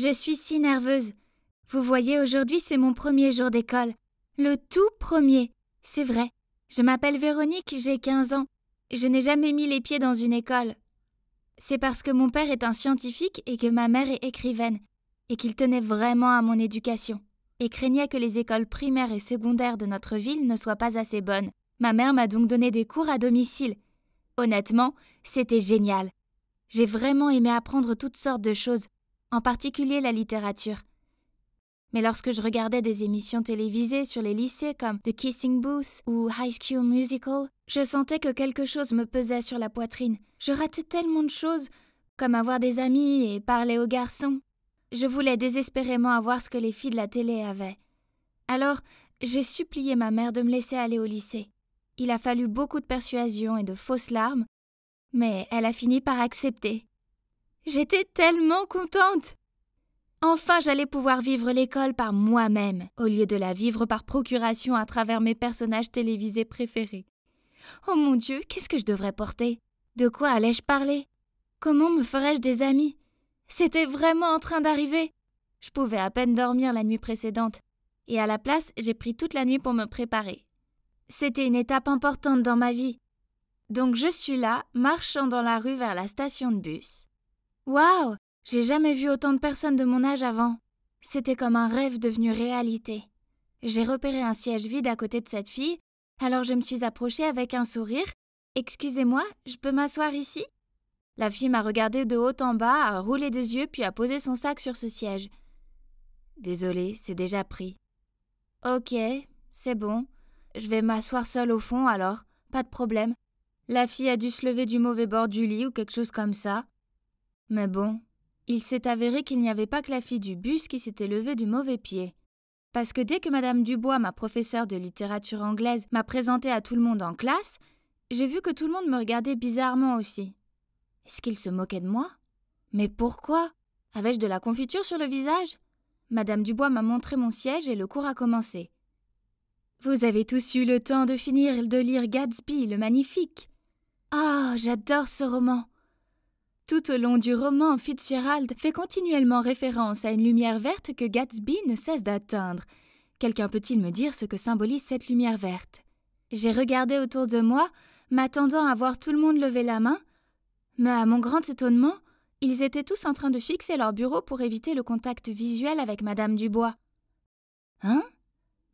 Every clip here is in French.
Je suis si nerveuse. Vous voyez, aujourd'hui, c'est mon premier jour d'école. Le tout premier. C'est vrai. Je m'appelle Véronique, j'ai 15 ans. Je n'ai jamais mis les pieds dans une école. C'est parce que mon père est un scientifique et que ma mère est écrivaine, et qu'il tenait vraiment à mon éducation, et craignait que les écoles primaires et secondaires de notre ville ne soient pas assez bonnes. Ma mère m'a donc donné des cours à domicile. Honnêtement, c'était génial. J'ai vraiment aimé apprendre toutes sortes de choses, en particulier la littérature. Mais lorsque je regardais des émissions télévisées sur les lycées comme The Kissing Booth ou High School Musical, je sentais que quelque chose me pesait sur la poitrine. Je ratais tellement de choses, comme avoir des amis et parler aux garçons. Je voulais désespérément avoir ce que les filles de la télé avaient. Alors, j'ai supplié ma mère de me laisser aller au lycée. Il a fallu beaucoup de persuasion et de fausses larmes, mais elle a fini par accepter. J'étais tellement contente! Enfin, j'allais pouvoir vivre l'école par moi-même, au lieu de la vivre par procuration à travers mes personnages télévisés préférés. Oh mon Dieu, qu'est-ce que je devrais porter? De quoi allais-je parler? Comment me ferais-je des amis? C'était vraiment en train d'arriver. Je pouvais à peine dormir la nuit précédente, et à la place, j'ai pris toute la nuit pour me préparer. C'était une étape importante dans ma vie. Donc je suis là, marchant dans la rue vers la station de bus. Waouh! J'ai jamais vu autant de personnes de mon âge avant. C'était comme un rêve devenu réalité. J'ai repéré un siège vide à côté de cette fille, alors je me suis approchée avec un sourire. « Excusez-moi, je peux m'asseoir ici ?» La fille m'a regardé de haut en bas, a roulé des yeux puis a posé son sac sur ce siège. « Désolée, c'est déjà pris. »« Ok, c'est bon. Je vais m'asseoir seule au fond alors, pas de problème. » La fille a dû se lever du mauvais bord du lit ou quelque chose comme ça. Mais bon, il s'est avéré qu'il n'y avait pas que la fille du bus qui s'était levée du mauvais pied. Parce que dès que Madame Dubois, ma professeure de littérature anglaise, m'a présentée à tout le monde en classe, j'ai vu que tout le monde me regardait bizarrement aussi. Est-ce qu'il se moquait de moi? Mais pourquoi? Avais-je de la confiture sur le visage? Madame Dubois m'a montré mon siège et le cours a commencé. Vous avez tous eu le temps de finir de lire Gatsby, le magnifique. Oh, j'adore ce roman. Tout au long du roman, Fitzgerald fait continuellement référence à une lumière verte que Gatsby ne cesse d'atteindre. Quelqu'un peut-il me dire ce que symbolise cette lumière verte? J'ai regardé autour de moi, m'attendant à voir tout le monde lever la main, mais à mon grand étonnement, ils étaient tous en train de fixer leur bureau pour éviter le contact visuel avec Madame Dubois. Hein?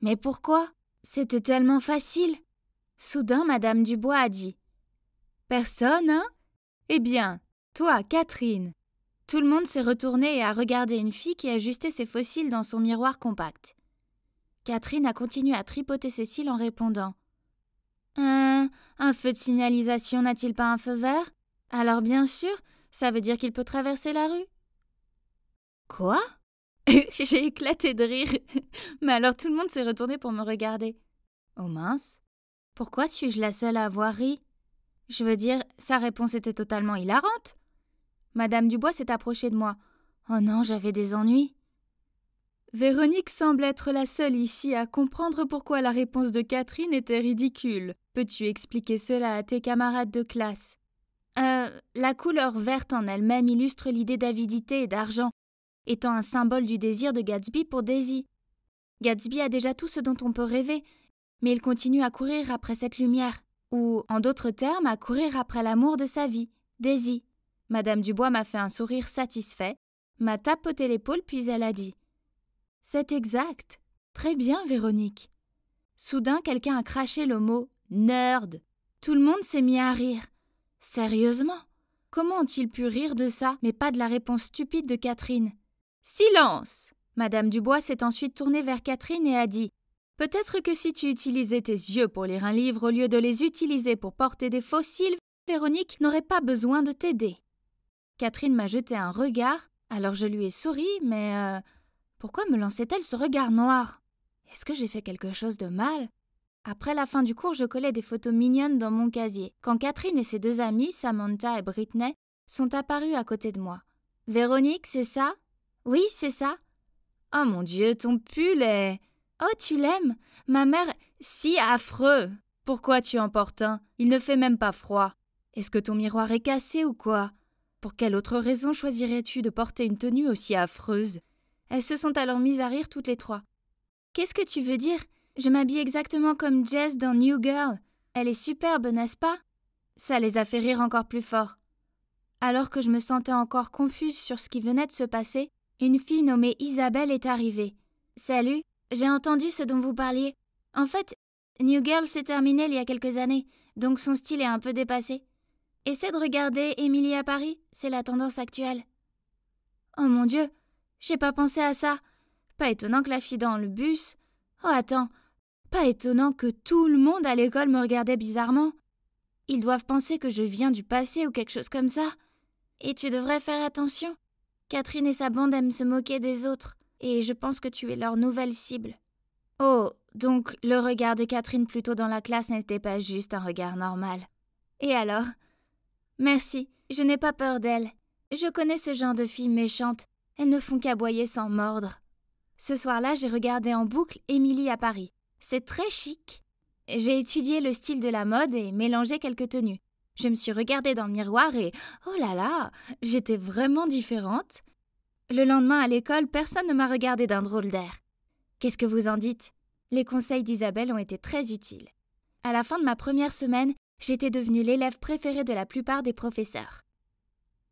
Mais pourquoi? C'était tellement facile. Soudain, Madame Dubois a dit « Personne, hein? Eh bien, toi, Catherine !» Tout le monde s'est retourné et a regardé une fille qui ajustait ses faux cils dans son miroir compact. Catherine a continué à tripoter ses cils en répondant « Un feu de signalisation n'a-t-il pas un feu vert? Alors bien sûr, ça veut dire qu'il peut traverser la rue. » Quoi? J'ai éclaté de rire, mais alors tout le monde s'est retourné pour me regarder. Oh mince, pourquoi suis-je la seule à avoir ri? Je veux dire, sa réponse était totalement hilarante. Madame Dubois s'est approchée de moi. Oh non, j'avais des ennuis. Véronique semble être la seule ici à comprendre pourquoi la réponse de Catherine était ridicule. Peux-tu expliquer cela à tes camarades de classe? La couleur verte en elle-même illustre l'idée d'avidité et d'argent, étant un symbole du désir de Gatsby pour Daisy. Gatsby a déjà tout ce dont on peut rêver, mais il continue à courir après cette lumière, ou, en d'autres termes, à courir après l'amour de sa vie, Daisy. Madame Dubois m'a fait un sourire satisfait, m'a tapoté l'épaule puis elle a dit « C'est exact. Très bien, Véronique. » Soudain, quelqu'un a craché le mot « nerd ». Tout le monde s'est mis à rire. Sérieusement? Comment ont-ils pu rire de ça, mais pas de la réponse stupide de Catherine? Silence! Madame Dubois s'est ensuite tournée vers Catherine et a dit « Peut-être que si tu utilisais tes yeux pour lire un livre au lieu de les utiliser pour porter des faux cils, Véronique n'aurait pas besoin de t'aider. » Catherine m'a jeté un regard, alors je lui ai souri, mais pourquoi me lançait-elle ce regard noir? Est-ce que j'ai fait quelque chose de mal? Après la fin du cours, je collais des photos mignonnes dans mon casier, quand Catherine et ses deux amies, Samantha et Britney, sont apparues à côté de moi. « Véronique, c'est ça? »« Oui, c'est ça. »« Oh mon Dieu, ton pull est... »« Oh, tu l'aimes? Ma mère... Si affreux! Pourquoi tu en portes un? Il ne fait même pas froid. Est-ce que ton miroir est cassé ou quoi? Pour quelle autre raison choisirais-tu de porter une tenue aussi affreuse? Elles se sont alors mises à rire toutes les trois. Qu'est-ce que tu veux dire? Je m'habille exactement comme Jess dans New Girl. Elle est superbe, n'est-ce pas? Ça les a fait rire encore plus fort. Alors que je me sentais encore confuse sur ce qui venait de se passer, une fille nommée Isabelle est arrivée. « Salut, j'ai entendu ce dont vous parliez. En fait, New Girl s'est terminé il y a quelques années, donc son style est un peu dépassé. Essaie de regarder Émilie à Paris, c'est la tendance actuelle. » Oh mon Dieu, j'ai pas pensé à ça. Pas étonnant que la fille dans le bus... Oh attends, pas étonnant que tout le monde à l'école me regardait bizarrement. Ils doivent penser que je viens du passé ou quelque chose comme ça. Et tu devrais faire attention. Catherine et sa bande aiment se moquer des autres, et je pense que tu es leur nouvelle cible. Oh, donc le regard de Catherine plus tôt dans la classe n'était pas juste un regard normal. Et alors? Merci, je n'ai pas peur d'elles. Je connais ce genre de filles méchantes. Elles ne font qu'aboyer sans mordre. Ce soir-là, j'ai regardé en boucle Émilie à Paris. C'est très chic. J'ai étudié le style de la mode et mélangé quelques tenues. Je me suis regardée dans le miroir et, oh là là, j'étais vraiment différente. Le lendemain à l'école, personne ne m'a regardée d'un drôle d'air. Qu'est-ce que vous en dites? Les conseils d'Isabelle ont été très utiles. À la fin de ma première semaine, j'étais devenue l'élève préférée de la plupart des professeurs.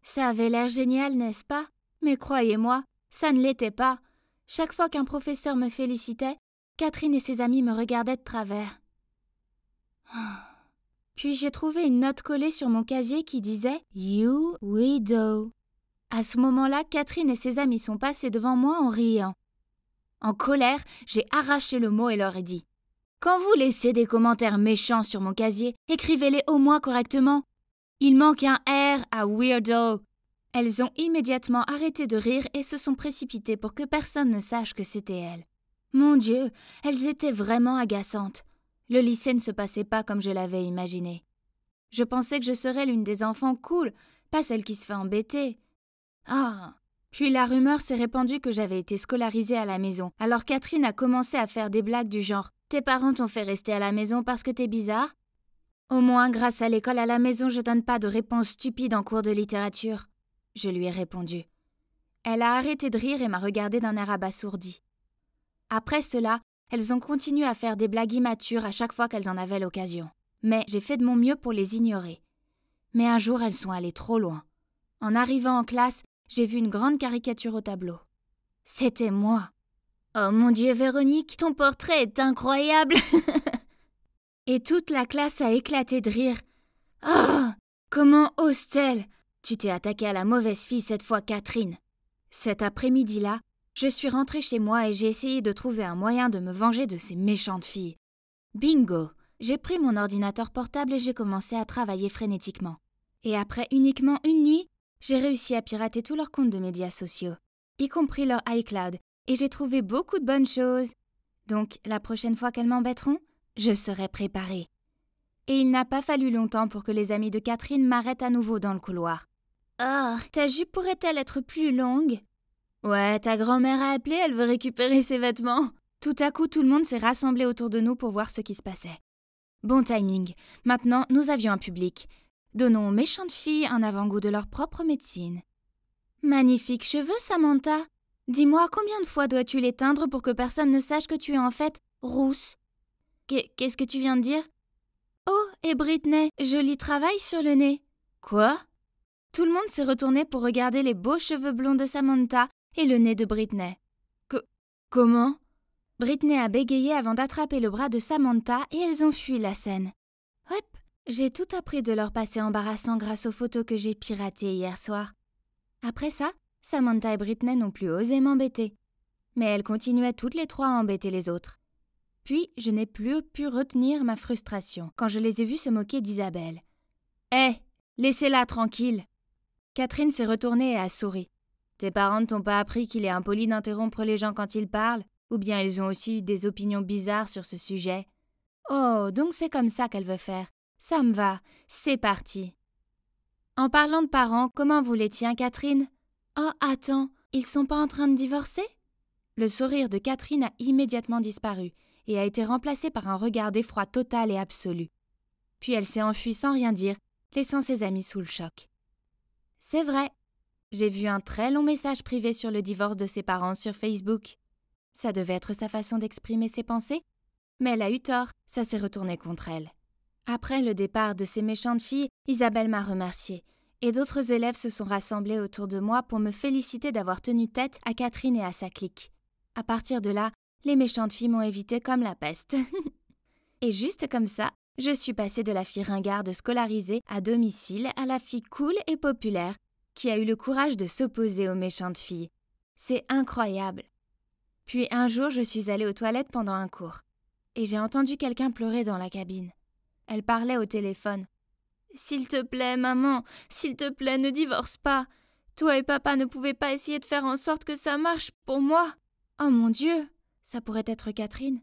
Ça avait l'air génial, n'est-ce pas? Mais croyez-moi, ça ne l'était pas. Chaque fois qu'un professeur me félicitait, Catherine et ses amis me regardaient de travers. Puis j'ai trouvé une note collée sur mon casier qui disait « You widow ». À ce moment-là, Catherine et ses amis sont passés devant moi en riant. En colère, j'ai arraché le mot et leur ai dit « Quand vous laissez des commentaires méchants sur mon casier, écrivez-les au moins correctement. Il manque un R à weirdo ». Elles ont immédiatement arrêté de rire et se sont précipitées pour que personne ne sache que c'était elles. Mon Dieu, elles étaient vraiment agaçantes. Le lycée ne se passait pas comme je l'avais imaginé. Je pensais que je serais l'une des enfants cool, pas celle qui se fait embêter. Ah! Puis la rumeur s'est répandue que j'avais été scolarisée à la maison. Alors Catherine a commencé à faire des blagues du genre « Tes parents t'ont fait rester à la maison parce que t'es bizarre ?» Au moins, grâce à l'école à la maison, je donne pas de réponses stupides en cours de littérature. Je lui ai répondu. Elle a arrêté de rire et m'a regardée d'un air abasourdi. Après cela, elles ont continué à faire des blagues immatures à chaque fois qu'elles en avaient l'occasion. Mais j'ai fait de mon mieux pour les ignorer. Mais un jour, elles sont allées trop loin. En arrivant en classe, j'ai vu une grande caricature au tableau. C'était moi. Oh mon Dieu, Véronique, ton portrait est incroyable. Et toute la classe a éclaté de rire. Oh, comment ose-t-elle? Tu t'es attaquée à la mauvaise fille cette fois, Catherine. Cet après-midi-là, je suis rentrée chez moi et j'ai essayé de trouver un moyen de me venger de ces méchantes filles. Bingo! J'ai pris mon ordinateur portable et j'ai commencé à travailler frénétiquement. Et après uniquement une nuit, j'ai réussi à pirater tous leurs comptes de médias sociaux, y compris leur iCloud, et j'ai trouvé beaucoup de bonnes choses. Donc, la prochaine fois qu'elles m'embêteront, je serai préparée. Et il n'a pas fallu longtemps pour que les amis de Catherine m'arrêtent à nouveau dans le couloir. « Oh, ta jupe pourrait-elle être plus longue ?»« Ouais, ta grand-mère a appelé, elle veut récupérer ses vêtements. » Tout à coup, tout le monde s'est rassemblé autour de nous pour voir ce qui se passait. Bon timing. Maintenant, nous avions un public. Donnons aux méchantes filles un avant-goût de leur propre médecine. Magnifiques cheveux, Samantha. Dis-moi, combien de fois dois-tu les teindre pour que personne ne sache que tu es en fait rousse? Qu'est-ce que tu viens de dire? Oh, et Britney, joli travail sur le nez. Quoi? Tout le monde s'est retourné pour regarder les beaux cheveux blonds de Samantha et le nez de Britney. Comment? Britney a bégayé avant d'attraper le bras de Samantha et elles ont fui la scène. Hop, j'ai tout appris de leur passé embarrassant grâce aux photos que j'ai piratées hier soir. Après ça, Samantha et Britney n'ont plus osé m'embêter. Mais elles continuaient toutes les trois à embêter les autres. Puis, je n'ai plus pu retenir ma frustration quand je les ai vues se moquer d'Isabelle. « Hé, laissez-la tranquille !» Catherine s'est retournée et a souri. « Tes parents ne t'ont pas appris qu'il est impoli d'interrompre les gens quand ils parlent? Ou bien ils ont aussi eu des opinions bizarres sur ce sujet? Oh, donc c'est comme ça qu'elle veut faire. Ça me va, c'est parti. » En parlant de parents, comment vous les tiens, Catherine? Oh, attends, ils sont pas en train de divorcer? Le sourire de Catherine a immédiatement disparu et a été remplacé par un regard d'effroi total et absolu. Puis elle s'est enfuie sans rien dire, laissant ses amis sous le choc. C'est vrai. J'ai vu un très long message privé sur le divorce de ses parents sur Facebook. Ça devait être sa façon d'exprimer ses pensées, mais elle a eu tort, ça s'est retourné contre elle. Après le départ de ces méchantes filles, Isabelle m'a remerciée, et d'autres élèves se sont rassemblés autour de moi pour me féliciter d'avoir tenu tête à Catherine et à sa clique. À partir de là, les méchantes filles m'ont évité comme la peste. Et juste comme ça, je suis passée de la fille ringarde scolarisée à domicile à la fille cool et populaire qui a eu le courage de s'opposer aux méchantes filles. C'est incroyable. Puis un jour, je suis allée aux toilettes pendant un cours, et j'ai entendu quelqu'un pleurer dans la cabine. Elle parlait au téléphone. « S'il te plaît, maman, s'il te plaît, ne divorce pas. Toi et papa ne pouvaient pas essayer de faire en sorte que ça marche pour moi. Oh mon Dieu, ça pourrait être Catherine. »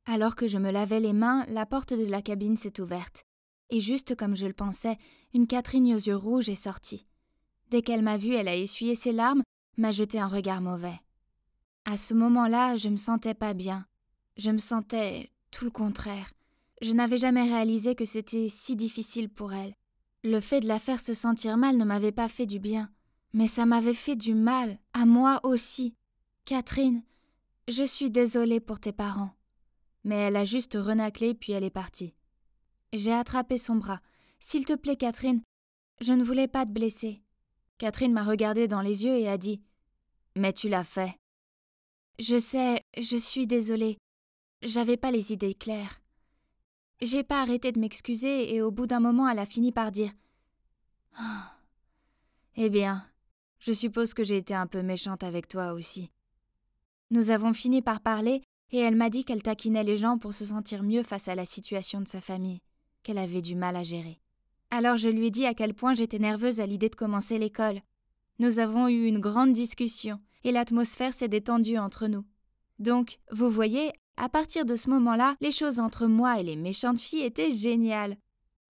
Alors que je me lavais les mains, la porte de la cabine s'est ouverte. Et juste comme je le pensais, une Catherine aux yeux rouges est sortie. Dès qu'elle m'a vue, elle a essuyé ses larmes, m'a jeté un regard mauvais. À ce moment-là, je me sentais pas bien. Je me sentais tout le contraire. Je n'avais jamais réalisé que c'était si difficile pour elle. Le fait de la faire se sentir mal ne m'avait pas fait du bien. Mais ça m'avait fait du mal, à moi aussi. Catherine, je suis désolée pour tes parents. Mais elle a juste renâclé puis elle est partie. J'ai attrapé son bras. S'il te plaît, Catherine, je ne voulais pas te blesser. Catherine m'a regardée dans les yeux et a dit « Mais tu l'as fait. » Je sais, je suis désolée. J'avais pas les idées claires. J'ai pas arrêté de m'excuser et au bout d'un moment, elle a fini par dire « Oh, eh bien, je suppose que j'ai été un peu méchante avec toi aussi. » Nous avons fini par parler et elle m'a dit qu'elle taquinait les gens pour se sentir mieux face à la situation de sa famille, qu'elle avait du mal à gérer. Alors je lui ai dit à quel point j'étais nerveuse à l'idée de commencer l'école. Nous avons eu une grande discussion et l'atmosphère s'est détendue entre nous. Donc, vous voyez, à partir de ce moment-là, les choses entre moi et les méchantes filles étaient géniales.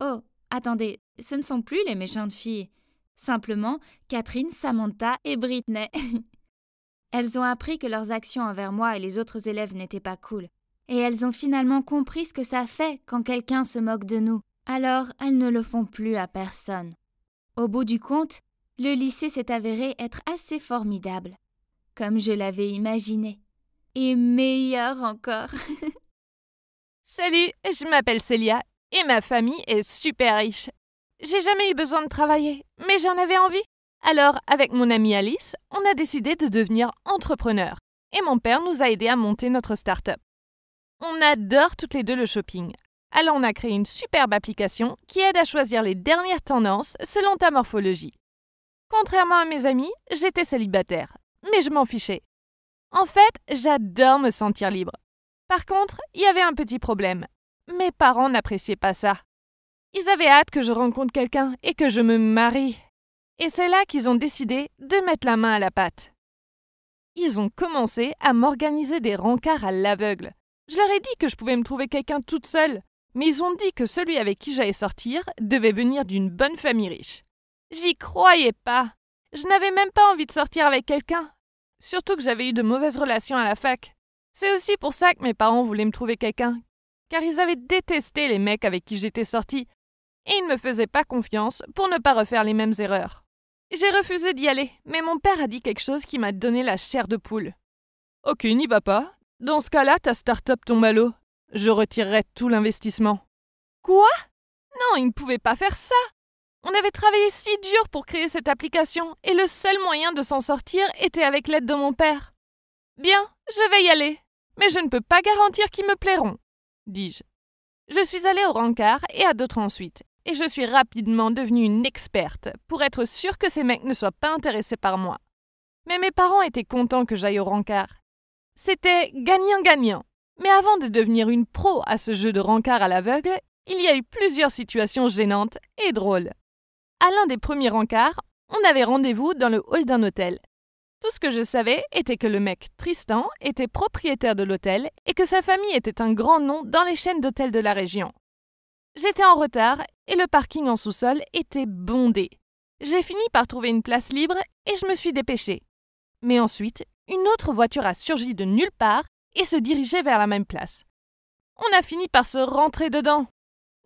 Oh, attendez, ce ne sont plus les méchantes filles. Simplement, Catherine, Samantha et Britney. Elles ont appris que leurs actions envers moi et les autres élèves n'étaient pas cool. Et elles ont finalement compris ce que ça fait quand quelqu'un se moque de nous. Alors, elles ne le font plus à personne. Au bout du compte, le lycée s'est avéré être assez formidable, comme je l'avais imaginé. Et meilleur encore. Salut, je m'appelle Célia et ma famille est super riche. J'ai jamais eu besoin de travailler, mais j'en avais envie. Alors, avec mon amie Alice, on a décidé de devenir entrepreneurs. Et mon père nous a aidés à monter notre start-up. On adore toutes les deux le shopping. Alors on a créé une superbe application qui aide à choisir les dernières tendances selon ta morphologie. Contrairement à mes amis, j'étais célibataire, mais je m'en fichais. En fait, j'adore me sentir libre. Par contre, il y avait un petit problème. Mes parents n'appréciaient pas ça. Ils avaient hâte que je rencontre quelqu'un et que je me marie. Et c'est là qu'ils ont décidé de mettre la main à la pâte. Ils ont commencé à m'organiser des rencarts à l'aveugle. Je leur ai dit que je pouvais me trouver quelqu'un toute seule, mais ils ont dit que celui avec qui j'allais sortir devait venir d'une bonne famille riche. J'y croyais pas. Je n'avais même pas envie de sortir avec quelqu'un. Surtout que j'avais eu de mauvaises relations à la fac. C'est aussi pour ça que mes parents voulaient me trouver quelqu'un, car ils avaient détesté les mecs avec qui j'étais sortie, et ils ne me faisaient pas confiance pour ne pas refaire les mêmes erreurs. J'ai refusé d'y aller, mais mon père a dit quelque chose qui m'a donné la chair de poule. « Ok, n'y va pas. Dans ce cas-là, ta start-up tombe à l'eau. Je retirerai tout l'investissement. » Quoi? Non, il ne pouvait pas faire ça. On avait travaillé si dur pour créer cette application, et le seul moyen de s'en sortir était avec l'aide de mon père. « Bien, je vais y aller, mais je ne peux pas garantir qu'ils me plairont, » dis-je. Je suis allée au rencard et à d'autres ensuite, et je suis rapidement devenue une experte pour être sûre que ces mecs ne soient pas intéressés par moi. Mais mes parents étaient contents que j'aille au rencard. C'était gagnant-gagnant. Mais avant de devenir une pro à ce jeu de rencard à l'aveugle, il y a eu plusieurs situations gênantes et drôles. À l'un des premiers rencards, on avait rendez-vous dans le hall d'un hôtel. Tout ce que je savais était que le mec Tristan était propriétaire de l'hôtel et que sa famille était un grand nom dans les chaînes d'hôtels de la région. J'étais en retard et le parking en sous-sol était bondé. J'ai fini par trouver une place libre et je me suis dépêchée. Mais ensuite, une autre voiture a surgi de nulle part et se dirigeait vers la même place. On a fini par se rentrer dedans.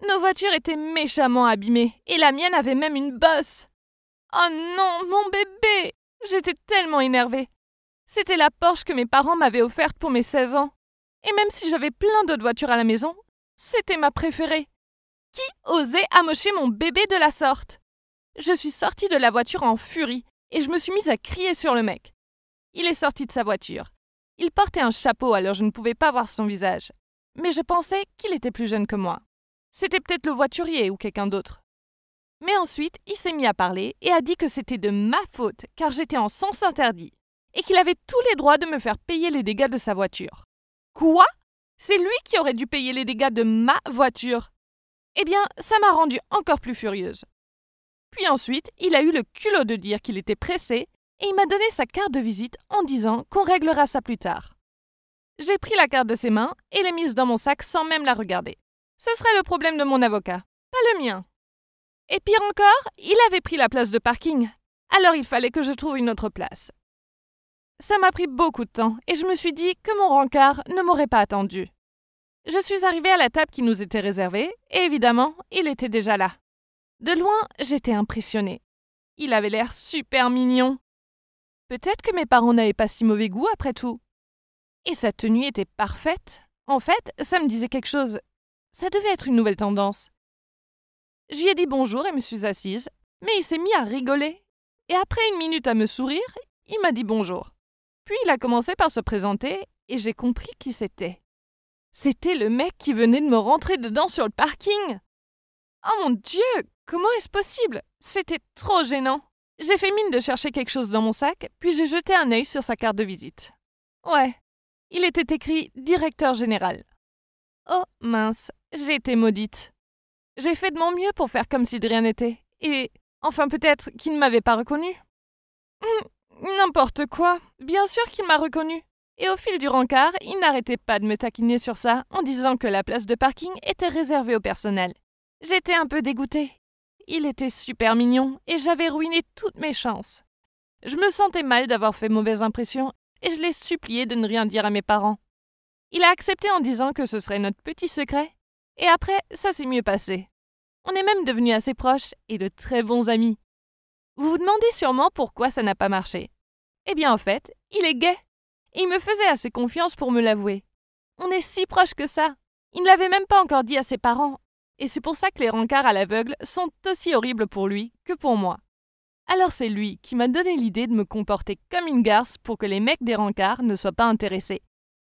Nos voitures étaient méchamment abîmées et la mienne avait même une bosse. Oh non, mon bébé! J'étais tellement énervée. C'était la Porsche que mes parents m'avaient offerte pour mes 16 ans. Et même si j'avais plein d'autres voitures à la maison, c'était ma préférée. Qui osait amocher mon bébé de la sorte? Je suis sortie de la voiture en furie et je me suis mise à crier sur le mec. Il est sorti de sa voiture. Il portait un chapeau, alors je ne pouvais pas voir son visage. Mais je pensais qu'il était plus jeune que moi. C'était peut-être le voiturier ou quelqu'un d'autre. Mais ensuite, il s'est mis à parler et a dit que c'était de ma faute car j'étais en sens interdit et qu'il avait tous les droits de me faire payer les dégâts de sa voiture. Quoi? C'est lui qui aurait dû payer les dégâts de ma voiture? Eh bien, ça m'a rendue encore plus furieuse. Puis ensuite, il a eu le culot de dire qu'il était pressé et il m'a donné sa carte de visite en disant qu'on réglera ça plus tard. J'ai pris la carte de ses mains et l'ai mise dans mon sac sans même la regarder. Ce serait le problème de mon avocat, pas le mien. Et pire encore, il avait pris la place de parking. Alors il fallait que je trouve une autre place. Ça m'a pris beaucoup de temps et je me suis dit que mon rencard ne m'aurait pas attendu. Je suis arrivée à la table qui nous était réservée et évidemment, il était déjà là. De loin, j'étais impressionnée. Il avait l'air super mignon. Peut-être que mes parents n'avaient pas si mauvais goût après tout. Et sa tenue était parfaite. En fait, ça me disait quelque chose. Ça devait être une nouvelle tendance. J'y ai dit bonjour et me suis assise, mais il s'est mis à rigoler. Et après une minute à me sourire, il m'a dit bonjour. Puis il a commencé par se présenter et j'ai compris qui c'était. C'était le mec qui venait de me rentrer dedans sur le parking. Oh mon Dieu, comment est-ce possible? C'était trop gênant. J'ai fait mine de chercher quelque chose dans mon sac, puis j'ai jeté un œil sur sa carte de visite. Ouais, il était écrit directeur général. Oh mince, j'ai été maudite. J'ai fait de mon mieux pour faire comme si de rien n'était. Et, enfin peut-être qu'il ne m'avait pas reconnue. N'importe quoi, bien sûr qu'il m'a reconnue. Et au fil du rencard, il n'arrêtait pas de me taquiner sur ça en disant que la place de parking était réservée au personnel. J'étais un peu dégoûtée. Il était super mignon et j'avais ruiné toutes mes chances. Je me sentais mal d'avoir fait mauvaise impression et je l'ai supplié de ne rien dire à mes parents. Il a accepté en disant que ce serait notre petit secret. Et après, ça s'est mieux passé. On est même devenus assez proches et de très bons amis. Vous vous demandez sûrement pourquoi ça n'a pas marché. Eh bien en fait, il est gay. Et il me faisait assez confiance pour me l'avouer. On est si proches que ça. Il ne l'avait même pas encore dit à ses parents. Et c'est pour ça que les rencarts à l'aveugle sont aussi horribles pour lui que pour moi. Alors c'est lui qui m'a donné l'idée de me comporter comme une garce pour que les mecs des rencarts ne soient pas intéressés.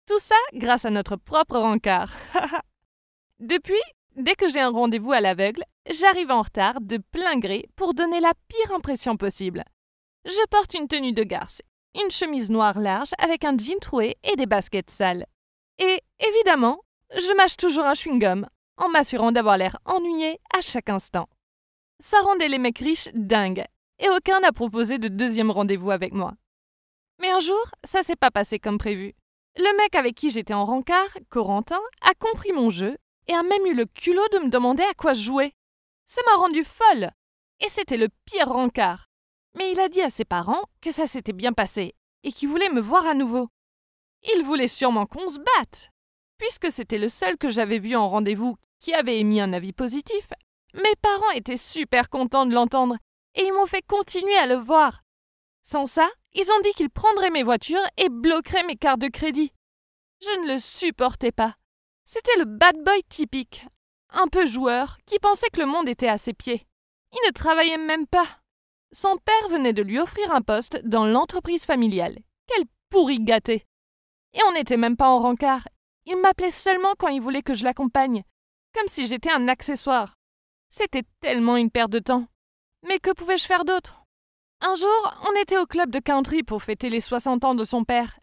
Tout ça grâce à notre propre rencard. Depuis, dès que j'ai un rendez-vous à l'aveugle, j'arrive en retard de plein gré pour donner la pire impression possible. Je porte une tenue de garce, une chemise noire large avec un jean troué et des baskets sales. Et évidemment, je mâche toujours un chewing-gum en m'assurant d'avoir l'air ennuyé à chaque instant. Ça rendait les mecs riches dingues et aucun n'a proposé de deuxième rendez-vous avec moi. Mais un jour, ça s'est pas passé comme prévu. Le mec avec qui j'étais en rencard, Corentin, a compris mon jeu et a même eu le culot de me demander à quoi je jouais. Ça m'a rendue folle. Et c'était le pire rencard. Mais il a dit à ses parents que ça s'était bien passé et qu'il voulait me voir à nouveau. Il voulait sûrement qu'on se batte. Puisque c'était le seul que j'avais vu en rendez-vous qui avait émis un avis positif, mes parents étaient super contents de l'entendre et ils m'ont fait continuer à le voir. Sans ça, ils ont dit qu'ils prendraient mes voitures et bloqueraient mes cartes de crédit. Je ne le supportais pas. C'était le bad boy typique, un peu joueur, qui pensait que le monde était à ses pieds. Il ne travaillait même pas. Son père venait de lui offrir un poste dans l'entreprise familiale. Quel pourri gâté! Et on n'était même pas en rencard. Il m'appelait seulement quand il voulait que je l'accompagne, comme si j'étais un accessoire. C'était tellement une perte de temps. Mais que pouvais-je faire d'autre? Un jour, on était au club de country pour fêter les 60 ans de son père.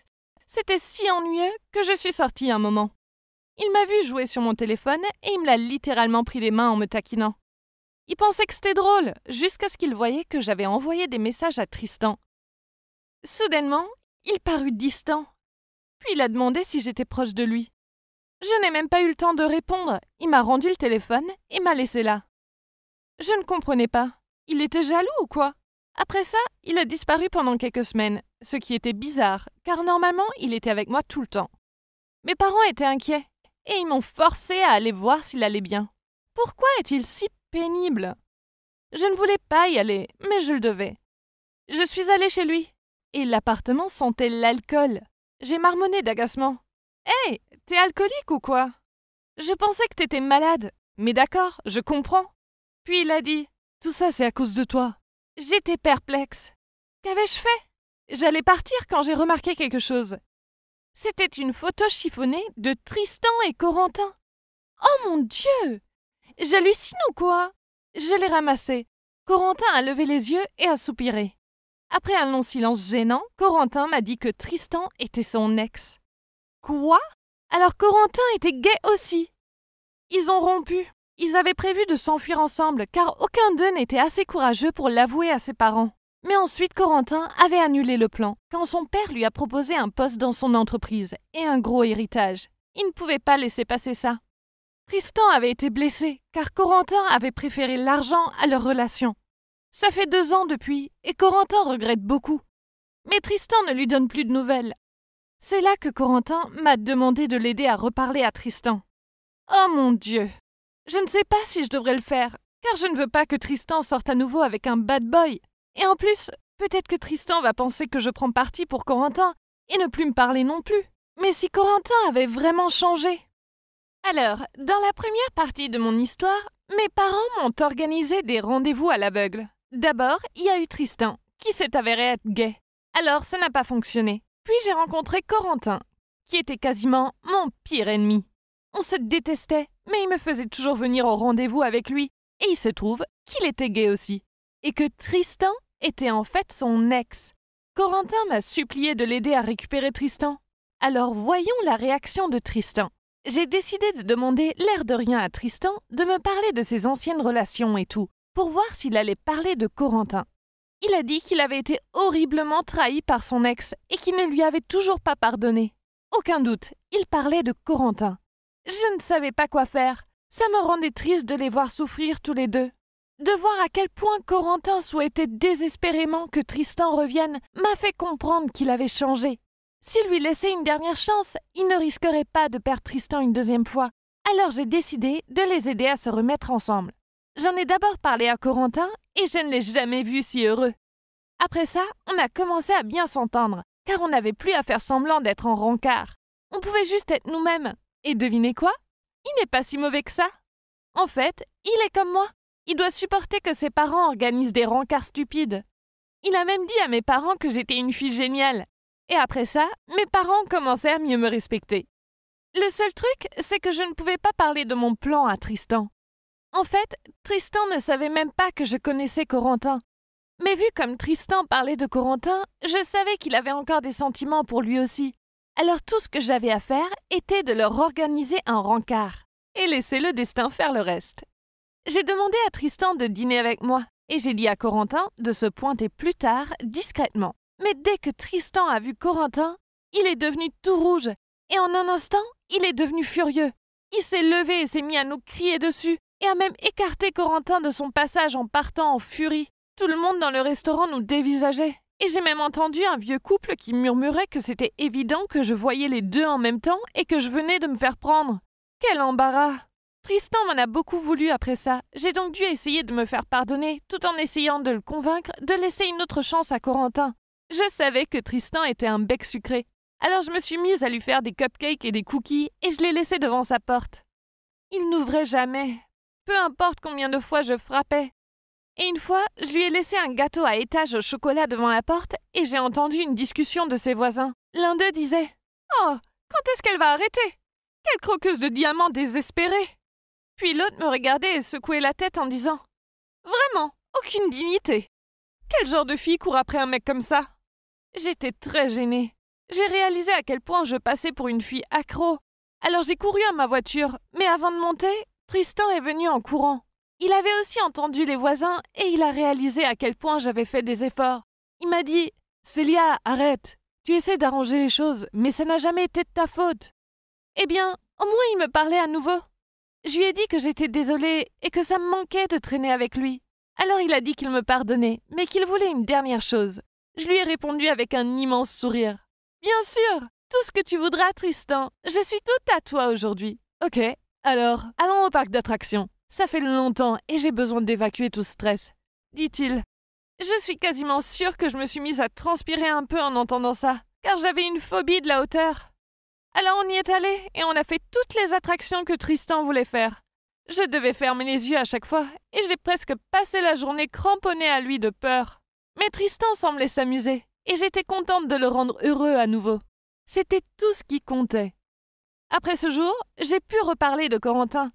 C'était si ennuyeux que je suis sortie un moment. Il m'a vu jouer sur mon téléphone et il me l'a littéralement pris les mains en me taquinant. Il pensait que c'était drôle, jusqu'à ce qu'il voyait que j'avais envoyé des messages à Tristan. Soudainement, il parut distant. Puis il a demandé si j'étais proche de lui. Je n'ai même pas eu le temps de répondre. Il m'a rendu le téléphone et m'a laissé là. Je ne comprenais pas. Il était jaloux ou quoi? Après ça, il a disparu pendant quelques semaines, ce qui était bizarre, car normalement, il était avec moi tout le temps. Mes parents étaient inquiets, et ils m'ont forcé à aller voir s'il allait bien. Pourquoi est-il si pénible? Je ne voulais pas y aller, mais je le devais. Je suis allée chez lui, et l'appartement sentait l'alcool. J'ai marmonné d'agacement. « Hey, t'es alcoolique ou quoi? Je pensais que t'étais malade, mais d'accord, je comprends. » Puis il a dit « Tout ça, c'est à cause de toi. » J'étais perplexe. Qu'avais-je fait? J'allais partir quand j'ai remarqué quelque chose. C'était une photo chiffonnée de Tristan et Corentin. Oh mon Dieu! J'hallucine ou quoi? Je l'ai ramassée. Corentin a levé les yeux et a soupiré. Après un long silence gênant, Corentin m'a dit que Tristan était son ex. Quoi? Alors Corentin était gay aussi. Ils ont rompu. Ils avaient prévu de s'enfuir ensemble car aucun d'eux n'était assez courageux pour l'avouer à ses parents. Mais ensuite Corentin avait annulé le plan quand son père lui a proposé un poste dans son entreprise et un gros héritage. Il ne pouvait pas laisser passer ça. Tristan avait été blessé car Corentin avait préféré l'argent à leur relation. Ça fait 2 ans depuis et Corentin regrette beaucoup. Mais Tristan ne lui donne plus de nouvelles. C'est là que Corentin m'a demandé de l'aider à reparler à Tristan. Oh mon Dieu! Je ne sais pas si je devrais le faire, car je ne veux pas que Tristan sorte à nouveau avec un bad boy. Et en plus, peut-être que Tristan va penser que je prends parti pour Corentin et ne plus me parler non plus. Mais si Corentin avait vraiment changé? Alors, dans la première partie de mon histoire, mes parents m'ont organisé des rendez-vous à l'aveugle. D'abord, il y a eu Tristan, qui s'est avéré être gay. Alors, ça n'a pas fonctionné. Puis j'ai rencontré Corentin, qui était quasiment mon pire ennemi. On se détestait, mais il me faisait toujours venir au rendez-vous avec lui, et il se trouve qu'il était gay aussi. Et que Tristan était en fait son ex. Corentin m'a supplié de l'aider à récupérer Tristan. Alors voyons la réaction de Tristan. J'ai décidé de demander l'air de rien à Tristan de me parler de ses anciennes relations et tout, pour voir s'il allait parler de Corentin. Il a dit qu'il avait été horriblement trahi par son ex et qu'il ne lui avait toujours pas pardonné. Aucun doute, il parlait de Corentin. Je ne savais pas quoi faire. Ça me rendait triste de les voir souffrir tous les deux. De voir à quel point Corentin souhaitait désespérément que Tristan revienne m'a fait comprendre qu'il avait changé. S'il lui laissait une dernière chance, il ne risquerait pas de perdre Tristan une 2e fois. Alors j'ai décidé de les aider à se remettre ensemble. J'en ai d'abord parlé à Corentin et je ne l'ai jamais vu si heureux. Après ça, on a commencé à bien s'entendre, car on n'avait plus à faire semblant d'être en rencard. On pouvait juste être nous-mêmes. Et devinez quoi? Il n'est pas si mauvais que ça. En fait, il est comme moi. Il doit supporter que ses parents organisent des rencarts stupides. Il a même dit à mes parents que j'étais une fille géniale. Et après ça, mes parents commençaient à mieux me respecter. Le seul truc, c'est que je ne pouvais pas parler de mon plan à Tristan. En fait, Tristan ne savait même pas que je connaissais Corentin. Mais vu comme Tristan parlait de Corentin, je savais qu'il avait encore des sentiments pour lui aussi. Alors tout ce que j'avais à faire était de leur organiser un rencard et laisser le destin faire le reste. J'ai demandé à Tristan de dîner avec moi et j'ai dit à Corentin de se pointer plus tard discrètement. Mais dès que Tristan a vu Corentin, il est devenu tout rouge et en un instant, il est devenu furieux. Il s'est levé et s'est mis à nous crier dessus et a même écarté Corentin de son passage en partant en furie. Tout le monde dans le restaurant nous dévisageait. Et j'ai même entendu un vieux couple qui murmurait que c'était évident que je voyais les deux en même temps et que je venais de me faire prendre. Quel embarras! Tristan m'en a beaucoup voulu après ça. J'ai donc dû essayer de me faire pardonner tout en essayant de le convaincre de laisser une autre chance à Corentin. Je savais que Tristan était un bec sucré. Alors je me suis mise à lui faire des cupcakes et des cookies et je l'ai laissé devant sa porte. Il n'ouvrait jamais. Peu importe combien de fois je frappais. Et une fois, je lui ai laissé un gâteau à étage au chocolat devant la porte et j'ai entendu une discussion de ses voisins. L'un d'eux disait « Oh, quand est-ce qu'elle va arrêter? Quelle croqueuse de diamants désespérée !» Puis l'autre me regardait et secouait la tête en disant « Vraiment, aucune dignité. Quel genre de fille court après un mec comme ça ?» J'étais très gênée. J'ai réalisé à quel point je passais pour une fille accro. Alors j'ai couru à ma voiture, mais avant de monter, Tristan est venu en courant. Il avait aussi entendu les voisins et il a réalisé à quel point j'avais fait des efforts. Il m'a dit « Célia, arrête. Tu essaies d'arranger les choses, mais ça n'a jamais été de ta faute. » Eh bien, au moins il me parlait à nouveau. Je lui ai dit que j'étais désolée et que ça me manquait de traîner avec lui. Alors il a dit qu'il me pardonnait, mais qu'il voulait une dernière chose. Je lui ai répondu avec un immense sourire. « Bien sûr, tout ce que tu voudras, Tristan. Je suis toute à toi aujourd'hui. » Ok, alors, allons au parc d'attractions. Ça fait longtemps et j'ai besoin d'évacuer tout ce stress. dit-il. Je suis quasiment sûre que je me suis mise à transpirer un peu en entendant ça, car j'avais une phobie de la hauteur. Alors on y est allé et on a fait toutes les attractions que Tristan voulait faire. Je devais fermer les yeux à chaque fois et j'ai presque passé la journée cramponnée à lui de peur. Mais Tristan semblait s'amuser et j'étais contente de le rendre heureux à nouveau. C'était tout ce qui comptait. Après ce jour, j'ai pu reparler de Corentin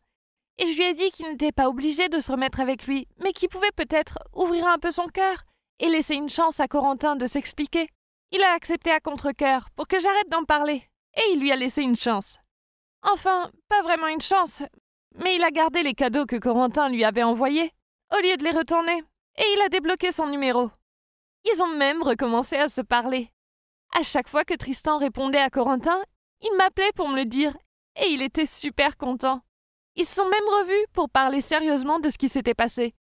et je lui ai dit qu'il n'était pas obligé de se remettre avec lui, mais qu'il pouvait peut-être ouvrir un peu son cœur et laisser une chance à Corentin de s'expliquer. Il a accepté à contre-cœur pour que j'arrête d'en parler et il lui a laissé une chance. Enfin, pas vraiment une chance, mais il a gardé les cadeaux que Corentin lui avait envoyés au lieu de les retourner et il a débloqué son numéro. Ils ont même recommencé à se parler. À chaque fois que Tristan répondait à Corentin, il m'appelait pour me le dire et il était super content. Ils se sont même revus pour parler sérieusement de ce qui s'était passé.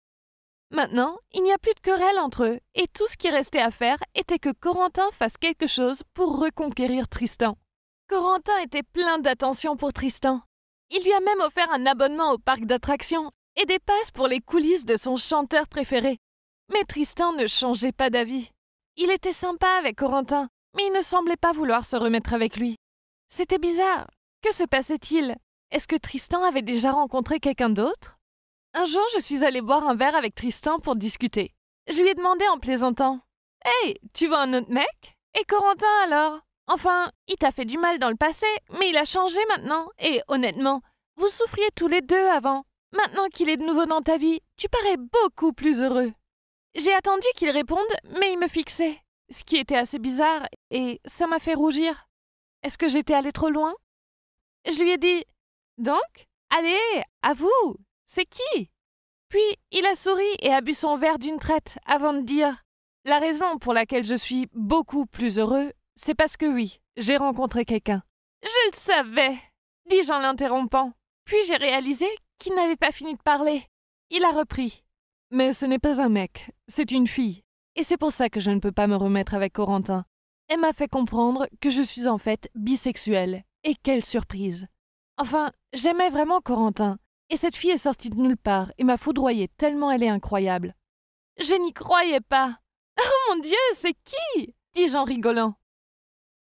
Maintenant, il n'y a plus de querelle entre eux et tout ce qui restait à faire était que Corentin fasse quelque chose pour reconquérir Tristan. Corentin était plein d'attention pour Tristan. Il lui a même offert un abonnement au parc d'attractions et des passes pour les coulisses de son chanteur préféré. Mais Tristan ne changeait pas d'avis. Il était sympa avec Corentin, mais il ne semblait pas vouloir se remettre avec lui. C'était bizarre. Que se passait-il? Est-ce que Tristan avait déjà rencontré quelqu'un d'autre? Un jour, je suis allée boire un verre avec Tristan pour discuter. Je lui ai demandé en plaisantant. « Hey, tu vois un autre mec? Et Corentin alors? Enfin, il t'a fait du mal dans le passé, mais il a changé maintenant. Et honnêtement, vous souffriez tous les deux avant. Maintenant qu'il est de nouveau dans ta vie, tu parais beaucoup plus heureux. » J'ai attendu qu'il réponde, mais il me fixait, ce qui était assez bizarre, et ça m'a fait rougir. Est-ce que j'étais allée trop loin? Je lui ai dit « Donc, allez, à vous, c'est qui ?» Puis il a souri et a bu son verre d'une traite avant de dire « La raison pour laquelle je suis beaucoup plus heureux, c'est parce que oui, j'ai rencontré quelqu'un. » Je le savais, dis-je en l'interrompant. Puis j'ai réalisé qu'il n'avait pas fini de parler. Il a repris. « Mais ce n'est pas un mec, c'est une fille. Et c'est pour ça que je ne peux pas me remettre avec Corentin. Elle m'a fait comprendre que je suis en fait bisexuelle. Et quelle surprise! Enfin, j'aimais vraiment Corentin. Et cette fille est sortie de nulle part et m'a foudroyée tellement elle est incroyable. Je n'y croyais pas. « Oh mon Dieu, c'est qui ?» dis-je en rigolant.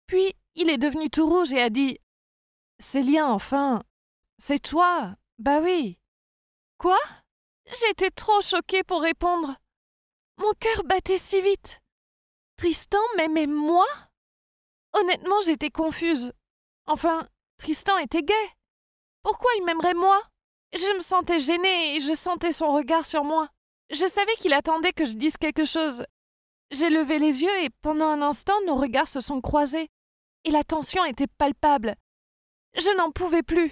Puis il est devenu tout rouge et a dit « Célia, enfin, c'est toi, bah oui. » Quoi? J'étais trop choquée pour répondre. Mon cœur battait si vite. Tristan m'aimait moi? Honnêtement, j'étais confuse. Enfin, Tristan était gai. Pourquoi il m'aimerait moi? Je me sentais gênée et je sentais son regard sur moi. Je savais qu'il attendait que je dise quelque chose. J'ai levé les yeux et pendant un instant, nos regards se sont croisés. Et la tension était palpable. Je n'en pouvais plus.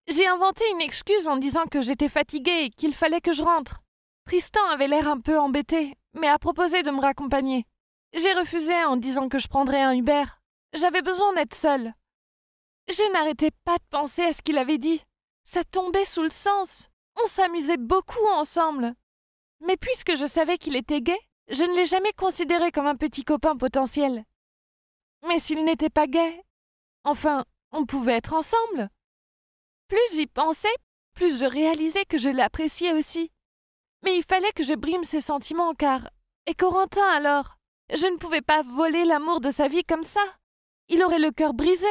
J'ai inventé une excuse en disant que j'étais fatiguée et qu'il fallait que je rentre. Tristan avait l'air un peu embêté, mais a proposé de me raccompagner. J'ai refusé en disant que je prendrais un Uber. J'avais besoin d'être seule. Je n'arrêtais pas de penser à ce qu'il avait dit. Ça tombait sous le sens. On s'amusait beaucoup ensemble. Mais puisque je savais qu'il était gai, je ne l'ai jamais considéré comme un petit copain potentiel. Mais s'il n'était pas gai, enfin, on pouvait être ensemble. Plus j'y pensais, plus je réalisais que je l'appréciais aussi. Mais il fallait que je brime ses sentiments car... Et Corentin alors? Je ne pouvais pas voler l'amour de sa vie comme ça. Il aurait le cœur brisé.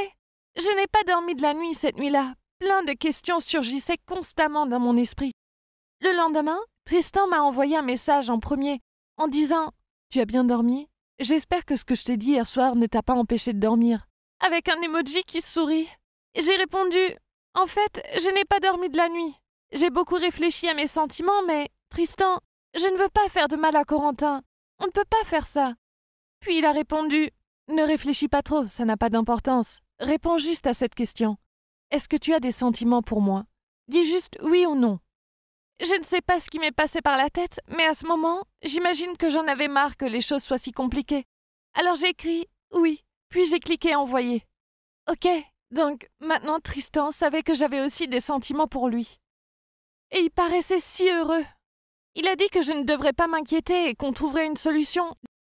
Je n'ai pas dormi de la nuit cette nuit-là. Plein de questions surgissaient constamment dans mon esprit. Le lendemain, Tristan m'a envoyé un message en premier, en disant « Tu as bien dormi? J'espère que ce que je t'ai dit hier soir ne t'a pas empêché de dormir. » Avec un emoji qui sourit. J'ai répondu « En fait, je n'ai pas dormi de la nuit. J'ai beaucoup réfléchi à mes sentiments, mais Tristan, je ne veux pas faire de mal à Corentin. On ne peut pas faire ça. » Puis il a répondu « Ne réfléchis pas trop, ça n'a pas d'importance. Réponds juste à cette question. Est-ce que tu as des sentiments pour moi? Dis juste oui ou non. » Je ne sais pas ce qui m'est passé par la tête, mais à ce moment, j'imagine que j'en avais marre que les choses soient si compliquées. Alors j'ai écrit « oui », puis j'ai cliqué « envoyer ». Ok, donc maintenant Tristan savait que j'avais aussi des sentiments pour lui. Et il paraissait si heureux. Il a dit que je ne devrais pas m'inquiéter et qu'on trouverait une solution,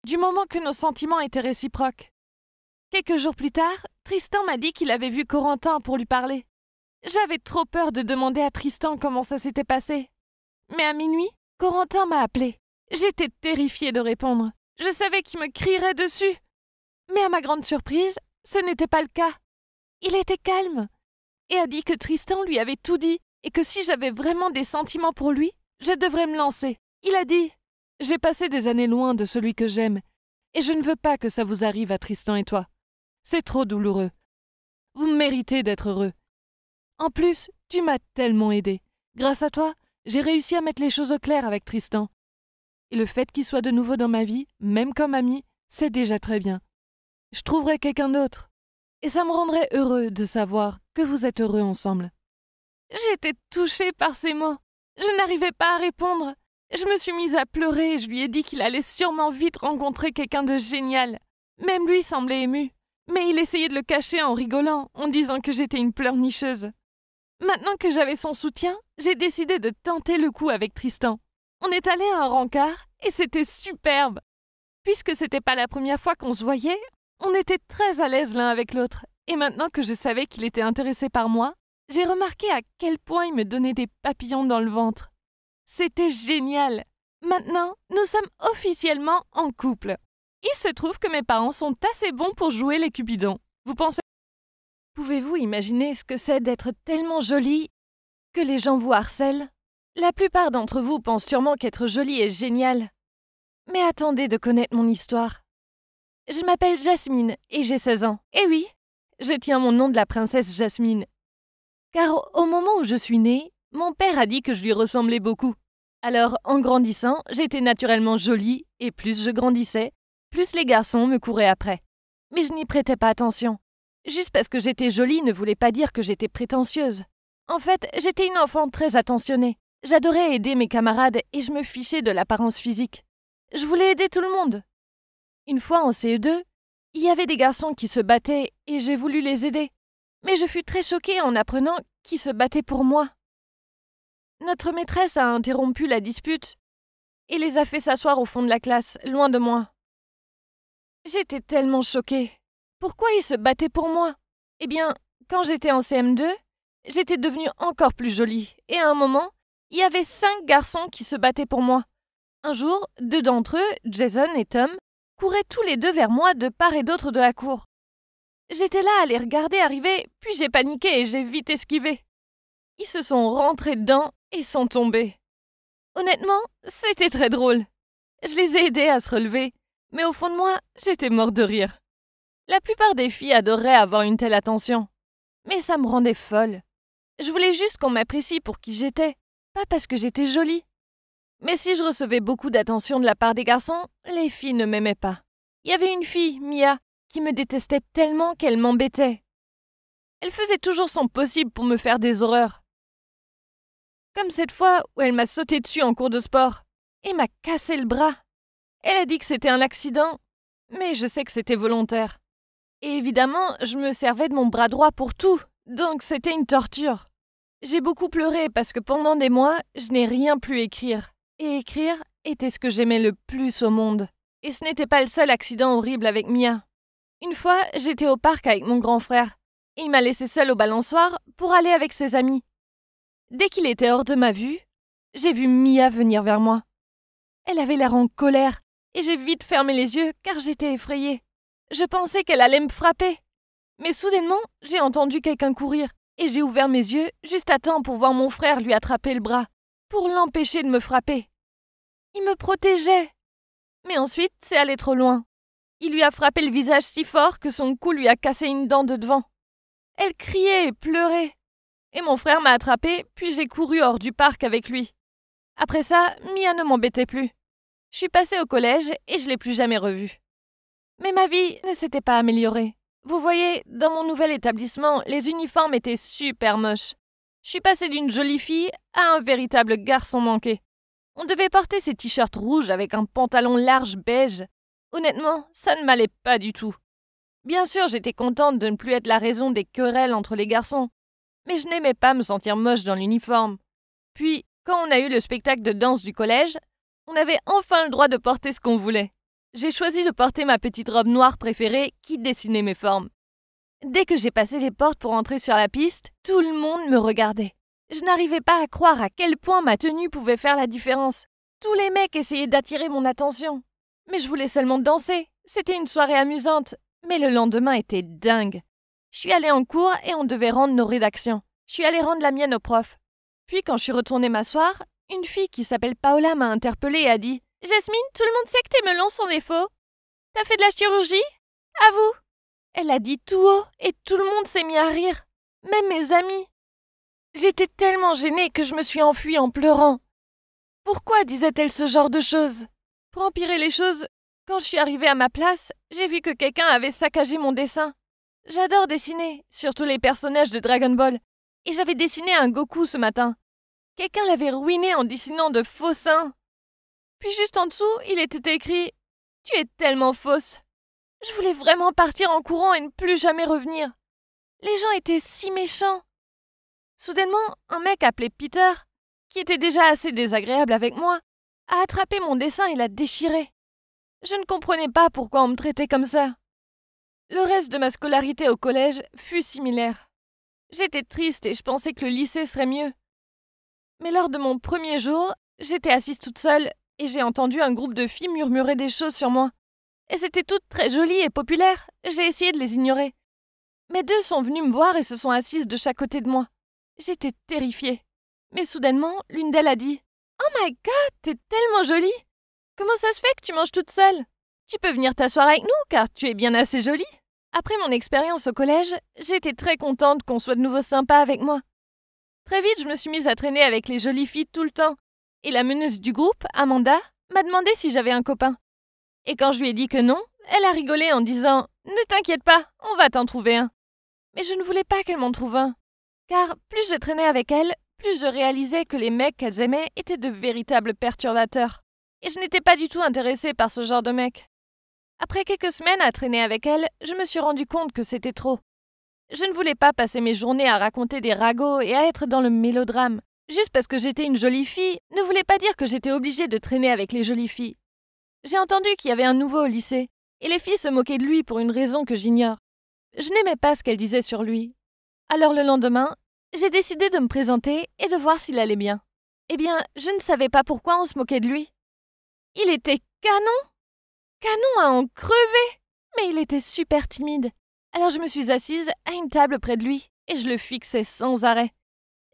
du moment que nos sentiments étaient réciproques. Quelques jours plus tard, Tristan m'a dit qu'il avait vu Corentin pour lui parler. J'avais trop peur de demander à Tristan comment ça s'était passé. Mais à minuit, Corentin m'a appelé. J'étais terrifiée de répondre. Je savais qu'il me crierait dessus. Mais à ma grande surprise, ce n'était pas le cas. Il était calme et a dit que Tristan lui avait tout dit et que si j'avais vraiment des sentiments pour lui, je devrais me lancer. Il a dit « J'ai passé des années loin de celui que j'aime et je ne veux pas que ça vous arrive à Tristan et toi. C'est trop douloureux. Vous méritez d'être heureux. En plus, tu m'as tellement aidé. Grâce à toi, j'ai réussi à mettre les choses au clair avec Tristan. Et le fait qu'il soit de nouveau dans ma vie, même comme ami, c'est déjà très bien. Je trouverai quelqu'un d'autre. Et ça me rendrait heureux de savoir que vous êtes heureux ensemble. » J'étais touchée par ces mots. Je n'arrivais pas à répondre. Je me suis mise à pleurer et je lui ai dit qu'il allait sûrement vite rencontrer quelqu'un de génial. Même lui semblait ému, mais il essayait de le cacher en rigolant, en disant que j'étais une pleurnicheuse. Maintenant que j'avais son soutien, j'ai décidé de tenter le coup avec Tristan. On est allé à un rencard et c'était superbe. Puisque c'était pas la première fois qu'on se voyait, on était très à l'aise l'un avec l'autre. Et maintenant que je savais qu'il était intéressé par moi, j'ai remarqué à quel point il me donnait des papillons dans le ventre. C'était génial. Maintenant, nous sommes officiellement en couple. Il se trouve que mes parents sont assez bons pour jouer les cupidons. Vous pensez? Pouvez-vous imaginer ce que c'est d'être tellement jolie que les gens vous harcèlent? La plupart d'entre vous pensent sûrement qu'être jolie est génial. Mais attendez de connaître mon histoire. Je m'appelle Jasmine et j'ai 16 ans. Et oui, je tiens mon nom de la princesse Jasmine. Car au moment où je suis née, mon père a dit que je lui ressemblais beaucoup. Alors, en grandissant, j'étais naturellement jolie et plus je grandissais, plus les garçons me couraient après. Mais je n'y prêtais pas attention. Juste parce que j'étais jolie ne voulait pas dire que j'étais prétentieuse. En fait, j'étais une enfant très attentionnée. J'adorais aider mes camarades et je me fichais de l'apparence physique. Je voulais aider tout le monde. Une fois en CE2, il y avait des garçons qui se battaient et j'ai voulu les aider. Mais je fus très choquée en apprenant qu'ils se battaient pour moi. Notre maîtresse a interrompu la dispute et les a fait s'asseoir au fond de la classe, loin de moi. J'étais tellement choquée. Pourquoi ils se battaient pour moi? Eh bien, quand j'étais en CM2, j'étais devenue encore plus jolie et à un moment, il y avait 5 garçons qui se battaient pour moi. Un jour, 2 d'entre eux, Jason et Tom, couraient tous les 2 vers moi de part et d'autre de la cour. J'étais là à les regarder arriver, puis j'ai paniqué et j'ai vite esquivé. Ils se sont rentrés dedans et sont tombés. Honnêtement, c'était très drôle. Je les ai aidés à se relever, mais au fond de moi, j'étais morte de rire. La plupart des filles adoreraient avoir une telle attention, mais ça me rendait folle. Je voulais juste qu'on m'apprécie pour qui j'étais, pas parce que j'étais jolie. Mais si je recevais beaucoup d'attention de la part des garçons, les filles ne m'aimaient pas. Il y avait une fille, Mia, qui me détestait tellement qu'elle m'embêtait. Elle faisait toujours son possible pour me faire des horreurs. Comme cette fois où elle m'a sauté dessus en cours de sport et m'a cassé le bras. Elle a dit que c'était un accident, mais je sais que c'était volontaire. Et évidemment, je me servais de mon bras droit pour tout, donc c'était une torture. J'ai beaucoup pleuré parce que pendant des mois, je n'ai rien pu écrire. Et écrire était ce que j'aimais le plus au monde. Et ce n'était pas le seul accident horrible avec Mia. Une fois, j'étais au parc avec mon grand frère, et il m'a laissé seule au balançoire pour aller avec ses amis. Dès qu'il était hors de ma vue, j'ai vu Mia venir vers moi. Elle avait l'air en colère, et j'ai vite fermé les yeux car j'étais effrayée. Je pensais qu'elle allait me frapper. Mais soudainement, j'ai entendu quelqu'un courir, et j'ai ouvert mes yeux juste à temps pour voir mon frère lui attraper le bras, pour l'empêcher de me frapper. Il me protégeait. Mais ensuite, c'est allé trop loin. Il lui a frappé le visage si fort que son cou lui a cassé une dent de devant. Elle criait et pleurait. Et mon frère m'a attrapée, puis j'ai couru hors du parc avec lui. Après ça, Mia ne m'embêtait plus. Je suis passée au collège et je l'ai plus jamais revue. Mais ma vie ne s'était pas améliorée. Vous voyez, dans mon nouvel établissement, les uniformes étaient super moches. Je suis passée d'une jolie fille à un véritable garçon manqué. On devait porter ces t-shirts rouges avec un pantalon large beige. Honnêtement, ça ne m'allait pas du tout. Bien sûr, j'étais contente de ne plus être la raison des querelles entre les garçons. Mais je n'aimais pas me sentir moche dans l'uniforme. Puis, quand on a eu le spectacle de danse du collège, on avait enfin le droit de porter ce qu'on voulait. J'ai choisi de porter ma petite robe noire préférée qui dessinait mes formes. Dès que j'ai passé les portes pour entrer sur la piste, tout le monde me regardait. Je n'arrivais pas à croire à quel point ma tenue pouvait faire la différence. Tous les mecs essayaient d'attirer mon attention. Mais je voulais seulement danser. C'était une soirée amusante. Mais le lendemain était dingue. Je suis allée en cours et on devait rendre nos rédactions. Je suis allée rendre la mienne au prof. Puis quand je suis retournée m'asseoir, une fille qui s'appelle Paola m'a interpellée et a dit « Jasmine, tout le monde sait que tes melons sont des faux. T'as fait de la chirurgie? À vous !» Elle a dit tout haut et tout le monde s'est mis à rire. Même mes amis. J'étais tellement gênée que je me suis enfuie en pleurant. Pourquoi disait-elle ce genre de choses? Pour empirer les choses, quand je suis arrivée à ma place, j'ai vu que quelqu'un avait saccagé mon dessin. J'adore dessiner, surtout les personnages de Dragon Ball. Et j'avais dessiné un Goku ce matin. Quelqu'un l'avait ruiné en dessinant de faux seins. Puis juste en dessous, il était écrit « Tu es tellement fausse ». Je voulais vraiment partir en courant et ne plus jamais revenir. Les gens étaient si méchants. Soudainement, un mec appelé Peter, qui était déjà assez désagréable avec moi, a attrapé mon dessin et l'a déchiré. Je ne comprenais pas pourquoi on me traitait comme ça. Le reste de ma scolarité au collège fut similaire. J'étais triste et je pensais que le lycée serait mieux. Mais lors de mon premier jour, j'étais assise toute seule et j'ai entendu un groupe de filles murmurer des choses sur moi. Elles étaient toutes très jolies et populaires, j'ai essayé de les ignorer. Mais deux sont venues me voir et se sont assises de chaque côté de moi. J'étais terrifiée. Mais soudainement, l'une d'elles a dit « Oh my God, t'es tellement jolie! Comment ça se fait que tu manges toute seule? Tu peux venir t'asseoir avec nous car tu es bien assez jolie. » Après mon expérience au collège, j'étais très contente qu'on soit de nouveau sympa avec moi. Très vite, je me suis mise à traîner avec les jolies filles tout le temps. Et la meneuse du groupe, Amanda, m'a demandé si j'avais un copain. Et quand je lui ai dit que non, elle a rigolé en disant « Ne t'inquiète pas, on va t'en trouver un. » Mais je ne voulais pas qu'elle m'en trouve un. Car plus je traînais avec elle, plus je réalisais que les mecs qu'elles aimaient étaient de véritables perturbateurs. Et je n'étais pas du tout intéressée par ce genre de mecs. Après quelques semaines à traîner avec elle, je me suis rendu compte que c'était trop. Je ne voulais pas passer mes journées à raconter des ragots et à être dans le mélodrame. Juste parce que j'étais une jolie fille ne voulait pas dire que j'étais obligée de traîner avec les jolies filles. J'ai entendu qu'il y avait un nouveau au lycée, et les filles se moquaient de lui pour une raison que j'ignore. Je n'aimais pas ce qu'elles disaient sur lui. Alors le lendemain, j'ai décidé de me présenter et de voir s'il allait bien. Eh bien, je ne savais pas pourquoi on se moquait de lui. Il était canon! Canon à en crever! Mais il était super timide. Alors je me suis assise à une table près de lui et je le fixais sans arrêt.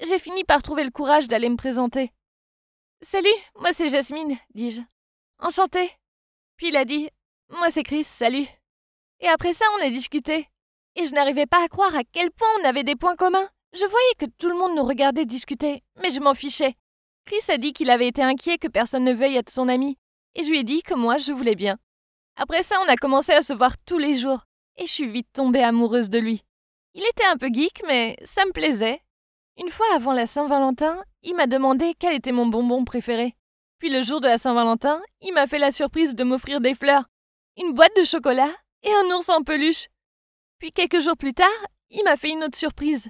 J'ai fini par trouver le courage d'aller me présenter. « Salut, moi c'est Jasmine, dis-je. Enchantée. » Puis il a dit « Moi c'est Chris, salut. » Et après ça, on a discuté. Et je n'arrivais pas à croire à quel point on avait des points communs. Je voyais que tout le monde nous regardait discuter, mais je m'en fichais. Chris a dit qu'il avait été inquiet que personne ne veuille être son ami. Et je lui ai dit que moi, je voulais bien. Après ça, on a commencé à se voir tous les jours. Et je suis vite tombée amoureuse de lui. Il était un peu geek, mais ça me plaisait. Une fois avant la Saint-Valentin, il m'a demandé quel était mon bonbon préféré. Puis le jour de la Saint-Valentin, il m'a fait la surprise de m'offrir des fleurs, une boîte de chocolat et un ours en peluche. Puis quelques jours plus tard, il m'a fait une autre surprise.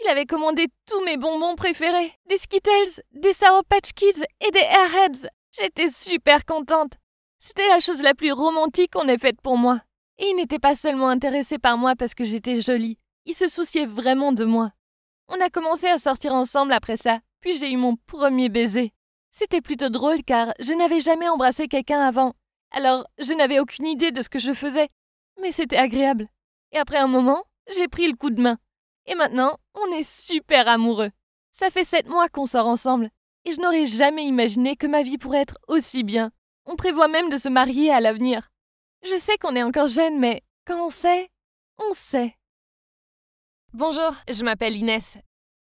Il avait commandé tous mes bonbons préférés, des Skittles, des Sour Patch Kids et des Airheads. J'étais super contente. C'était la chose la plus romantique qu'on ait faite pour moi. Et il n'était pas seulement intéressé par moi parce que j'étais jolie. Il se souciait vraiment de moi. On a commencé à sortir ensemble après ça, puis j'ai eu mon premier baiser. C'était plutôt drôle car je n'avais jamais embrassé quelqu'un avant. Alors, je n'avais aucune idée de ce que je faisais. Mais c'était agréable. Et après un moment, j'ai pris le coup de main. Et maintenant, on est super amoureux. Ça fait 7 mois qu'on sort ensemble. Et je n'aurais jamais imaginé que ma vie pourrait être aussi bien. On prévoit même de se marier à l'avenir. Je sais qu'on est encore jeune, mais quand on sait, on sait. Bonjour, je m'appelle Inès.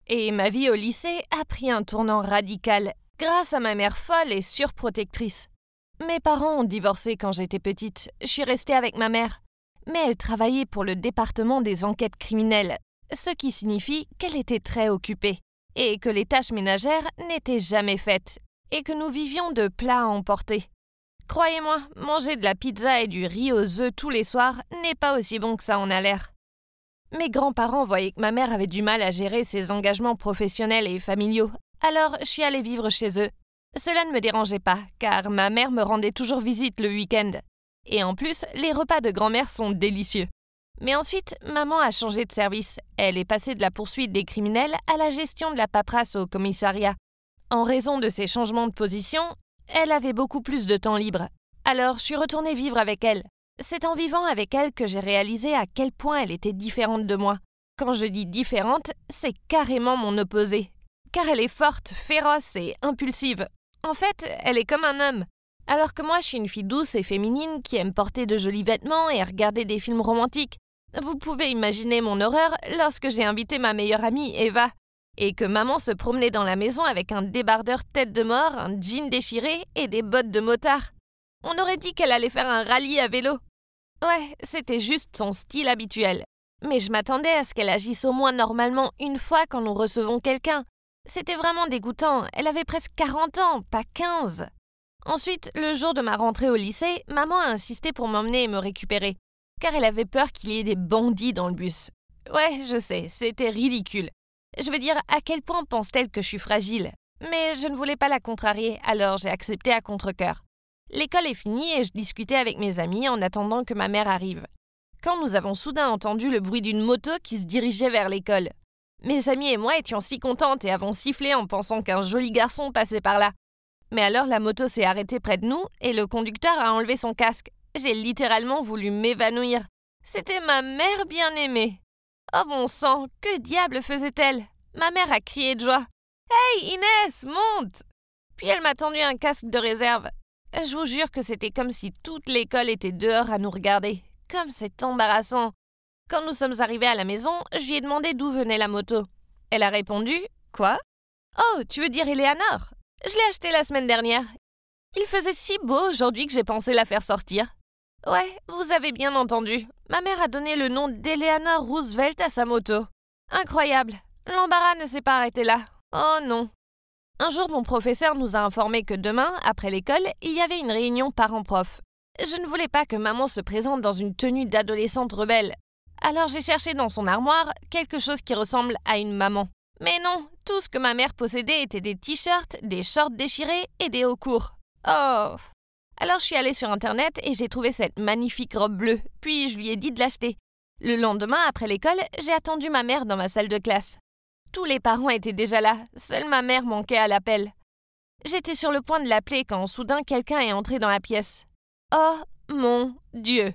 Et ma vie au lycée a pris un tournant radical grâce à ma mère folle et surprotectrice. Mes parents ont divorcé quand j'étais petite. Je suis restée avec ma mère. Mais elle travaillait pour le département des enquêtes criminelles, ce qui signifie qu'elle était très occupée et que les tâches ménagères n'étaient jamais faites et que nous vivions de plats à emporter. Croyez-moi, manger de la pizza et du riz aux œufs tous les soirs n'est pas aussi bon que ça en a l'air. Mes grands-parents voyaient que ma mère avait du mal à gérer ses engagements professionnels et familiaux, alors je suis allée vivre chez eux. Cela ne me dérangeait pas, car ma mère me rendait toujours visite le week-end. Et en plus, les repas de grand-mère sont délicieux. Mais ensuite, maman a changé de service. Elle est passée de la poursuite des criminels à la gestion de la paperasse au commissariat. En raison de ces changements de position, Elle avait beaucoup plus de temps libre. Alors, je suis retournée vivre avec elle. C'est en vivant avec elle que j'ai réalisé à quel point elle était différente de moi. Quand je dis différente, c'est carrément mon opposé. Car elle est forte, féroce et impulsive. En fait, elle est comme un homme. Alors que moi, je suis une fille douce et féminine qui aime porter de jolis vêtements et regarder des films romantiques. Vous pouvez imaginer mon horreur lorsque j'ai invité ma meilleure amie, Eva, et que maman se promenait dans la maison avec un débardeur tête de mort, un jean déchiré et des bottes de motard. On aurait dit qu'elle allait faire un rallye à vélo. Ouais, c'était juste son style habituel. Mais je m'attendais à ce qu'elle agisse au moins normalement une fois quand nous recevons quelqu'un. C'était vraiment dégoûtant, elle avait presque 40 ans, pas 15. Ensuite, le jour de ma rentrée au lycée, maman a insisté pour m'emmener et me récupérer, car elle avait peur qu'il y ait des bandits dans le bus. Ouais, je sais, c'était ridicule. Je veux dire, à quel point pense-t-elle que je suis fragile? Mais je ne voulais pas la contrarier, alors j'ai accepté à contre-cœur. L'école est finie et je discutais avec mes amis en attendant que ma mère arrive. Quand nous avons soudain entendu le bruit d'une moto qui se dirigeait vers l'école. Mes amis et moi étions si contentes et avons sifflé en pensant qu'un joli garçon passait par là. Mais alors la moto s'est arrêtée près de nous et le conducteur a enlevé son casque. J'ai littéralement voulu m'évanouir. C'était ma mère bien-aimée. Oh bon sang, que diable faisait-elle? Ma mère a crié de joie. « Hey Inès, monte !» Puis elle m'a tendu un casque de réserve. Je vous jure que c'était comme si toute l'école était dehors à nous regarder. Comme c'est embarrassant. Quand nous sommes arrivés à la maison, je lui ai demandé d'où venait la moto. Elle a répondu « Quoi ? Oh, tu veux dire Eleanor ? Je l'ai achetée la semaine dernière. Il faisait si beau aujourd'hui que j'ai pensé la faire sortir. » Ouais, vous avez bien entendu. Ma mère a donné le nom d'Eleanor Roosevelt à sa moto. Incroyable. L'embarras ne s'est pas arrêté là. Oh non. Un jour, mon professeur nous a informé que demain, après l'école, il y avait une réunion parents-prof. Je ne voulais pas que maman se présente dans une tenue d'adolescente rebelle. Alors j'ai cherché dans son armoire quelque chose qui ressemble à une maman. Mais non, tout ce que ma mère possédait était des t-shirts, des shorts déchirés et des hauts courts. Oh. Alors je suis allée sur Internet et j'ai trouvé cette magnifique robe bleue, puis je lui ai dit de l'acheter. Le lendemain, après l'école, j'ai attendu ma mère dans ma salle de classe. Tous les parents étaient déjà là, seule ma mère manquait à l'appel. J'étais sur le point de l'appeler quand soudain quelqu'un est entré dans la pièce. Oh mon Dieu!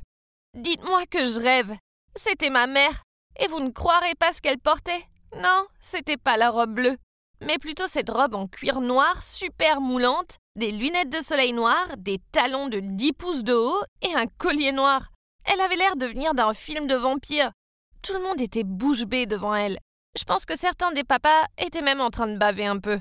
Dites-moi que je rêve! C'était ma mère, et vous ne croirez pas ce qu'elle portait? Non, c'était pas la robe bleue, mais plutôt cette robe en cuir noir super moulante, des lunettes de soleil noires, des talons de 10 pouces de haut et un collier noir. Elle avait l'air de venir d'un film de vampire. Tout le monde était bouche bée devant elle. Je pense que certains des papas étaient même en train de baver un peu.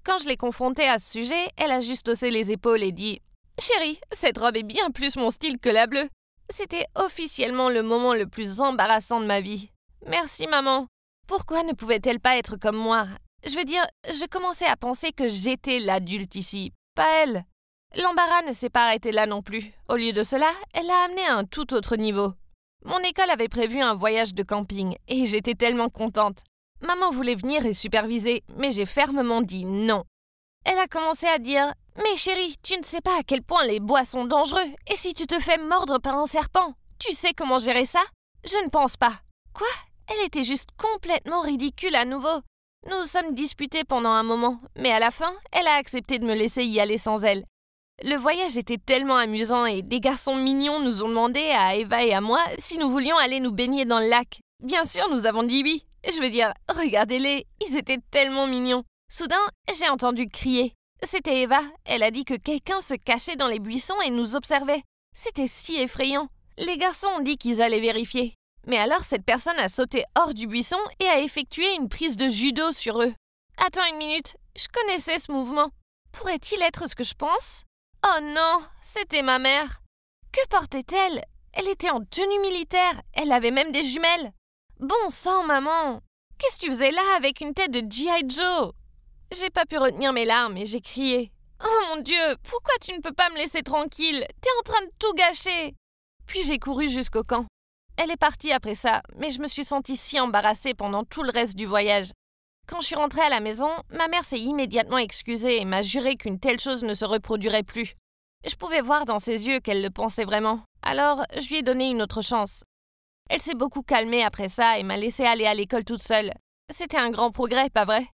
Quand je l'ai confrontée à ce sujet, elle a juste haussé les épaules et dit « Chérie, cette robe est bien plus mon style que la bleue. » C'était officiellement le moment le plus embarrassant de ma vie. Merci maman. Pourquoi ne pouvait-elle pas être comme moi? Je veux dire, je commençais à penser que j'étais l'adulte ici, pas elle. L'embarras ne s'est pas arrêté là non plus. Au lieu de cela, elle l'a amené à un tout autre niveau. Mon école avait prévu un voyage de camping et j'étais tellement contente. Maman voulait venir et superviser, mais j'ai fermement dit non. Elle a commencé à dire « Mais chérie, tu ne sais pas à quel point les bois sont dangereux, et si tu te fais mordre par un serpent, tu sais comment gérer ça? Je ne pense pas. » Quoi? Elle était juste complètement ridicule à nouveau. Nous sommes disputés pendant un moment, mais à la fin, elle a accepté de me laisser y aller sans elle. Le voyage était tellement amusant et des garçons mignons nous ont demandé à Eva et à moi si nous voulions aller nous baigner dans le lac. Bien sûr, nous avons dit oui. Je veux dire, regardez-les, ils étaient tellement mignons. Soudain, j'ai entendu crier. C'était Eva. Elle a dit que quelqu'un se cachait dans les buissons et nous observait. C'était si effrayant. Les garçons ont dit qu'ils allaient vérifier. Mais alors, cette personne a sauté hors du buisson et a effectué une prise de judo sur eux. Attends une minute, je connaissais ce mouvement. Pourrait-il être ce que je pense? Oh non, c'était ma mère. Que portait-elle? Elle était en tenue militaire. Elle avait même des jumelles. Bon sang, maman! Qu'est-ce que tu faisais là avec une tête de G.I. Joe? J'ai pas pu retenir mes larmes et j'ai crié. Oh mon Dieu, pourquoi tu ne peux pas me laisser tranquille? T'es en train de tout gâcher! Puis j'ai couru jusqu'au camp. Elle est partie après ça, mais je me suis sentie si embarrassée pendant tout le reste du voyage. Quand je suis rentrée à la maison, ma mère s'est immédiatement excusée et m'a juré qu'une telle chose ne se reproduirait plus. Je pouvais voir dans ses yeux qu'elle le pensait vraiment, alors je lui ai donné une autre chance. Elle s'est beaucoup calmée après ça et m'a laissé aller à l'école toute seule. C'était un grand progrès, pas vrai?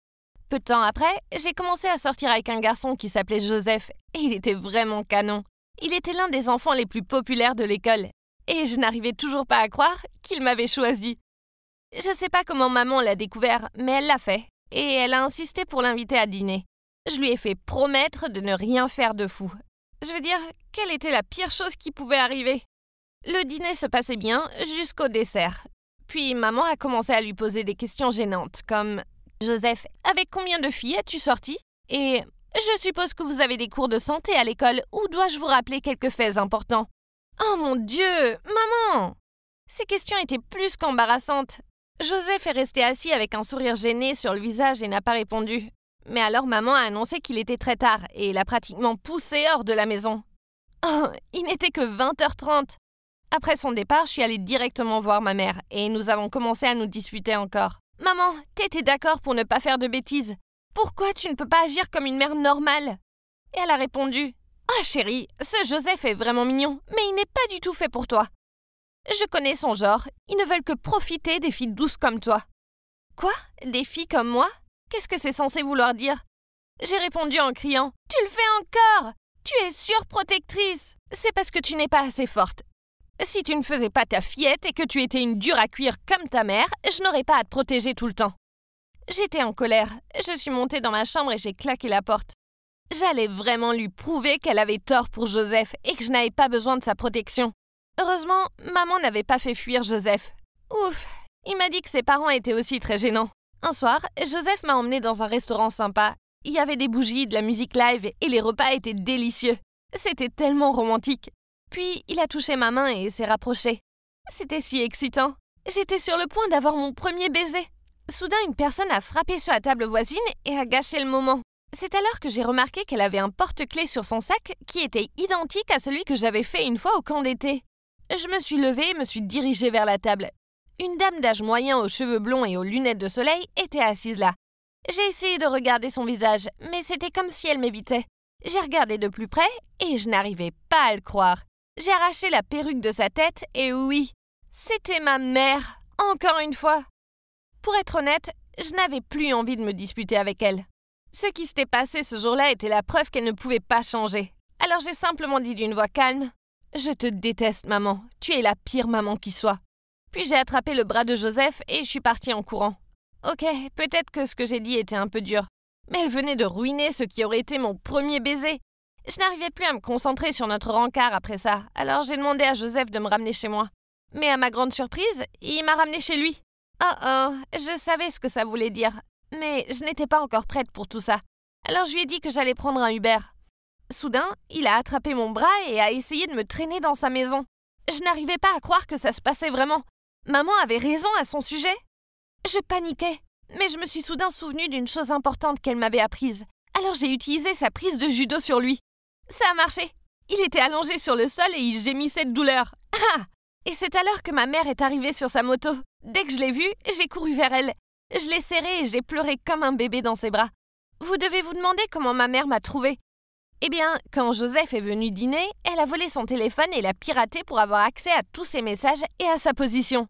Peu de temps après, j'ai commencé à sortir avec un garçon qui s'appelait Joseph et il était vraiment canon. Il était l'un des enfants les plus populaires de l'école et je n'arrivais toujours pas à croire qu'il m'avait choisi. Je sais pas comment maman l'a découvert, mais elle l'a fait et elle a insisté pour l'inviter à dîner. Je lui ai fait promettre de ne rien faire de fou. Je veux dire, quelle était la pire chose qui pouvait arriver? Le dîner se passait bien jusqu'au dessert. Puis maman a commencé à lui poser des questions gênantes, comme « Joseph, avec combien de filles as-tu sorti? Et je suppose que vous avez des cours de santé à l'école, ou dois-je vous rappeler quelques faits importants? » Oh mon Dieu, maman! Ces questions étaient plus qu'embarrassantes. Joseph est resté assis avec un sourire gêné sur le visage et n'a pas répondu. Mais alors maman a annoncé qu'il était très tard et l'a pratiquement poussé hors de la maison. Oh, il n'était que 20h30. Après son départ, je suis allée directement voir ma mère et nous avons commencé à nous disputer encore. « Maman, t'étais d'accord pour ne pas faire de bêtises. Pourquoi tu ne peux pas agir comme une mère normale ?» Et elle a répondu « Oh chérie, ce Joseph est vraiment mignon, mais il n'est pas du tout fait pour toi. Je connais son genre, ils ne veulent que profiter des filles douces comme toi. » Quoi? Des filles comme moi? Qu'est-ce que c'est censé vouloir dire? J'ai répondu en criant « Tu le fais encore! Tu es surprotectrice! C'est parce que tu n'es pas assez forte. Si tu ne faisais pas ta fillette et que tu étais une dure à cuire comme ta mère, je n'aurais pas à te protéger tout le temps. » J'étais en colère. Je suis montée dans ma chambre et j'ai claqué la porte. J'allais vraiment lui prouver qu'elle avait tort pour Joseph et que je n'avais pas besoin de sa protection. Heureusement, maman n'avait pas fait fuir Joseph. Ouf, il m'a dit que ses parents étaient aussi très gênants. Un soir, Joseph m'a emmenée dans un restaurant sympa. Il y avait des bougies, de la musique live et les repas étaient délicieux. C'était tellement romantique. Puis, il a touché ma main et s'est rapproché. C'était si excitant. J'étais sur le point d'avoir mon premier baiser. Soudain, une personne a frappé sur la table voisine et a gâché le moment. C'est alors que j'ai remarqué qu'elle avait un porte-clés sur son sac qui était identique à celui que j'avais fait une fois au camp d'été. Je me suis levée et me suis dirigée vers la table. Une dame d'âge moyen aux cheveux blonds et aux lunettes de soleil était assise là. J'ai essayé de regarder son visage, mais c'était comme si elle m'évitait. J'ai regardé de plus près et je n'arrivais pas à le croire. J'ai arraché la perruque de sa tête et oui, c'était ma mère, encore une fois. Pour être honnête, je n'avais plus envie de me disputer avec elle. Ce qui s'était passé ce jour-là était la preuve qu'elle ne pouvait pas changer. Alors j'ai simplement dit d'une voix calme « Je te déteste, maman. Tu es la pire maman qui soit. » Puis j'ai attrapé le bras de Joseph et je suis partie en courant. Ok, peut-être que ce que j'ai dit était un peu dur, mais elle venait de ruiner ce qui aurait été mon premier baiser. Je n'arrivais plus à me concentrer sur notre rencard après ça, alors j'ai demandé à Joseph de me ramener chez moi. Mais à ma grande surprise, il m'a ramené chez lui. Oh, je savais ce que ça voulait dire, mais je n'étais pas encore prête pour tout ça. Alors je lui ai dit que j'allais prendre un Uber. Soudain, il a attrapé mon bras et a essayé de me traîner dans sa maison. Je n'arrivais pas à croire que ça se passait vraiment. Maman avait raison à son sujet. Je paniquais, mais je me suis soudain souvenue d'une chose importante qu'elle m'avait apprise. Alors j'ai utilisé sa prise de judo sur lui. Ça a marché. Il était allongé sur le sol et il gémissait de douleur. Ah! Et c'est alors que ma mère est arrivée sur sa moto. Dès que je l'ai vue, j'ai couru vers elle. Je l'ai serrée et j'ai pleuré comme un bébé dans ses bras. Vous devez vous demander comment ma mère m'a trouvée. Eh bien, quand Joseph est venu dîner, elle a volé son téléphone et l'a piraté pour avoir accès à tous ses messages et à sa position.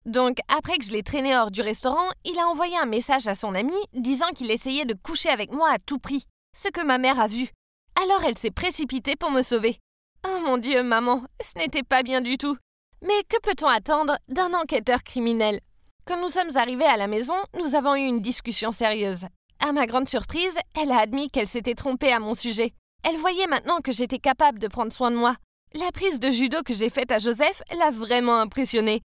Donc, après que je l'ai traîné hors du restaurant, il a envoyé un message à son ami disant qu'il essayait de coucher avec moi à tout prix, ce que ma mère a vu. Alors elle s'est précipitée pour me sauver. Oh mon Dieu, maman, ce n'était pas bien du tout. Mais que peut-on attendre d'un enquêteur criminel? Quand nous sommes arrivés à la maison, nous avons eu une discussion sérieuse. À ma grande surprise, elle a admis qu'elle s'était trompée à mon sujet. Elle voyait maintenant que j'étais capable de prendre soin de moi. La prise de judo que j'ai faite à Joseph l'a vraiment impressionnée.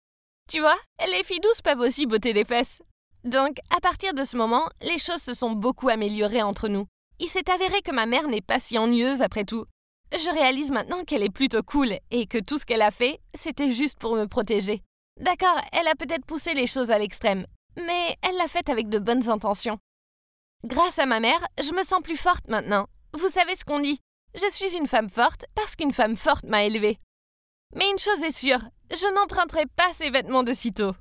Tu vois, les filles douces peuvent aussi botter des fesses. Donc, à partir de ce moment, les choses se sont beaucoup améliorées entre nous. Il s'est avéré que ma mère n'est pas si ennuyeuse après tout. Je réalise maintenant qu'elle est plutôt cool et que tout ce qu'elle a fait, c'était juste pour me protéger. D'accord, elle a peut-être poussé les choses à l'extrême, mais elle l'a fait avec de bonnes intentions. Grâce à ma mère, je me sens plus forte maintenant. Vous savez ce qu'on dit, je suis une femme forte parce qu'une femme forte m'a élevée. Mais une chose est sûre, je n'emprunterai pas ses vêtements de sitôt.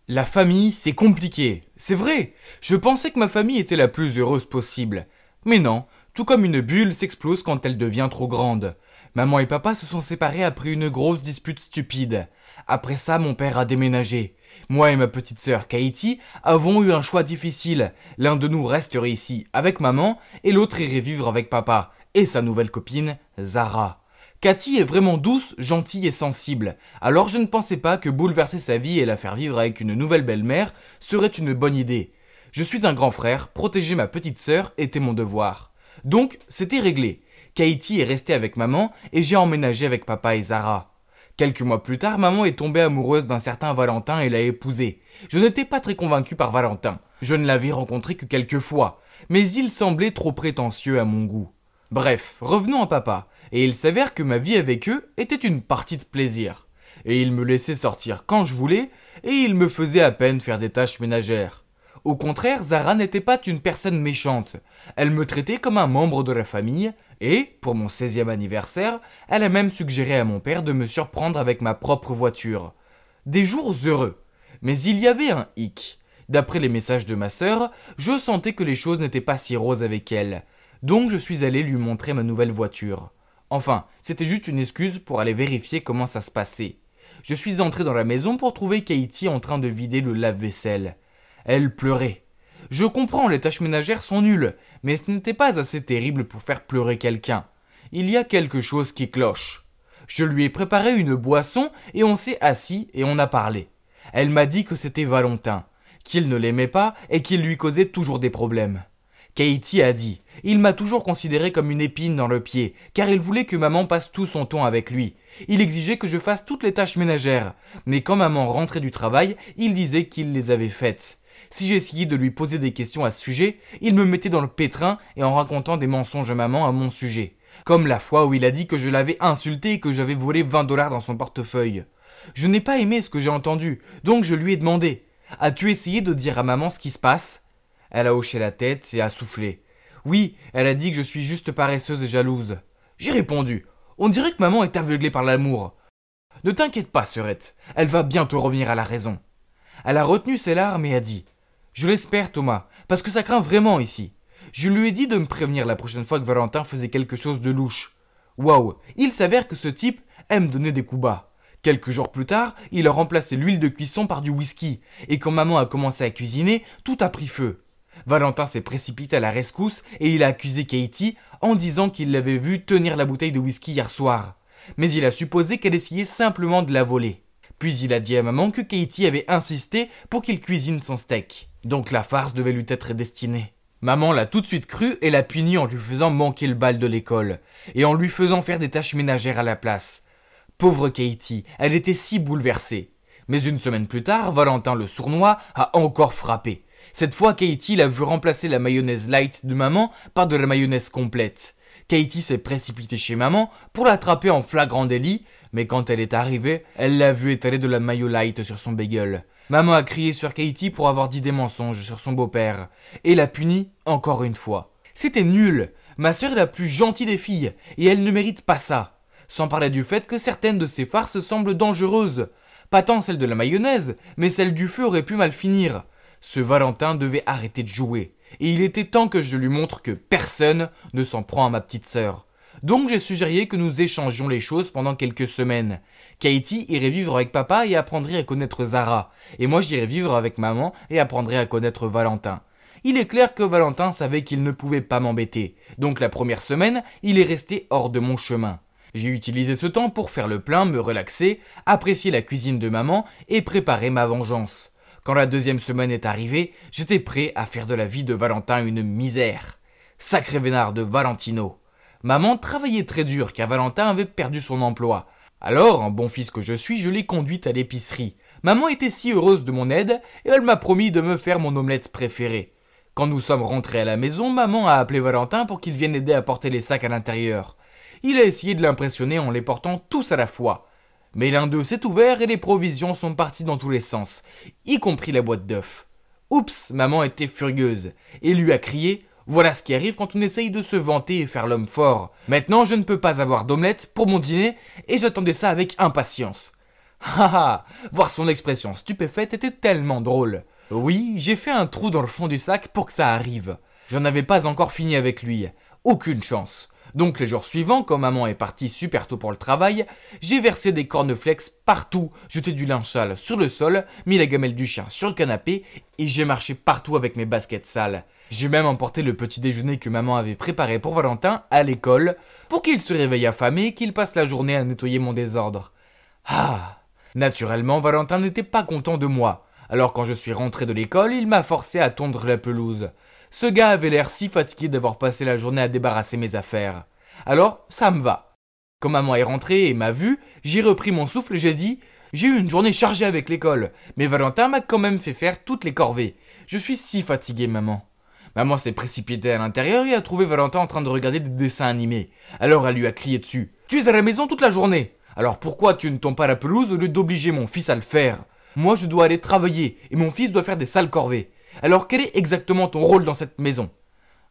La famille, c'est compliqué. C'est vrai, je pensais que ma famille était la plus heureuse possible. Mais non, tout comme une bulle s'explose quand elle devient trop grande. Maman et papa se sont séparés après une grosse dispute stupide. Après ça, mon père a déménagé. Moi et ma petite sœur Katie avons eu un choix difficile. L'un de nous resterait ici avec maman et l'autre irait vivre avec papa et sa nouvelle copine, Zara. Cathy est vraiment douce, gentille et sensible. Alors je ne pensais pas que bouleverser sa vie et la faire vivre avec une nouvelle belle-mère serait une bonne idée. Je suis un grand frère, protéger ma petite sœur était mon devoir. Donc, c'était réglé. Katie est restée avec maman et j'ai emménagé avec papa et Zara. Quelques mois plus tard, maman est tombée amoureuse d'un certain Valentin et l'a épousé. Je n'étais pas très convaincu par Valentin. Je ne l'avais rencontré que quelques fois, mais il semblait trop prétentieux à mon goût. Bref, revenons à papa, et il s'avère que ma vie avec eux était une partie de plaisir. Et il me laissait sortir quand je voulais, et il me faisait à peine faire des tâches ménagères. Au contraire, Zara n'était pas une personne méchante. Elle me traitait comme un membre de la famille, et, pour mon 16e anniversaire, elle a même suggéré à mon père de me surprendre avec ma propre voiture. Des jours heureux. Mais il y avait un hic. D'après les messages de ma sœur, je sentais que les choses n'étaient pas si roses avec elle. Donc je suis allé lui montrer ma nouvelle voiture. Enfin, c'était juste une excuse pour aller vérifier comment ça se passait. Je suis entré dans la maison pour trouver Katie en train de vider le lave-vaisselle. Elle pleurait. Je comprends, les tâches ménagères sont nulles, mais ce n'était pas assez terrible pour faire pleurer quelqu'un. Il y a quelque chose qui cloche. Je lui ai préparé une boisson et on s'est assis et on a parlé. Elle m'a dit que c'était Valentin, qu'il ne l'aimait pas et qu'il lui causait toujours des problèmes. Katie a dit « Il m'a toujours considéré comme une épine dans le pied, car il voulait que maman passe tout son temps avec lui. Il exigeait que je fasse toutes les tâches ménagères, mais quand maman rentrait du travail, il disait qu'il les avait faites. Si j'essayais de lui poser des questions à ce sujet, il me mettait dans le pétrin et en racontant des mensonges à maman à mon sujet. Comme la fois où il a dit que je l'avais insulté et que j'avais volé 20 $ dans son portefeuille. Je n'ai pas aimé ce que j'ai entendu, donc je lui ai demandé « As-tu essayé de dire à maman ce qui se passe ?» Elle a hoché la tête et a soufflé. Oui, elle a dit que je suis juste paresseuse et jalouse. J'ai répondu « On dirait que maman est aveuglée par l'amour. » Ne t'inquiète pas, sœurette, elle va bientôt revenir à la raison. Elle a retenu ses larmes et a dit « Je l'espère, Thomas, parce que ça craint vraiment ici. Je lui ai dit de me prévenir la prochaine fois que Valentin faisait quelque chose de louche. Waouh, il s'avère que ce type aime donner des coups bas. Quelques jours plus tard, il a remplacé l'huile de cuisson par du whisky, et quand maman a commencé à cuisiner, tout a pris feu. Valentin s'est précipité à la rescousse et il a accusé Katie en disant qu'il l'avait vue tenir la bouteille de whisky hier soir. Mais il a supposé qu'elle essayait simplement de la voler. Puis il a dit à maman que Katie avait insisté pour qu'il cuisine son steak. Donc la farce devait lui être destinée. Maman l'a tout de suite cru et l'a puni en lui faisant manquer le bal de l'école et en lui faisant faire des tâches ménagères à la place. Pauvre Katie, elle était si bouleversée. Mais une semaine plus tard, Valentin le sournois a encore frappé. Cette fois, Katie l'a vu remplacer la mayonnaise light de maman par de la mayonnaise complète. Katie s'est précipitée chez maman pour l'attraper en flagrant délit, mais quand elle est arrivée, elle l'a vu étaler de la mayo light sur son bagel. Maman a crié sur Katie pour avoir dit des mensonges sur son beau-père, et l'a punie encore une fois. C'était nul. Ma sœur est la plus gentille des filles, et elle ne mérite pas ça. Sans parler du fait que certaines de ses farces semblent dangereuses. Pas tant celle de la mayonnaise, mais celle du feu aurait pu mal finir. Ce Valentin devait arrêter de jouer, et il était temps que je lui montre que personne ne s'en prend à ma petite sœur. Donc j'ai suggéré que nous échangions les choses pendant quelques semaines. Katie irait vivre avec papa et apprendrait à connaître Zara, et moi j'irais vivre avec maman et apprendrais à connaître Valentin. Il est clair que Valentin savait qu'il ne pouvait pas m'embêter, donc la première semaine, il est resté hors de mon chemin. J'ai utilisé ce temps pour faire le plein, me relaxer, apprécier la cuisine de maman et préparer ma vengeance. Quand la deuxième semaine est arrivée, j'étais prêt à faire de la vie de Valentin une misère. Sacré vénard de Valentino. Maman travaillait très dur car Valentin avait perdu son emploi. Alors, en bon fils que je suis, je l'ai conduite à l'épicerie. Maman était si heureuse de mon aide et elle m'a promis de me faire mon omelette préférée. Quand nous sommes rentrés à la maison, maman a appelé Valentin pour qu'il vienne aider à porter les sacs à l'intérieur. Il a essayé de l'impressionner en les portant tous à la fois. Mais l'un d'eux s'est ouvert et les provisions sont parties dans tous les sens, y compris la boîte d'œufs. Oups, maman était furieuse et lui a crié « Voilà ce qui arrive quand on essaye de se vanter et faire l'homme fort. Maintenant, je ne peux pas avoir d'omelette pour mon dîner et j'attendais ça avec impatience. » Haha, voir son expression stupéfaite était tellement drôle. Oui, j'ai fait un trou dans le fond du sac pour que ça arrive. J'en avais pas encore fini avec lui. Aucune chance. Donc les jours suivants, quand maman est partie super tôt pour le travail, j'ai versé des cornflakes partout, jeté du linge sale sur le sol, mis la gamelle du chien sur le canapé et j'ai marché partout avec mes baskets sales. J'ai même emporté le petit déjeuner que maman avait préparé pour Valentin à l'école pour qu'il se réveille affamé et qu'il passe la journée à nettoyer mon désordre. Ah! Naturellement, Valentin n'était pas content de moi. Alors quand je suis rentré de l'école, il m'a forcé à tondre la pelouse. Ce gars avait l'air si fatigué d'avoir passé la journée à débarrasser mes affaires. Alors, ça me va. Quand maman est rentrée et m'a vu, j'ai repris mon souffle et j'ai dit « J'ai eu une journée chargée avec l'école, mais Valentin m'a quand même fait faire toutes les corvées. Je suis si fatigué, maman. » Maman s'est précipitée à l'intérieur et a trouvé Valentin en train de regarder des dessins animés. Alors elle lui a crié dessus « Tu es à la maison toute la journée. Alors pourquoi tu ne tonds pas la pelouse au lieu d'obliger mon fils à le faire ? Moi je dois aller travailler et mon fils doit faire des sales corvées. Alors quel est exactement ton rôle dans cette maison ?»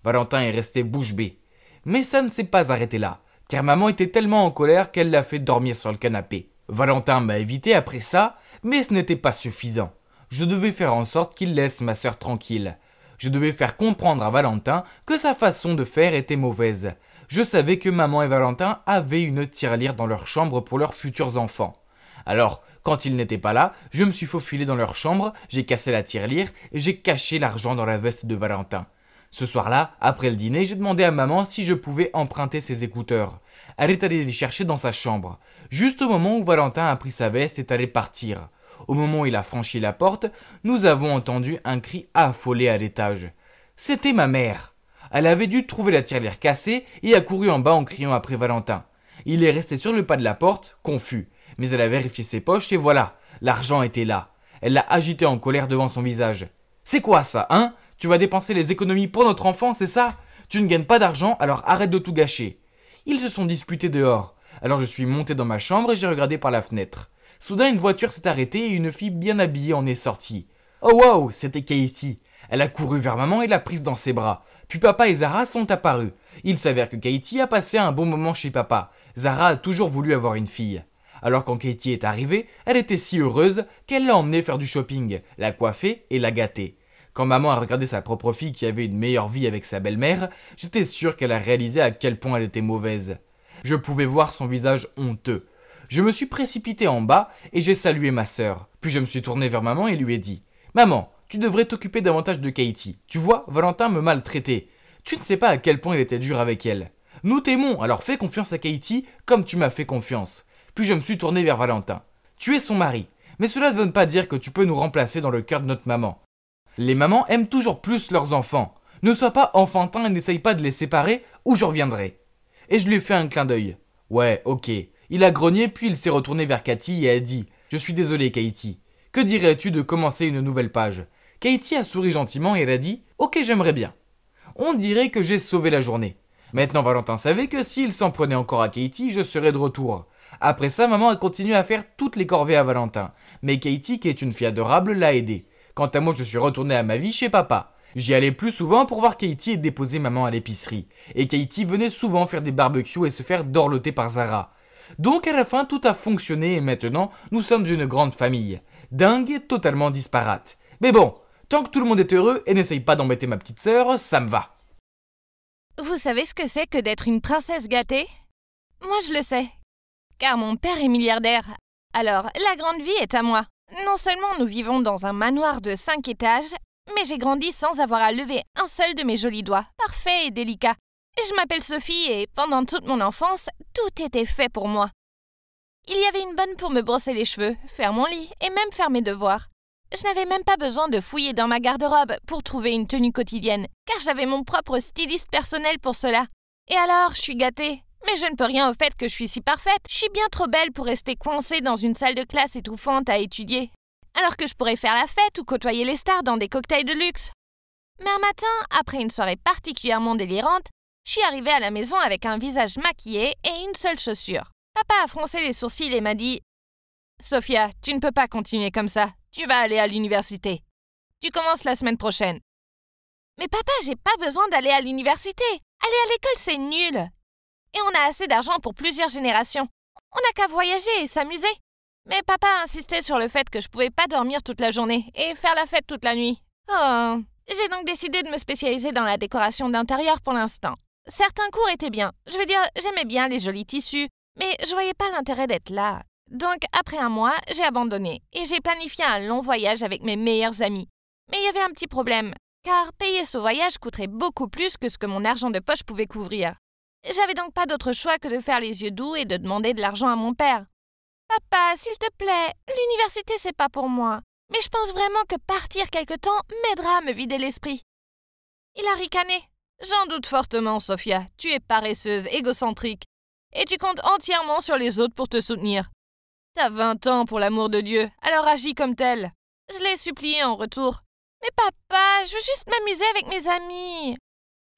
Valentin est resté bouche bée. Mais ça ne s'est pas arrêté là, car maman était tellement en colère qu'elle l'a fait dormir sur le canapé. Valentin m'a évité après ça, mais ce n'était pas suffisant. Je devais faire en sorte qu'il laisse ma sœur tranquille. Je devais faire comprendre à Valentin que sa façon de faire était mauvaise. Je savais que maman et Valentin avaient une tirelire dans leur chambre pour leurs futurs enfants. Alors, quand ils n'étaient pas là, je me suis faufilé dans leur chambre, j'ai cassé la tirelire et j'ai caché l'argent dans la veste de Valentin. Ce soir-là, après le dîner, j'ai demandé à maman si je pouvais emprunter ses écouteurs. Elle est allée les chercher dans sa chambre. Juste au moment où Valentin a pris sa veste et est allé partir. Au moment où il a franchi la porte, nous avons entendu un cri affolé à l'étage. C'était ma mère. Elle avait dû trouver la tirelire cassée et a couru en bas en criant après Valentin. Il est resté sur le pas de la porte, confus. Mais elle a vérifié ses poches et voilà, l'argent était là. Elle l'a agité en colère devant son visage. « C'est quoi ça, hein ? Tu vas dépenser les économies pour notre enfant, c'est ça ? Tu ne gagnes pas d'argent, alors arrête de tout gâcher. » Ils se sont disputés dehors. Alors je suis monté dans ma chambre et j'ai regardé par la fenêtre. Soudain, une voiture s'est arrêtée et une fille bien habillée en est sortie. Oh wow, c'était Katie. Elle a couru vers maman et l'a prise dans ses bras. Puis papa et Zara sont apparus. Il s'avère que Katie a passé un bon moment chez papa. Zara a toujours voulu avoir une fille. Alors quand Katie est arrivée, elle était si heureuse qu'elle l'a emmenée faire du shopping, la coiffer et la gâter. Quand maman a regardé sa propre fille qui avait une meilleure vie avec sa belle-mère, j'étais sûr qu'elle a réalisé à quel point elle était mauvaise. Je pouvais voir son visage honteux. Je me suis précipité en bas et j'ai salué ma sœur. Puis je me suis tourné vers maman et lui ai dit « Maman, tu devrais t'occuper davantage de Katie. Tu vois, Valentin me maltraitait. Tu ne sais pas à quel point il était dur avec elle. Nous t'aimons, alors fais confiance à Katie comme tu m'as fait confiance. » Puis je me suis tourné vers Valentin. « Tu es son mari, mais cela ne veut pas dire que tu peux nous remplacer dans le cœur de notre maman. Les mamans aiment toujours plus leurs enfants. Ne sois pas enfantin et n'essaye pas de les séparer ou je reviendrai. » Et je lui ai fait un clin d'œil. « Ouais, ok. » Il a grogné puis il s'est retourné vers Cathy et a dit « Je suis désolé, Katie. Que dirais-tu de commencer une nouvelle page ?» Katie a souri gentiment et elle a dit « Ok, j'aimerais bien. » On dirait que j'ai sauvé la journée. Maintenant, Valentin savait que s'il s'en prenait encore à Katie, je serais de retour. Après ça, maman a continué à faire toutes les corvées à Valentin. Mais Katie, qui est une fille adorable, l'a aidé. Quant à moi, je suis retourné à ma vie chez papa. J'y allais plus souvent pour voir Katie et déposer maman à l'épicerie. Et Katie venait souvent faire des barbecues et se faire dorloter par Zara. Donc à la fin, tout a fonctionné et maintenant, nous sommes une grande famille. Dingue et totalement disparate. Mais bon, tant que tout le monde est heureux et n'essaye pas d'embêter ma petite sœur, ça me va. Vous savez ce que c'est que d'être une princesse gâtée ? Moi, je le sais. Car mon père est milliardaire. Alors, la grande vie est à moi. Non seulement nous vivons dans un manoir de 5 étages, mais j'ai grandi sans avoir à lever un seul de mes jolis doigts, parfait et délicat. Je m'appelle Sophie et pendant toute mon enfance, tout était fait pour moi. Il y avait une bonne pour me brosser les cheveux, faire mon lit et même faire mes devoirs. Je n'avais même pas besoin de fouiller dans ma garde-robe pour trouver une tenue quotidienne, car j'avais mon propre styliste personnel pour cela. Et alors, je suis gâtée. Mais je ne peux rien au fait que je suis si parfaite. Je suis bien trop belle pour rester coincée dans une salle de classe étouffante à étudier. Alors que je pourrais faire la fête ou côtoyer les stars dans des cocktails de luxe. Mais un matin, après une soirée particulièrement délirante, je suis arrivée à la maison avec un visage maquillé et une seule chaussure. Papa a froncé les sourcils et m'a dit « Sophia, tu ne peux pas continuer comme ça. Tu vas aller à l'université. Tu commences la semaine prochaine. » Mais papa, j'ai pas besoin d'aller à l'université. Aller à l'école, c'est nul. Et on a assez d'argent pour plusieurs générations. On n'a qu'à voyager et s'amuser. Mais papa insistait sur le fait que je pouvais pas dormir toute la journée et faire la fête toute la nuit. Oh, j'ai donc décidé de me spécialiser dans la décoration d'intérieur pour l'instant. Certains cours étaient bien. Je veux dire, j'aimais bien les jolis tissus, mais je voyais pas l'intérêt d'être là. Donc, après un mois, j'ai abandonné et j'ai planifié un long voyage avec mes meilleurs amis. Mais il y avait un petit problème, car payer ce voyage coûterait beaucoup plus que ce que mon argent de poche pouvait couvrir. J'avais donc pas d'autre choix que de faire les yeux doux et de demander de l'argent à mon père. « Papa, s'il te plaît, l'université c'est pas pour moi, mais je pense vraiment que partir quelque temps m'aidera à me vider l'esprit. » Il a ricané. « J'en doute fortement, Sophia, tu es paresseuse, égocentrique, et tu comptes entièrement sur les autres pour te soutenir. T'as 20 ans pour l'amour de Dieu, alors agis comme tel. » Je l'ai supplié en retour. « Mais papa, je veux juste m'amuser avec mes amis. »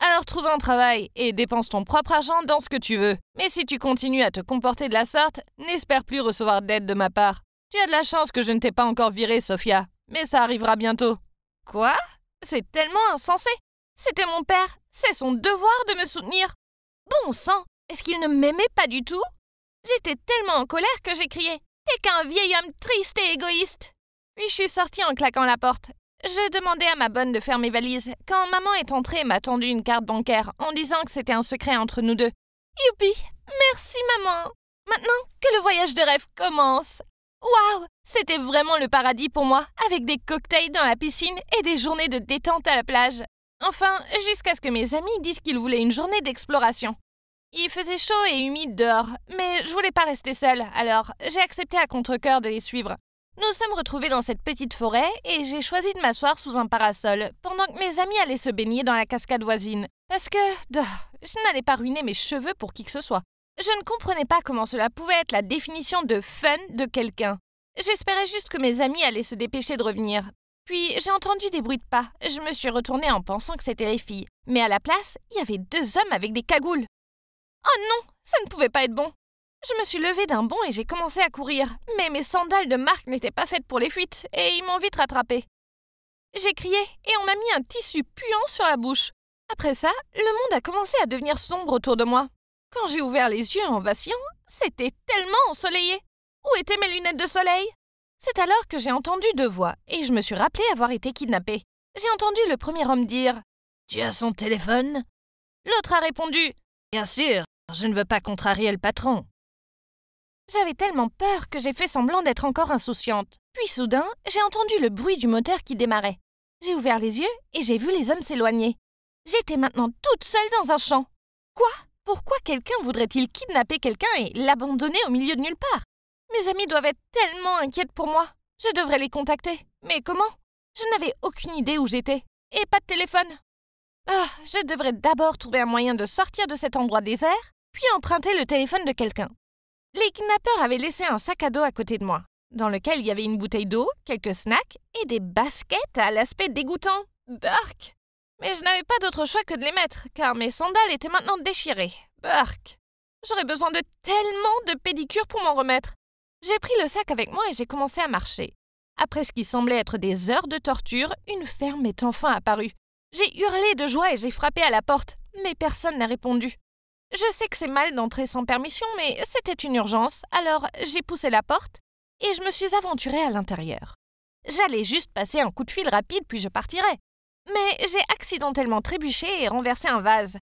Alors trouve un travail et dépense ton propre argent dans ce que tu veux. Mais si tu continues à te comporter de la sorte, n'espère plus recevoir d'aide de ma part. Tu as de la chance que je ne t'ai pas encore virée, Sophia, mais ça arrivera bientôt. Quoi? C'est tellement insensé. C'était mon père, c'est son devoir de me soutenir. Bon sang, est-ce qu'il ne m'aimait pas du tout? J'étais tellement en colère que j'ai crié. T'es qu'un vieil homme triste et égoïste. Puis je suis sortie en claquant la porte. Je demandais à ma bonne de faire mes valises quand maman est entrée et m'a tendu une carte bancaire en disant que c'était un secret entre nous deux. Youpi! Merci maman! Maintenant que le voyage de rêve commence! Waouh! C'était vraiment le paradis pour moi, avec des cocktails dans la piscine et des journées de détente à la plage. Enfin, jusqu'à ce que mes amis disent qu'ils voulaient une journée d'exploration. Il faisait chaud et humide dehors, mais je voulais pas rester seule, alors j'ai accepté à contre-cœur de les suivre. Nous sommes retrouvés dans cette petite forêt et j'ai choisi de m'asseoir sous un parasol pendant que mes amis allaient se baigner dans la cascade voisine. Parce que je n'allais pas ruiner mes cheveux pour qui que ce soit. Je ne comprenais pas comment cela pouvait être la définition de fun de quelqu'un. J'espérais juste que mes amis allaient se dépêcher de revenir. Puis j'ai entendu des bruits de pas. Je me suis retournée en pensant que c'était les filles. Mais à la place, il y avait 2 hommes avec des cagoules. Oh non, ça ne pouvait pas être bon. Je me suis levée d'un bond et j'ai commencé à courir, mais mes sandales de marque n'étaient pas faites pour les fuites et ils m'ont vite rattrapée. J'ai crié et on m'a mis un tissu puant sur la bouche. Après ça, le monde a commencé à devenir sombre autour de moi. Quand j'ai ouvert les yeux en vacillant, c'était tellement ensoleillé. Où étaient mes lunettes de soleil? C'est alors que j'ai entendu 2 voix et je me suis rappelé avoir été kidnappée. J'ai entendu le premier homme dire « Tu as son téléphone ?» L'autre a répondu « Bien sûr, je ne veux pas contrarier le patron. » J'avais tellement peur que j'ai fait semblant d'être encore insouciante. Puis soudain, j'ai entendu le bruit du moteur qui démarrait. J'ai ouvert les yeux et j'ai vu les hommes s'éloigner. J'étais maintenant toute seule dans un champ. Quoi? Pourquoi quelqu'un voudrait-il kidnapper quelqu'un et l'abandonner au milieu de nulle part? Mes amis doivent être tellement inquiètes pour moi. Je devrais les contacter. Mais comment? Je n'avais aucune idée où j'étais. Et pas de téléphone. Je devrais d'abord trouver un moyen de sortir de cet endroit désert, puis emprunter le téléphone de quelqu'un. Les kidnappeurs avaient laissé un sac à dos à côté de moi, dans lequel il y avait une bouteille d'eau, quelques snacks et des baskets à l'aspect dégoûtant. Bark! Mais je n'avais pas d'autre choix que de les mettre, car mes sandales étaient maintenant déchirées. Bark! J'aurais besoin de tellement de pédicures pour m'en remettre. J'ai pris le sac avec moi et j'ai commencé à marcher. Après ce qui semblait être des heures de torture, une ferme est enfin apparue. J'ai hurlé de joie et j'ai frappé à la porte, mais personne n'a répondu. Je sais que c'est mal d'entrer sans permission, mais c'était une urgence, alors j'ai poussé la porte et je me suis aventurée à l'intérieur. J'allais juste passer un coup de fil rapide puis je partirais. Mais j'ai accidentellement trébuché et renversé un vase.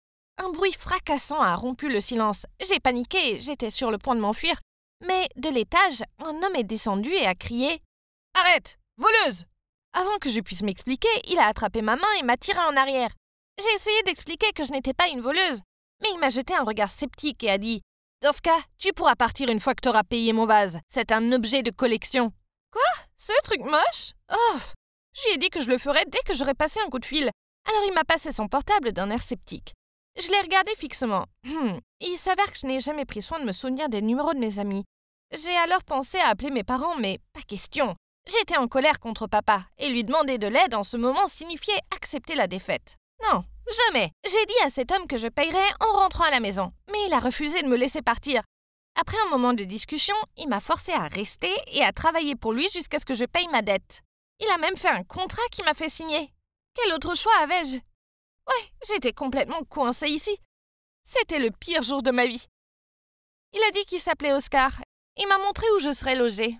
Un bruit fracassant a rompu le silence. J'ai paniqué, j'étais sur le point de m'enfuir. Mais de l'étage, un homme est descendu et a crié « Arrête, voleuse !» Avant que je puisse m'expliquer, il a attrapé ma main et m'a tiré en arrière. J'ai essayé d'expliquer que je n'étais pas une voleuse, mais il m'a jeté un regard sceptique et a dit « Dans ce cas, tu pourras partir une fois que tu auras payé mon vase. C'est un objet de collection. » Quoi? Ce truc moche? Oh! Je lui ai dit que je le ferais dès que j'aurais passé un coup de fil. Alors il m'a passé son portable d'un air sceptique. Je l'ai regardé fixement. Il s'avère que je n'ai jamais pris soin de me souvenir des numéros de mes amis. J'ai alors pensé à appeler mes parents, mais pas question. J'étais en colère contre papa, et lui demander de l'aide en ce moment signifiait accepter la défaite. Non, jamais. J'ai dit à cet homme que je payerais en rentrant à la maison, mais il a refusé de me laisser partir. Après un moment de discussion, il m'a forcé à rester et à travailler pour lui jusqu'à ce que je paye ma dette. Il a même fait un contrat qui m'a fait signer. Quel autre choix avais-je? Ouais, j'étais complètement coincée ici. C'était le pire jour de ma vie. Il a dit qu'il s'appelait Oscar. Il m'a montré où je serais logée.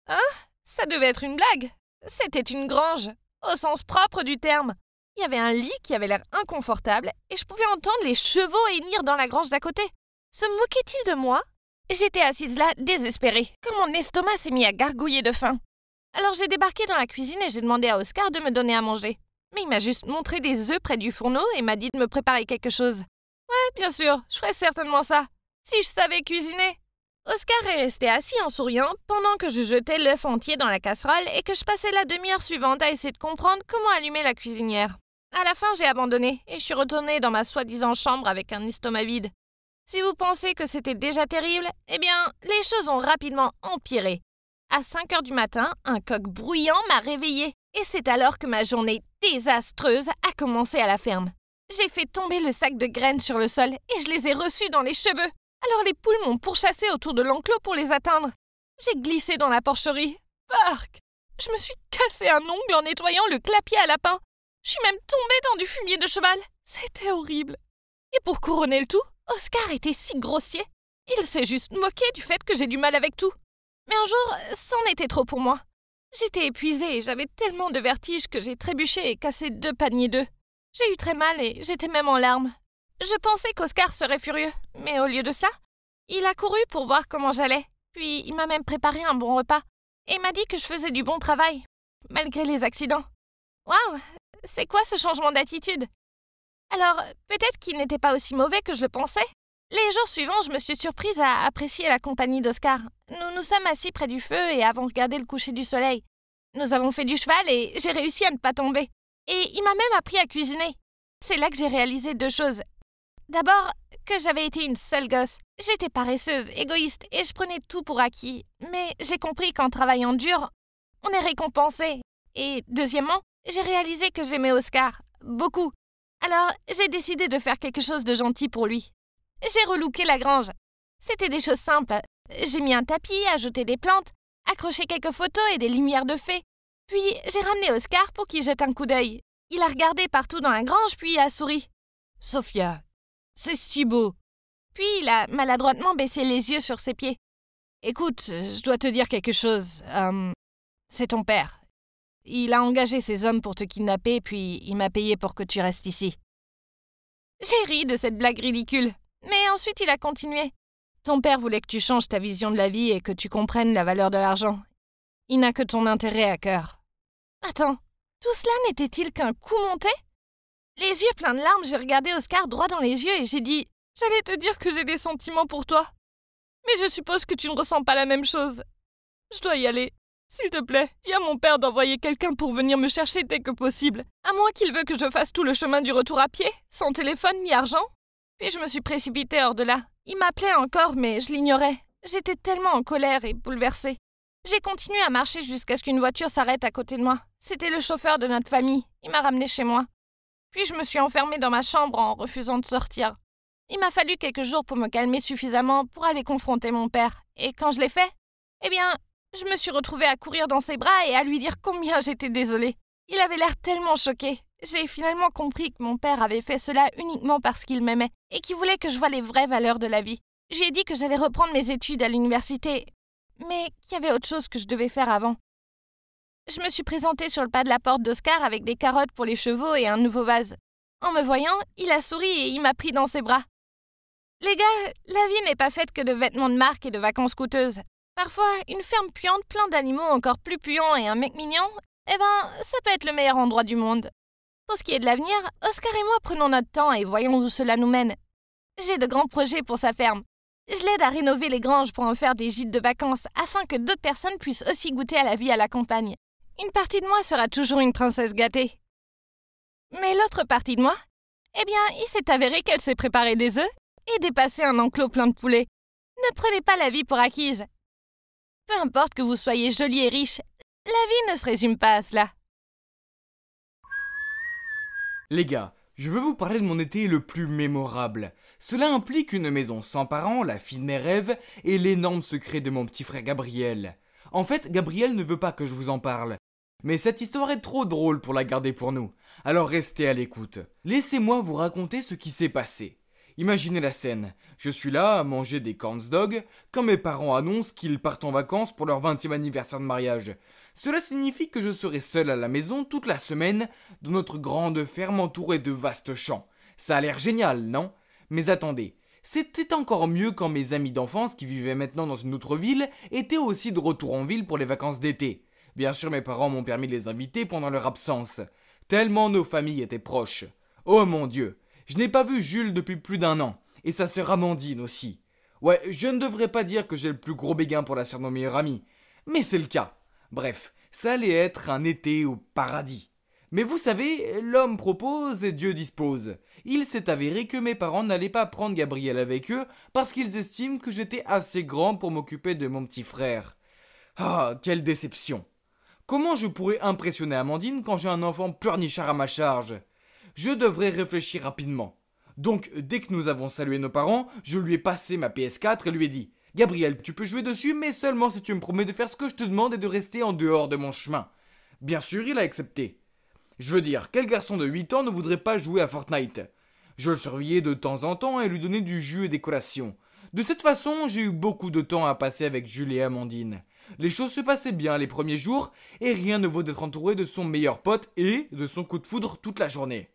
Hein? Ça devait être une blague. C'était une grange, au sens propre du terme. Il y avait un lit qui avait l'air inconfortable et je pouvais entendre les chevaux hennir dans la grange d'à côté. Se moquait-il de moi? J'étais assise là, désespérée, quand mon estomac s'est mis à gargouiller de faim. Alors j'ai débarqué dans la cuisine et j'ai demandé à Oscar de me donner à manger. Mais il m'a juste montré des œufs près du fourneau et m'a dit de me préparer quelque chose. Ouais, bien sûr, je ferais certainement ça. Si je savais cuisiner. Oscar est resté assis en souriant pendant que je jetais l'œuf entier dans la casserole et que je passais la demi-heure suivante à essayer de comprendre comment allumer la cuisinière. À la fin, j'ai abandonné et je suis retournée dans ma soi-disant chambre avec un estomac vide. Si vous pensez que c'était déjà terrible, eh bien, les choses ont rapidement empiré. À 5 heures du matin, un coq bruyant m'a réveillée et c'est alors que ma journée désastreuse a commencé à la ferme. J'ai fait tomber le sac de graines sur le sol et je les ai reçus dans les cheveux. Alors les poules m'ont pourchassé autour de l'enclos pour les atteindre. J'ai glissé dans la porcherie. Bark! Je me suis cassé un ongle en nettoyant le clapier à lapin. Je suis même tombée dans du fumier de cheval. C'était horrible. Et pour couronner le tout, Oscar était si grossier. Il s'est juste moqué du fait que j'ai du mal avec tout. Mais un jour, c'en était trop pour moi. J'étais épuisée et j'avais tellement de vertige que j'ai trébuché et cassé 2 paniers d'œufs. J'ai eu très mal et j'étais même en larmes. Je pensais qu'Oscar serait furieux, mais au lieu de ça, il a couru pour voir comment j'allais. Puis il m'a même préparé un bon repas et m'a dit que je faisais du bon travail, malgré les accidents. Waouh! C'est quoi ce changement d'attitude? Alors, peut-être qu'il n'était pas aussi mauvais que je le pensais. Les jours suivants, je me suis surprise à apprécier la compagnie d'Oscar. Nous nous sommes assis près du feu et avons regardé le coucher du soleil. Nous avons fait du cheval et j'ai réussi à ne pas tomber. Et il m'a même appris à cuisiner. C'est là que j'ai réalisé 2 choses. D'abord, que j'avais été une sale gosse. J'étais paresseuse, égoïste et je prenais tout pour acquis. Mais j'ai compris qu'en travaillant dur, on est récompensé. Et deuxièmement, j'ai réalisé que j'aimais Oscar. Beaucoup. Alors, j'ai décidé de faire quelque chose de gentil pour lui. J'ai relooké la grange. C'était des choses simples. J'ai mis un tapis, ajouté des plantes, accroché quelques photos et des lumières de fées. Puis, j'ai ramené Oscar pour qu'il jette un coup d'œil. Il a regardé partout dans la grange, puis a souri. « Sophia, c'est si beau !» Puis, il a maladroitement baissé les yeux sur ses pieds. « Écoute, je dois te dire quelque chose. C'est ton père. Il a engagé ses hommes pour te kidnapper, puis il m'a payé pour que tu restes ici. » J'ai ri de cette blague ridicule. Mais ensuite, il a continué. « Ton père voulait que tu changes ta vision de la vie et que tu comprennes la valeur de l'argent. Il n'a que ton intérêt à cœur. » Attends, tout cela n'était-il qu'un coup monté? Les yeux pleins de larmes, j'ai regardé Oscar droit dans les yeux et j'ai dit « J'allais te dire que j'ai des sentiments pour toi. Mais je suppose que tu ne ressens pas la même chose. Je dois y aller. S'il te plaît, dis à mon père d'envoyer quelqu'un pour venir me chercher dès que possible. À moins qu'il veuille que je fasse tout le chemin du retour à pied, sans téléphone ni argent. » Puis je me suis précipitée hors de là. Il m'appelait encore, mais je l'ignorais. J'étais tellement en colère et bouleversée. J'ai continué à marcher jusqu'à ce qu'une voiture s'arrête à côté de moi. C'était le chauffeur de notre famille. Il m'a ramenée chez moi. Puis je me suis enfermée dans ma chambre en refusant de sortir. Il m'a fallu quelques jours pour me calmer suffisamment pour aller confronter mon père. Et quand je l'ai fait, eh bien, je me suis retrouvée à courir dans ses bras et à lui dire combien j'étais désolée. Il avait l'air tellement choqué. J'ai finalement compris que mon père avait fait cela uniquement parce qu'il m'aimait et qu'il voulait que je voie les vraies valeurs de la vie. Je lui ai dit que j'allais reprendre mes études à l'université, mais qu'il y avait autre chose que je devais faire avant. Je me suis présentée sur le pas de la porte d'Oscar avec des carottes pour les chevaux et un nouveau vase. En me voyant, il a souri et il m'a pris dans ses bras. Les gars, la vie n'est pas faite que de vêtements de marque et de vacances coûteuses. Parfois, une ferme puante, plein d'animaux encore plus puants et un mec mignon, eh ben, ça peut être le meilleur endroit du monde. Pour ce qui est de l'avenir, Oscar et moi prenons notre temps et voyons où cela nous mène. J'ai de grands projets pour sa ferme. Je l'aide à rénover les granges pour en faire des gîtes de vacances afin que d'autres personnes puissent aussi goûter à la vie à la campagne. Une partie de moi sera toujours une princesse gâtée. Mais l'autre partie de moi, eh bien, il s'est avéré qu'elle s'est préparé des œufs et dépassé un enclos plein de poulets. Ne prenez pas la vie pour acquise. Peu importe que vous soyez jolie et riche, la vie ne se résume pas à cela. Les gars, je veux vous parler de mon été le plus mémorable. Cela implique une maison sans parents, la fille de mes rêves, et l'énorme secret de mon petit frère Gabriel. En fait, Gabriel ne veut pas que je vous en parle. Mais cette histoire est trop drôle pour la garder pour nous. Alors restez à l'écoute. Laissez-moi vous raconter ce qui s'est passé. Imaginez la scène. Je suis là à manger des cornsdogs quand mes parents annoncent qu'ils partent en vacances pour leur 20e anniversaire de mariage. Cela signifie que je serai seul à la maison toute la semaine dans notre grande ferme entourée de vastes champs. Ça a l'air génial, non? Mais attendez, c'était encore mieux quand mes amis d'enfance qui vivaient maintenant dans une autre ville étaient aussi de retour en ville pour les vacances d'été. Bien sûr, mes parents m'ont permis de les inviter pendant leur absence, tellement nos familles étaient proches. Oh mon Dieu, je n'ai pas vu Jules depuis plus d'1 an, et sa sœur Amandine aussi. Ouais, je ne devrais pas dire que j'ai le plus gros béguin pour la sœur de mon meilleur ami, mais c'est le cas. Bref, ça allait être un été au paradis. Mais vous savez, l'homme propose et Dieu dispose. Il s'est avéré que mes parents n'allaient pas prendre Gabriel avec eux parce qu'ils estiment que j'étais assez grand pour m'occuper de mon petit frère. Ah, quelle déception. Comment je pourrais impressionner Amandine quand j'ai un enfant pleurnichard à ma charge? Je devrais réfléchir rapidement. Donc, dès que nous avons salué nos parents, je lui ai passé ma PS4 et lui ai dit « Gabriel, tu peux jouer dessus, mais seulement si tu me promets de faire ce que je te demande et de rester en dehors de mon chemin. » Bien sûr, il a accepté. Je veux dire, quel garçon de 8 ans ne voudrait pas jouer à Fortnite? Je le surveillais de temps en temps et lui donnais du jus et des collations. De cette façon, j'ai eu beaucoup de temps à passer avec Jules et Amandine. Les choses se passaient bien les premiers jours et rien ne vaut d'être entouré de son meilleur pote et de son coup de foudre toute la journée.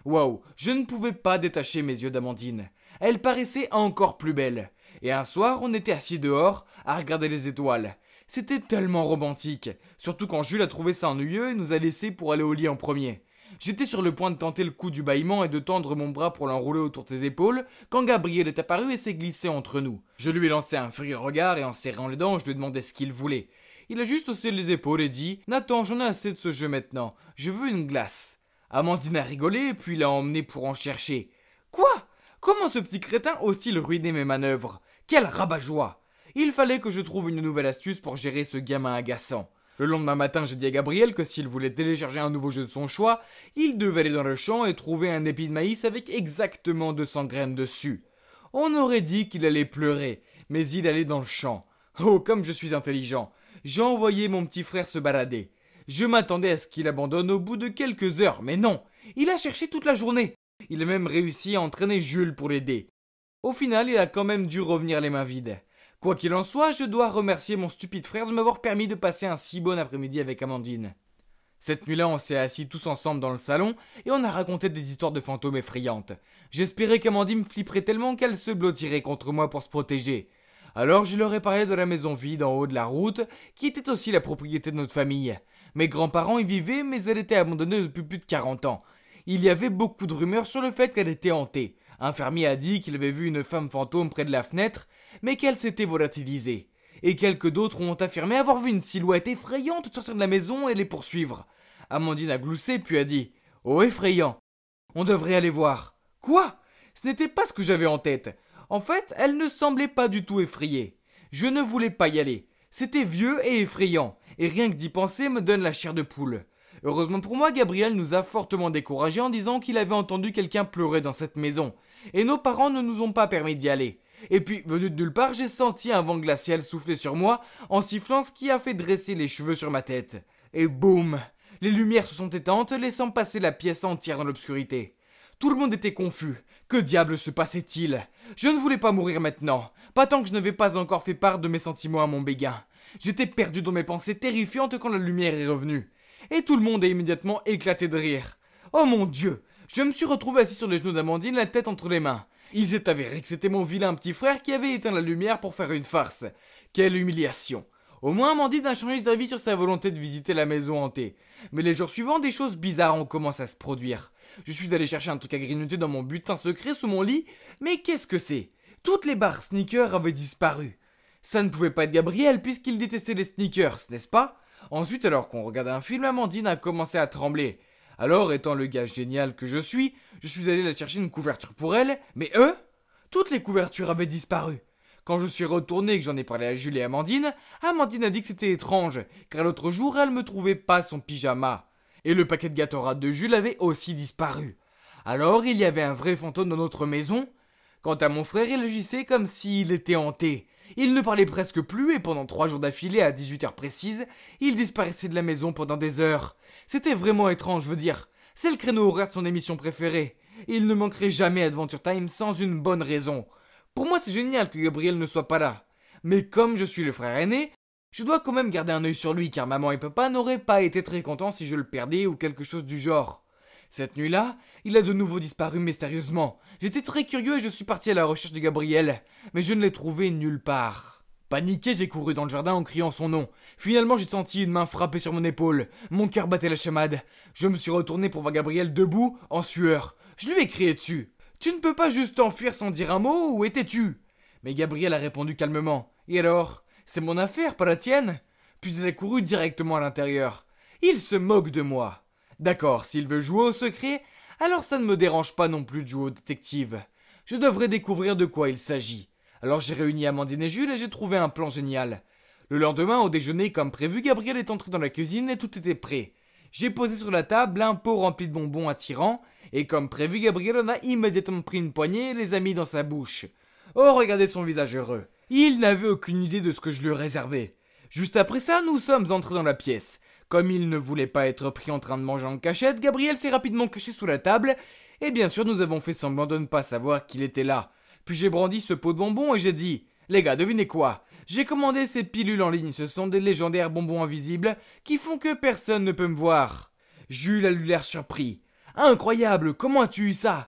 Waouh, je ne pouvais pas détacher mes yeux d'Amandine. Elle paraissait encore plus belle. Et un soir, on était assis dehors à regarder les étoiles. C'était tellement romantique, surtout quand Jules a trouvé ça ennuyeux et nous a laissés pour aller au lit en premier. J'étais sur le point de tenter le coup du bâillement et de tendre mon bras pour l'enrouler autour de ses épaules quand Gabriel est apparu et s'est glissé entre nous. Je lui ai lancé un furieux regard et en serrant les dents, je lui ai demandé ce qu'il voulait. Il a juste haussé les épaules et dit « Nathan, j'en ai assez de ce jeu maintenant, je veux une glace. » Amandine a rigolé puis l'a emmené pour en chercher. « Quoi? Comment ce petit crétin ose-t-il ruiner mes manœuvres? Quel rabat-joie! Il fallait que je trouve une nouvelle astuce pour gérer ce gamin agaçant. Le lendemain matin, j'ai dit à Gabriel que s'il voulait télécharger un nouveau jeu de son choix, il devait aller dans le champ et trouver un épi de maïs avec exactement 200 graines dessus. On aurait dit qu'il allait pleurer, mais il allait dans le champ. Oh, comme je suis intelligent. J'ai envoyé mon petit frère se balader. Je m'attendais à ce qu'il abandonne au bout de quelques heures, mais non. Il a cherché toute la journée. Il a même réussi à entraîner Jules pour l'aider. Au final, il a quand même dû revenir les mains vides. Quoi qu'il en soit, je dois remercier mon stupide frère de m'avoir permis de passer un si bon après-midi avec Amandine. Cette nuit-là, on s'est assis tous ensemble dans le salon et on a raconté des histoires de fantômes effrayantes. J'espérais qu'Amandine flipperait tellement qu'elle se blottirait contre moi pour se protéger. Alors je leur ai parlé de la maison vide en haut de la route, qui était aussi la propriété de notre famille. Mes grands-parents y vivaient, mais elle était abandonnée depuis plus de 40 ans. Il y avait beaucoup de rumeurs sur le fait qu'elle était hantée. Un fermier a dit qu'il avait vu une femme fantôme près de la fenêtre, mais qu'elle s'était volatilisée. Et quelques d'autres ont affirmé avoir vu une silhouette effrayante sortir de la maison et les poursuivre. Amandine a gloussé puis a dit « Oh effrayant, on devrait aller voir. » Quoi? Ce n'était pas ce que j'avais en tête. En fait, elle ne semblait pas du tout effrayée. Je ne voulais pas y aller. C'était vieux et effrayant, et rien que d'y penser me donne la chair de poule. Heureusement pour moi, Gabriel nous a fortement découragés en disant qu'il avait entendu quelqu'un pleurer dans cette maison, et nos parents ne nous ont pas permis d'y aller. Et puis, venu de nulle part, j'ai senti un vent glacial souffler sur moi en sifflant, ce qui a fait dresser les cheveux sur ma tête. Et boum! Les lumières se sont éteintes, laissant passer la pièce entière dans l'obscurité. Tout le monde était confus. Que diable se passait-il? Je ne voulais pas mourir maintenant, pas tant que je n'avais pas encore fait part de mes sentiments à mon béguin. J'étais perdu dans mes pensées terrifiantes quand la lumière est revenue. Et tout le monde a immédiatement éclaté de rire. Oh mon Dieu! Je me suis retrouvé assis sur les genoux d'Amandine, la tête entre les mains. Il s'est avéré que c'était mon vilain petit frère qui avait éteint la lumière pour faire une farce. Quelle humiliation! Au moins Amandine a changé d'avis sur sa volonté de visiter la maison hantée. Mais les jours suivants, des choses bizarres ont commencé à se produire. Je suis allé chercher un truc à grignoter dans mon butin secret sous mon lit, mais qu'est-ce que c'est? Toutes les barres sneakers avaient disparu. Ça ne pouvait pas être Gabriel puisqu'il détestait les sneakers, n'est-ce pas? Ensuite, alors qu'on regardait un film, Amandine a commencé à trembler. Alors, étant le gars génial que je suis allé la chercher une couverture pour elle, mais toutes les couvertures avaient disparu. Quand je suis retourné et que j'en ai parlé à Jules et Amandine, Amandine a dit que c'était étrange, car l'autre jour, elle me trouvait pas son pyjama. Et le paquet de Gatorade de Jules avait aussi disparu. Alors, il y avait un vrai fantôme dans notre maison. Quant à mon frère, il agissait comme s'il était hanté. Il ne parlait presque plus et pendant 3 jours d'affilée à 18h précises, il disparaissait de la maison pendant des heures. C'était vraiment étrange, je veux dire. C'est le créneau horaire de son émission préférée. Il ne manquerait jamais Adventure Time sans une bonne raison. Pour moi, c'est génial que Gabriel ne soit pas là. Mais comme je suis le frère aîné, je dois quand même garder un œil sur lui car maman et papa n'auraient pas été très contents si je le perdais ou quelque chose du genre. Cette nuit-là, il a de nouveau disparu mystérieusement. J'étais très curieux et je suis parti à la recherche de Gabriel, mais je ne l'ai trouvé nulle part. Paniqué, j'ai couru dans le jardin en criant son nom. Finalement, j'ai senti une main frapper sur mon épaule. Mon cœur battait la chamade. Je me suis retourné pour voir Gabriel debout, en sueur. Je lui ai crié dessus. « Tu ne peux pas juste t'enfuir sans dire un mot, où étais-tu » Mais Gabriel a répondu calmement. « Et alors ? C'est mon affaire, pas la tienne ?» Puis il a couru directement à l'intérieur. Il se moque de moi. D'accord, s'il veut jouer au secret, alors ça ne me dérange pas non plus de jouer au détective. Je devrais découvrir de quoi il s'agit. Alors j'ai réuni Amandine et Jules et j'ai trouvé un plan génial. Le lendemain, au déjeuner, comme prévu, Gabriel est entré dans la cuisine et tout était prêt. J'ai posé sur la table un pot rempli de bonbons attirants, et comme prévu, Gabriel en a immédiatement pris une poignée et les a mis dans sa bouche. Oh, regardez son visage heureux. Il n'avait aucune idée de ce que je lui réservais. Juste après ça, nous sommes entrés dans la pièce. Comme il ne voulait pas être pris en train de manger en cachette, Gabriel s'est rapidement caché sous la table, et bien sûr, nous avons fait semblant de ne pas savoir qu'il était là. Puis j'ai brandi ce pot de bonbons et j'ai dit « Les gars, devinez quoi ? J'ai commandé ces pilules en ligne, ce sont des légendaires bonbons invisibles qui font que personne ne peut me voir. » Jules a eu l'air surpris. « Incroyable, comment as-tu eu ça ?»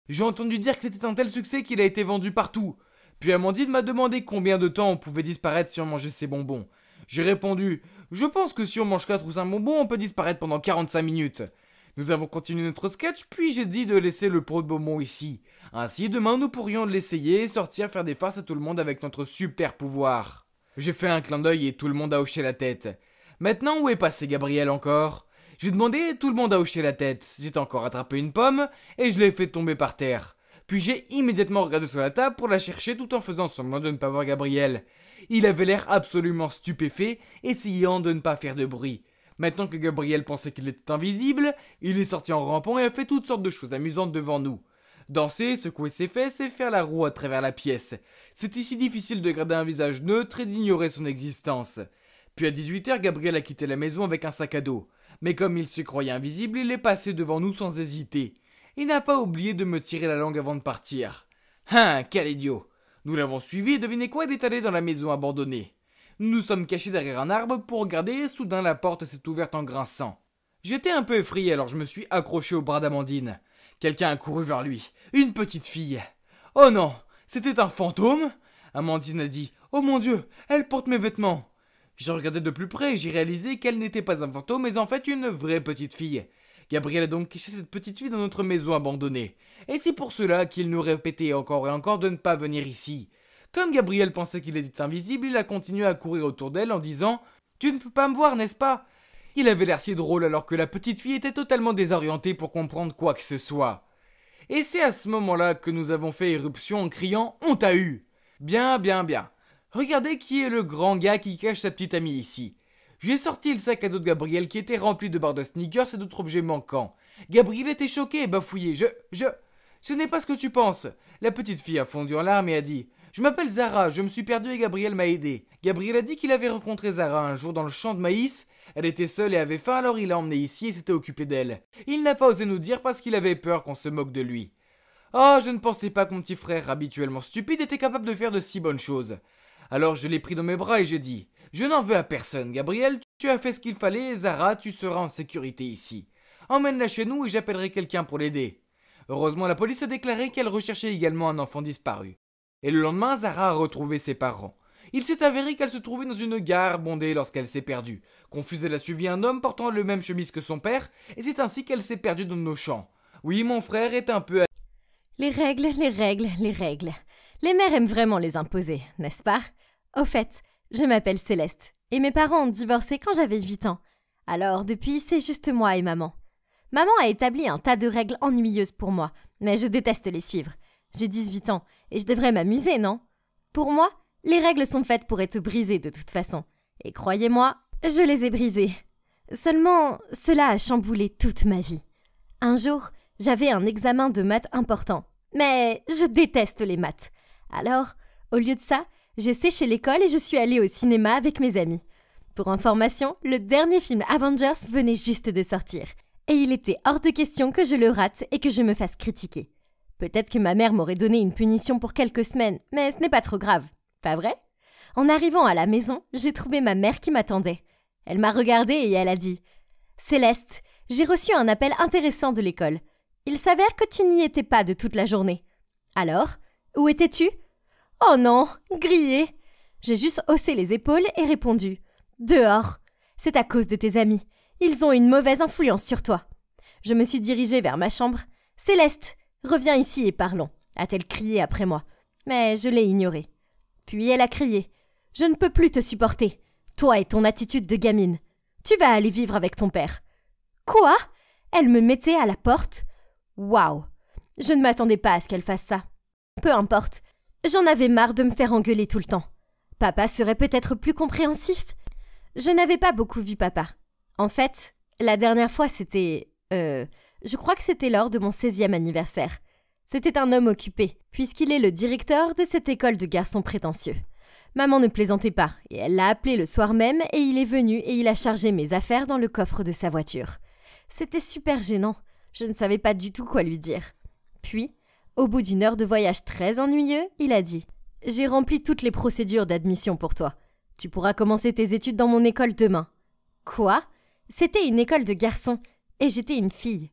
J'ai entendu dire que c'était un tel succès qu'il a été vendu partout. Puis Amandine m'a demandé combien de temps on pouvait disparaître si on mangeait ces bonbons. J'ai répondu « Je pense que si on mange 4 ou 5 bonbons, on peut disparaître pendant 45 minutes. » Nous avons continué notre sketch, puis j'ai dit de laisser le pot de bonbons ici. Ainsi, demain, nous pourrions l'essayer et sortir faire des farces à tout le monde avec notre super pouvoir. J'ai fait un clin d'œil et tout le monde a hoché la tête. Maintenant, où est passé Gabriel encore ? J'ai demandé et tout le monde a hoché la tête. J'ai encore attrapé une pomme et je l'ai fait tomber par terre. Puis j'ai immédiatement regardé sur la table pour la chercher tout en faisant semblant de ne pas voir Gabriel. Il avait l'air absolument stupéfait, essayant de ne pas faire de bruit. Maintenant que Gabriel pensait qu'il était invisible, il est sorti en rampant et a fait toutes sortes de choses amusantes devant nous. Danser, secouer ses fesses et faire la roue à travers la pièce. C'est si difficile de garder un visage neutre et d'ignorer son existence. Puis à 18h, Gabriel a quitté la maison avec un sac à dos. Mais comme il se croyait invisible, il est passé devant nous sans hésiter. Il n'a pas oublié de me tirer la langue avant de partir. Hein, quel idiot! Nous l'avons suivi et devinez quoi, il est allé dans la maison abandonnée. Nous nous sommes cachés derrière un arbre pour regarder et soudain la porte s'est ouverte en grinçant. J'étais un peu effrayé alors je me suis accroché au bras d'Amandine. Quelqu'un a couru vers lui. Une petite fille. Oh non, c'était un fantôme ? Amandine a dit. Oh mon Dieu, elle porte mes vêtements. J'ai regardé de plus près et j'ai réalisé qu'elle n'était pas un fantôme mais en fait une vraie petite fille. Gabriel a donc caché cette petite fille dans notre maison abandonnée. Et c'est pour cela qu'il nous répétait encore et encore de ne pas venir ici. Comme Gabriel pensait qu'il était invisible, il a continué à courir autour d'elle en disant « Tu ne peux pas me voir, n'est-ce pas ?» Il avait l'air si drôle alors que la petite fille était totalement désorientée pour comprendre quoi que ce soit. Et c'est à ce moment-là que nous avons fait éruption en criant « On t'a eu !» Bien, bien, bien. Regardez qui est le grand gars qui cache sa petite amie ici. J'ai sorti le sac à dos de Gabriel qui était rempli de barres de sneakers et d'autres objets manquants. Gabriel était choqué et bafouillé. Ce n'est pas ce que tu penses. La petite fille a fondu en larmes et a dit « Je m'appelle Zara, je me suis perdu et Gabriel m'a aidé. » Gabriel a dit qu'il avait rencontré Zara un jour dans le champ de maïs. Elle était seule et avait faim alors il l'a emmenée ici et s'était occupé d'elle. Il n'a pas osé nous dire parce qu'il avait peur qu'on se moque de lui. Oh, je ne pensais pas que mon petit frère, habituellement stupide, était capable de faire de si bonnes choses. Alors je l'ai pris dans mes bras et j'ai dit « Je n'en veux à personne, Gabriel, tu as fait ce qu'il fallait et Zara, tu seras en sécurité ici. Emmène-la chez nous et j'appellerai quelqu'un pour l'aider. » Heureusement, la police a déclaré qu'elle recherchait également un enfant disparu. Et le lendemain, Zara a retrouvé ses parents. Il s'est avéré qu'elle se trouvait dans une gare bondée lorsqu'elle s'est perdue. Confuse, elle a suivi un homme portant le même chemise que son père, et c'est ainsi qu'elle s'est perdue dans nos champs. Oui, mon frère est un peu... Les règles, les règles, les règles. Les mères aiment vraiment les imposer, n'est-ce pas ? Au fait, je m'appelle Céleste, et mes parents ont divorcé quand j'avais 8 ans. Alors, depuis, c'est juste moi et maman. Maman a établi un tas de règles ennuyeuses pour moi, mais je déteste les suivre. J'ai 18 ans, et je devrais m'amuser, non ? Pour moi, les règles sont faites pour être brisées de toute façon. Et croyez-moi, je les ai brisées. Seulement, cela a chamboulé toute ma vie. Un jour, j'avais un examen de maths important. Mais je déteste les maths. Alors, au lieu de ça, j'ai séché l'école et je suis allée au cinéma avec mes amis. Pour information, le dernier film Avengers venait juste de sortir. et il était hors de question que je le rate et que je me fasse critiquer. Peut-être que ma mère m'aurait donné une punition pour quelques semaines, mais ce n'est pas trop grave, pas vrai? En arrivant à la maison, j'ai trouvé ma mère qui m'attendait. Elle m'a regardée et elle a dit « Céleste, j'ai reçu un appel intéressant de l'école. Il s'avère que tu n'y étais pas de toute la journée. Alors, où étais-tu? » Oh non, grillée. J'ai juste haussé les épaules et répondu « Dehors. C'est à cause de tes amis. Ils ont une mauvaise influence sur toi. » Je me suis dirigée vers ma chambre. « Céleste, reviens ici et parlons », a-t-elle crié après moi. Mais je l'ai ignorée. Puis elle a crié « Je ne peux plus te supporter. Toi et ton attitude de gamine. Tu vas aller vivre avec ton père. » Quoi? Elle me mettait à la porte? Waouh! Je ne m'attendais pas à ce qu'elle fasse ça. Peu importe. J'en avais marre de me faire engueuler tout le temps. Papa serait peut-être plus compréhensif. Je n'avais pas beaucoup vu papa. En fait, la dernière fois c'était... je crois que c'était lors de mon 16e anniversaire. C'était un homme occupé, puisqu'il est le directeur de cette école de garçons prétentieux. Maman ne plaisantait pas, et elle l'a appelé le soir même, et il est venu et il a chargé mes affaires dans le coffre de sa voiture. C'était super gênant, je ne savais pas du tout quoi lui dire. Puis, au bout d'une heure de voyage très ennuyeux, il a dit « J'ai rempli toutes les procédures d'admission pour toi. Tu pourras commencer tes études dans mon école demain. » Quoi? C'était une école de garçons, et j'étais une fille.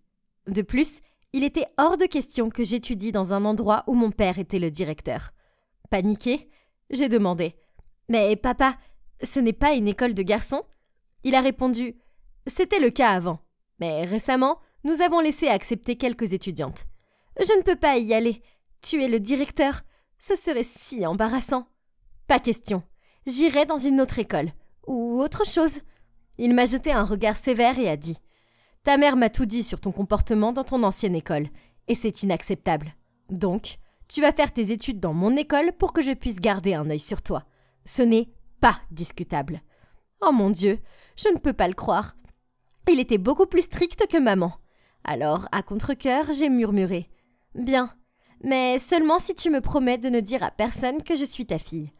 De plus, il était hors de question que j'étudie dans un endroit où mon père était le directeur. Paniquée, j'ai demandé « Mais papa, ce n'est pas une école de garçons ?» Il a répondu « C'était le cas avant, mais récemment, nous avons laissé accepter quelques étudiantes. Je ne peux pas y aller. Tu es le directeur. Ce serait si embarrassant. » Pas question. J'irai dans une autre école. Ou autre chose. Il m'a jeté un regard sévère et a dit « Ta mère m'a tout dit sur ton comportement dans ton ancienne école, et c'est inacceptable. Donc, tu vas faire tes études dans mon école pour que je puisse garder un œil sur toi. Ce n'est pas discutable. » Oh mon Dieu, je ne peux pas le croire. Il était beaucoup plus strict que maman. Alors, à contre-cœur, j'ai murmuré « Bien, mais seulement si tu me promets de ne dire à personne que je suis ta fille. »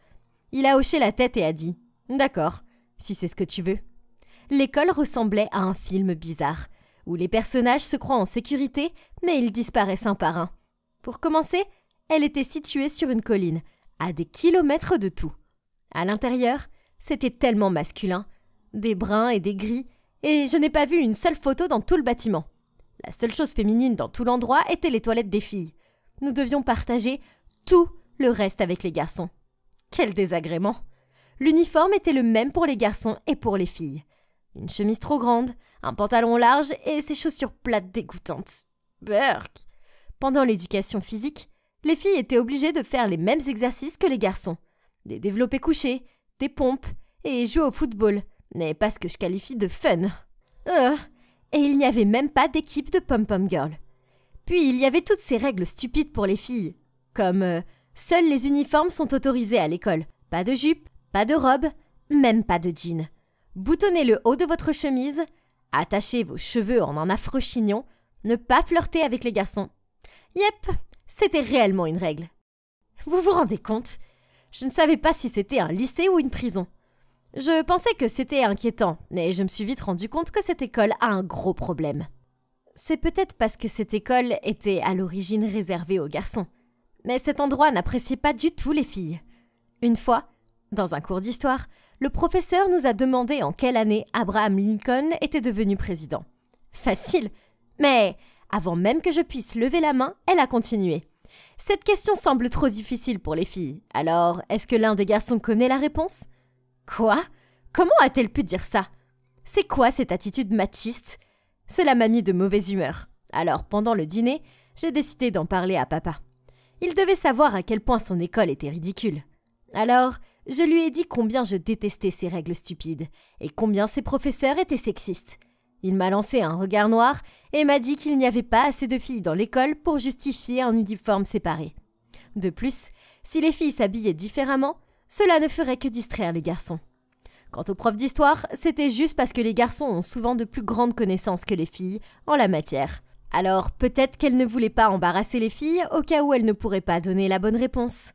Il a hoché la tête et a dit « D'accord, si c'est ce que tu veux. » L'école ressemblait à un film bizarre, où les personnages se croient en sécurité, mais ils disparaissent un par un. Pour commencer, elle était située sur une colline, à des kilomètres de tout. À l'intérieur, c'était tellement masculin, des bruns et des gris, et je n'ai pas vu une seule photo dans tout le bâtiment. La seule chose féminine dans tout l'endroit étaient les toilettes des filles. Nous devions partager tout le reste avec les garçons. Quel désagrément! L'uniforme était le même pour les garçons et pour les filles. Une chemise trop grande, un pantalon large et ces chaussures plates dégoûtantes. Berk! Pendant l'éducation physique, les filles étaient obligées de faire les mêmes exercices que les garçons. Des développés couchés, des pompes et jouer au football, mais pas ce que je qualifie de fun. Et il n'y avait même pas d'équipe de pom-pom girl. Puis il y avait toutes ces règles stupides pour les filles, comme seuls les uniformes sont autorisés à l'école. Pas de jupe, pas de robe, même pas de jean. Boutonnez le haut de votre chemise, attachez vos cheveux en un affreux chignon, ne pas flirter avec les garçons. Yep, c'était réellement une règle. Vous vous rendez compte? Je ne savais pas si c'était un lycée ou une prison. Je pensais que c'était inquiétant, mais je me suis vite rendu compte que cette école a un gros problème. C'est peut-être parce que cette école était à l'origine réservée aux garçons. Mais cet endroit n'appréciait pas du tout les filles. Une fois, dans un cours d'histoire, le professeur nous a demandé en quelle année Abraham Lincoln était devenu président. Facile, mais avant même que je puisse lever la main, elle a continué. Cette question semble trop difficile pour les filles. Alors, est-ce que l'un des garçons connaît la réponse? Quoi? Comment a-t-elle pu dire ça? C'est quoi cette attitude machiste? Cela m'a mis de mauvaise humeur. Alors, pendant le dîner, j'ai décidé d'en parler à papa. Il devait savoir à quel point son école était ridicule. Alors, je lui ai dit combien je détestais ces règles stupides et combien ses professeurs étaient sexistes. Il m'a lancé un regard noir et m'a dit qu'il n'y avait pas assez de filles dans l'école pour justifier un uniforme séparé. De plus, si les filles s'habillaient différemment, cela ne ferait que distraire les garçons. Quant aux profs d'histoire, c'était juste parce que les garçons ont souvent de plus grandes connaissances que les filles en la matière. Alors peut-être qu'elle ne voulait pas embarrasser les filles au cas où elles ne pourraient pas donner la bonne réponse.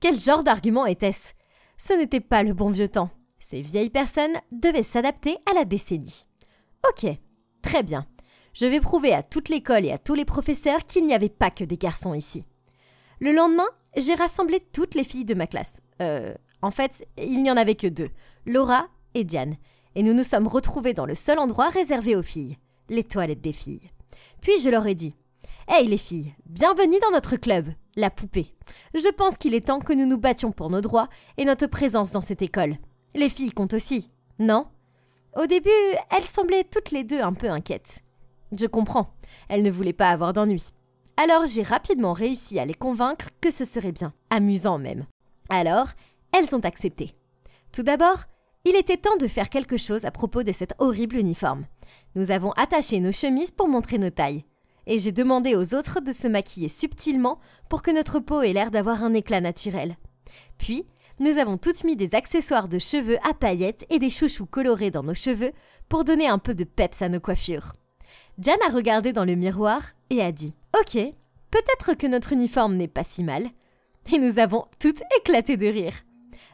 Quel genre d'argument était-ce? Ce n'était pas le bon vieux temps. Ces vieilles personnes devaient s'adapter à la décennie. Ok, Très bien. Je vais prouver à toute l'école et à tous les professeurs qu'il n'y avait pas que des garçons ici. Le lendemain, j'ai rassemblé toutes les filles de ma classe. En fait, il n'y en avait que 2, Laura et Diane. Et nous nous sommes retrouvés dans le seul endroit réservé aux filles, les toilettes des filles. Puis je leur ai dit « Hey les filles, bienvenue dans notre club, la poupée. Je pense qu'il est temps que nous nous battions pour nos droits et notre présence dans cette école. Les filles comptent aussi, non ?» Au début, elles semblaient toutes les 2 un peu inquiètes. Je comprends, elles ne voulaient pas avoir d'ennui. Alors j'ai rapidement réussi à les convaincre que ce serait bien, amusant même. Alors, elles ont accepté. Tout d'abord, il était temps de faire quelque chose à propos de cet horrible uniforme. Nous avons attaché nos chemises pour montrer nos tailles. Et j'ai demandé aux autres de se maquiller subtilement pour que notre peau ait l'air d'avoir un éclat naturel. Puis, nous avons toutes mis des accessoires de cheveux à paillettes et des chouchous colorés dans nos cheveux pour donner un peu de peps à nos coiffures. Diane a regardé dans le miroir et a dit « Ok, peut-être que notre uniforme n'est pas si mal. » Et nous avons toutes éclaté de rire.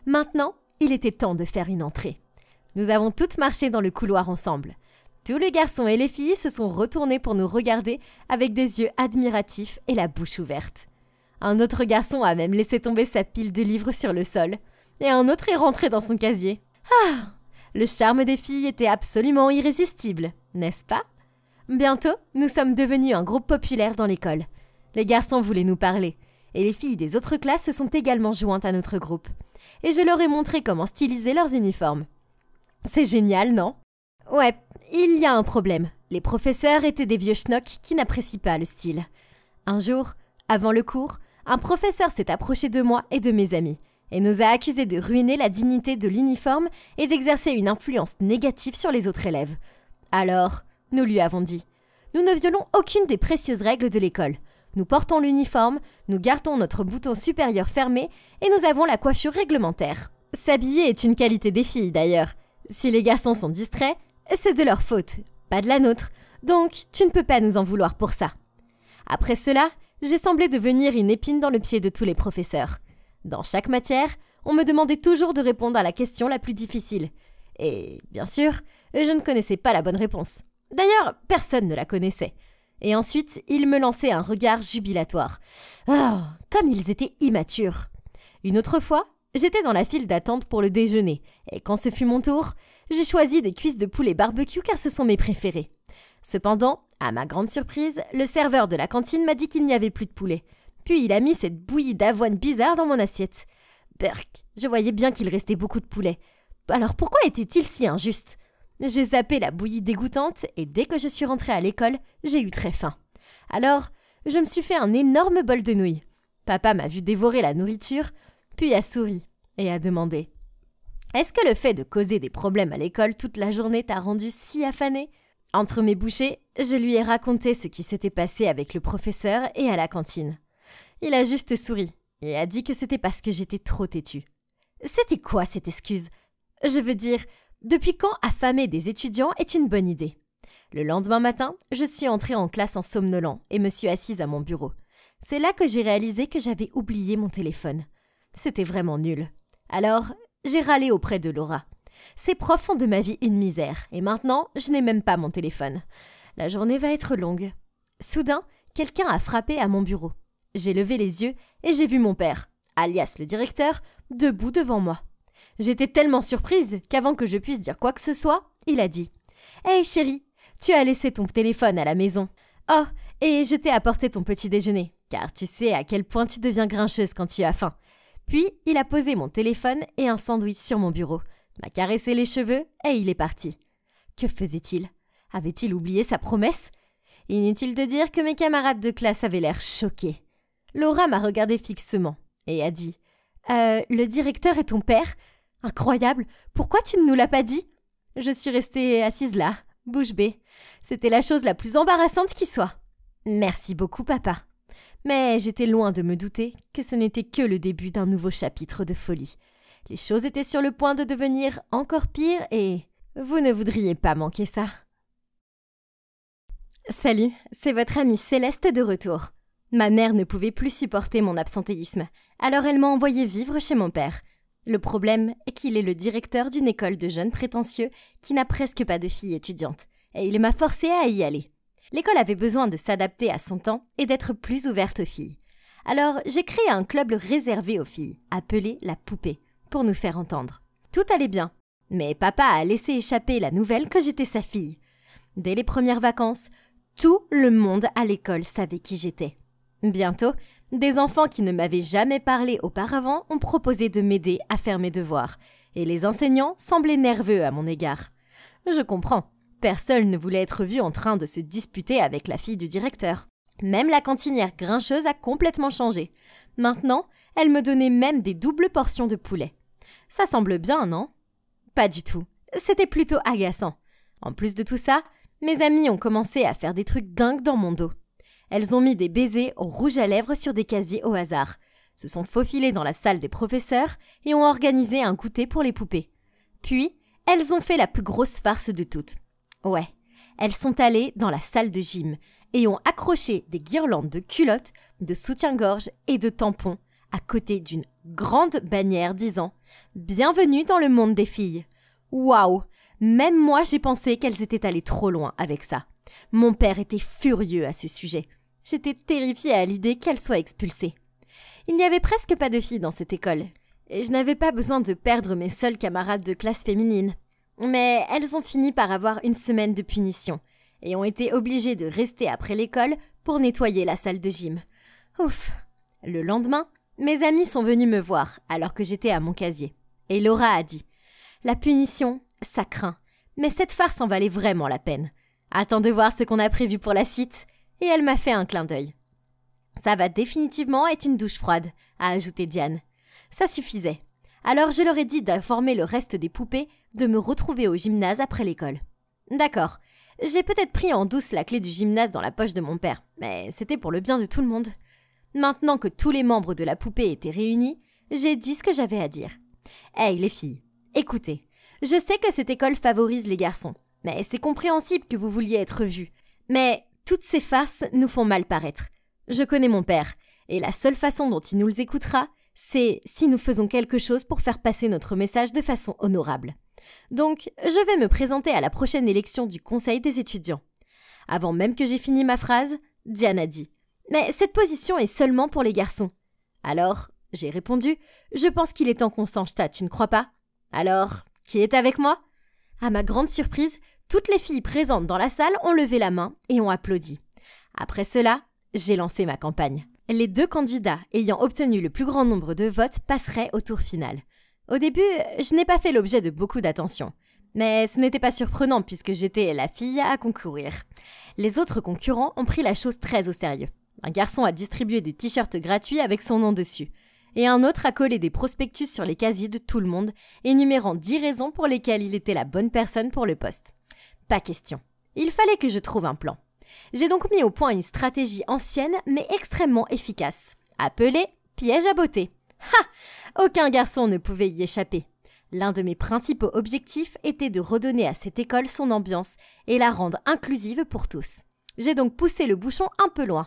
Maintenant, il était temps de faire une entrée. Nous avons toutes marché dans le couloir ensemble. Tous les garçons et les filles se sont retournés pour nous regarder avec des yeux admiratifs et la bouche ouverte. Un autre garçon a même laissé tomber sa pile de livres sur le sol, et un autre est rentré dans son casier. Ah! Le charme des filles était absolument irrésistible, n'est-ce pas? Bientôt, nous sommes devenus un groupe populaire dans l'école. Les garçons voulaient nous parler, et les filles des autres classes se sont également jointes à notre groupe. Et je leur ai montré comment styliser leurs uniformes. C'est génial, non? Ouais, il y a un problème. Les professeurs étaient des vieux schnocks qui n'apprécient pas le style. Un jour, avant le cours, un professeur s'est approché de moi et de mes amis et nous a accusés de ruiner la dignité de l'uniforme et d'exercer une influence négative sur les autres élèves. Alors, nous lui avons dit « Nous ne violons aucune des précieuses règles de l'école. Nous portons l'uniforme, nous gardons notre bouton supérieur fermé et nous avons la coiffure réglementaire. » S'habiller est une qualité des filles d'ailleurs. Si les garçons sont distraits, c'est de leur faute, pas de la nôtre. Donc, tu ne peux pas nous en vouloir pour ça. Après cela, j'ai semblé devenir une épine dans le pied de tous les professeurs. Dans chaque matière, on me demandait toujours de répondre à la question la plus difficile. Et, bien sûr, je ne connaissais pas la bonne réponse. D'ailleurs, personne ne la connaissait. Et ensuite, ils me lançaient un regard jubilatoire. Ah, comme ils étaient immatures. Une autre fois, j'étais dans la file d'attente pour le déjeuner. Et quand ce fut mon tour, j'ai choisi des cuisses de poulet barbecue car ce sont mes préférées. Cependant, à ma grande surprise, le serveur de la cantine m'a dit qu'il n'y avait plus de poulet. Puis il a mis cette bouillie d'avoine bizarre dans mon assiette. Berk, je voyais bien qu'il restait beaucoup de poulet. Alors pourquoi était-il si injuste? J'ai zappé la bouillie dégoûtante et dès que je suis rentrée à l'école, j'ai eu très faim. Alors, je me suis fait un énorme bol de nouilles. Papa m'a vu dévorer la nourriture, puis a souri et a demandé « Est-ce que le fait de causer des problèmes à l'école toute la journée t'a rendu si affané ?» Entre mes bouchées, je lui ai raconté ce qui s'était passé avec le professeur et à la cantine. Il a juste souri et a dit que c'était parce que j'étais trop têtue. C'était quoi cette excuse? Je veux dire, depuis quand affamer des étudiants est une bonne idée? Le lendemain matin, je suis entrée en classe en somnolent et me suis assise à mon bureau. C'est là que j'ai réalisé que j'avais oublié mon téléphone. C'était vraiment nul. Alors, j'ai râlé auprès de Laura. Ces profs font de ma vie une misère, et maintenant, je n'ai même pas mon téléphone. La journée va être longue. Soudain, quelqu'un a frappé à mon bureau. J'ai levé les yeux et j'ai vu mon père, alias le directeur, debout devant moi. J'étais tellement surprise qu'avant que je puisse dire quoi que ce soit, il a dit « Hey chérie, tu as laissé ton téléphone à la maison. Oh, et je t'ai apporté ton petit déjeuner, car tu sais à quel point tu deviens grincheuse quand tu as faim. » Puis, il a posé mon téléphone et un sandwich sur mon bureau, m'a caressé les cheveux et il est parti. Que faisait-il? Avait-il oublié sa promesse? Inutile de dire que mes camarades de classe avaient l'air choqués. Laura m'a regardé fixement et a dit « Le directeur est ton père? Incroyable! Pourquoi tu ne nous l'as pas dit ?» Je suis restée assise là, bouche bée. C'était la chose la plus embarrassante qui soit. Merci beaucoup, papa. Mais j'étais loin de me douter que ce n'était que le début d'un nouveau chapitre de folie. Les choses étaient sur le point de devenir encore pire et vous ne voudriez pas manquer ça. Salut, c'est votre amie Céleste de retour. Ma mère ne pouvait plus supporter mon absentéisme, alors elle m'a envoyé vivre chez mon père. Le problème est qu'il est le directeur d'une école de jeunes prétentieux qui n'a presque pas de filles étudiantes. et il m'a forcée à y aller. L'école avait besoin de s'adapter à son temps et d'être plus ouverte aux filles. Alors, j'ai créé un club réservé aux filles, appelé La Poupée, pour nous faire entendre. Tout allait bien, mais papa a laissé échapper la nouvelle que j'étais sa fille. Dès les premières vacances, tout le monde à l'école savait qui j'étais. Bientôt, des enfants qui ne m'avaient jamais parlé auparavant ont proposé de m'aider à faire mes devoirs, et les enseignants semblaient nerveux à mon égard. Je comprends, personne ne voulait être vu en train de se disputer avec la fille du directeur. Même la cantinière grincheuse a complètement changé. Maintenant, elle me donnait même des doubles portions de poulet. Ça semble bien, non? Pas du tout. C'était plutôt agaçant. En plus de tout ça, mes amies ont commencé à faire des trucs dingues dans mon dos. Elles ont mis des baisers au rouge à lèvres sur des casiers au hasard, se sont faufilées dans la salle des professeurs et ont organisé un goûter pour les poupées. Puis, elles ont fait la plus grosse farce de toutes. Ouais, elles sont allées dans la salle de gym et ont accroché des guirlandes de culottes, de soutien-gorge et de tampons à côté d'une grande bannière disant « Bienvenue dans le monde des filles ». Waouh! Même moi, j'ai pensé qu'elles étaient allées trop loin avec ça. Mon père était furieux à ce sujet. J'étais terrifiée à l'idée qu'elles soient expulsées. Il n'y avait presque pas de filles dans cette école, et je n'avais pas besoin de perdre mes seules camarades de classe féminine. Mais elles ont fini par avoir une semaine de punition, et ont été obligées de rester après l'école pour nettoyer la salle de gym. Ouf! Le lendemain, mes amis sont venus me voir alors que j'étais à mon casier. Et Laura a dit « La punition, ça craint, mais cette farce en valait vraiment la peine. Attends de voir ce qu'on a prévu pour la suite. » Et elle m'a fait un clin d'œil. « Ça va définitivement être une douche froide », a ajouté Diane. Ça suffisait. Alors je leur ai dit d'informer le reste des poupées de me retrouver au gymnase après l'école. D'accord, j'ai peut-être pris en douce la clé du gymnase dans la poche de mon père, mais c'était pour le bien de tout le monde. Maintenant que tous les membres de la poupée étaient réunis, j'ai dit ce que j'avais à dire. « Hey les filles, écoutez, je sais que cette école favorise les garçons, mais c'est compréhensible que vous vouliez être vus. Mais toutes ces farces nous font mal paraître. Je connais mon père, et la seule façon dont il nous écoutera, c'est si nous faisons quelque chose pour faire passer notre message de façon honorable. Donc, je vais me présenter à la prochaine élection du conseil des étudiants. » Avant même que j'ai fini ma phrase, Diane a dit « Mais cette position est seulement pour les garçons. » Alors, j'ai répondu « Je pense qu'il est temps qu'on change ça, tu ne crois pas? Alors, qui est avec moi ?» À ma grande surprise, toutes les filles présentes dans la salle ont levé la main et ont applaudi. Après cela, j'ai lancé ma campagne. Les 2 candidats ayant obtenu le plus grand nombre de votes passeraient au tour final. Au début, je n'ai pas fait l'objet de beaucoup d'attention. Mais ce n'était pas surprenant puisque j'étais la fille à concourir. Les autres concurrents ont pris la chose très au sérieux. Un garçon a distribué des t-shirts gratuits avec son nom dessus. Et un autre a collé des prospectus sur les casiers de tout le monde, énumérant 10 raisons pour lesquelles il était la bonne personne pour le poste. Pas question. Il fallait que je trouve un plan. J'ai donc mis au point une stratégie ancienne mais extrêmement efficace, appelée piège à beauté. Ha! Aucun garçon ne pouvait y échapper. L'un de mes principaux objectifs était de redonner à cette école son ambiance et la rendre inclusive pour tous. J'ai donc poussé le bouchon un peu loin.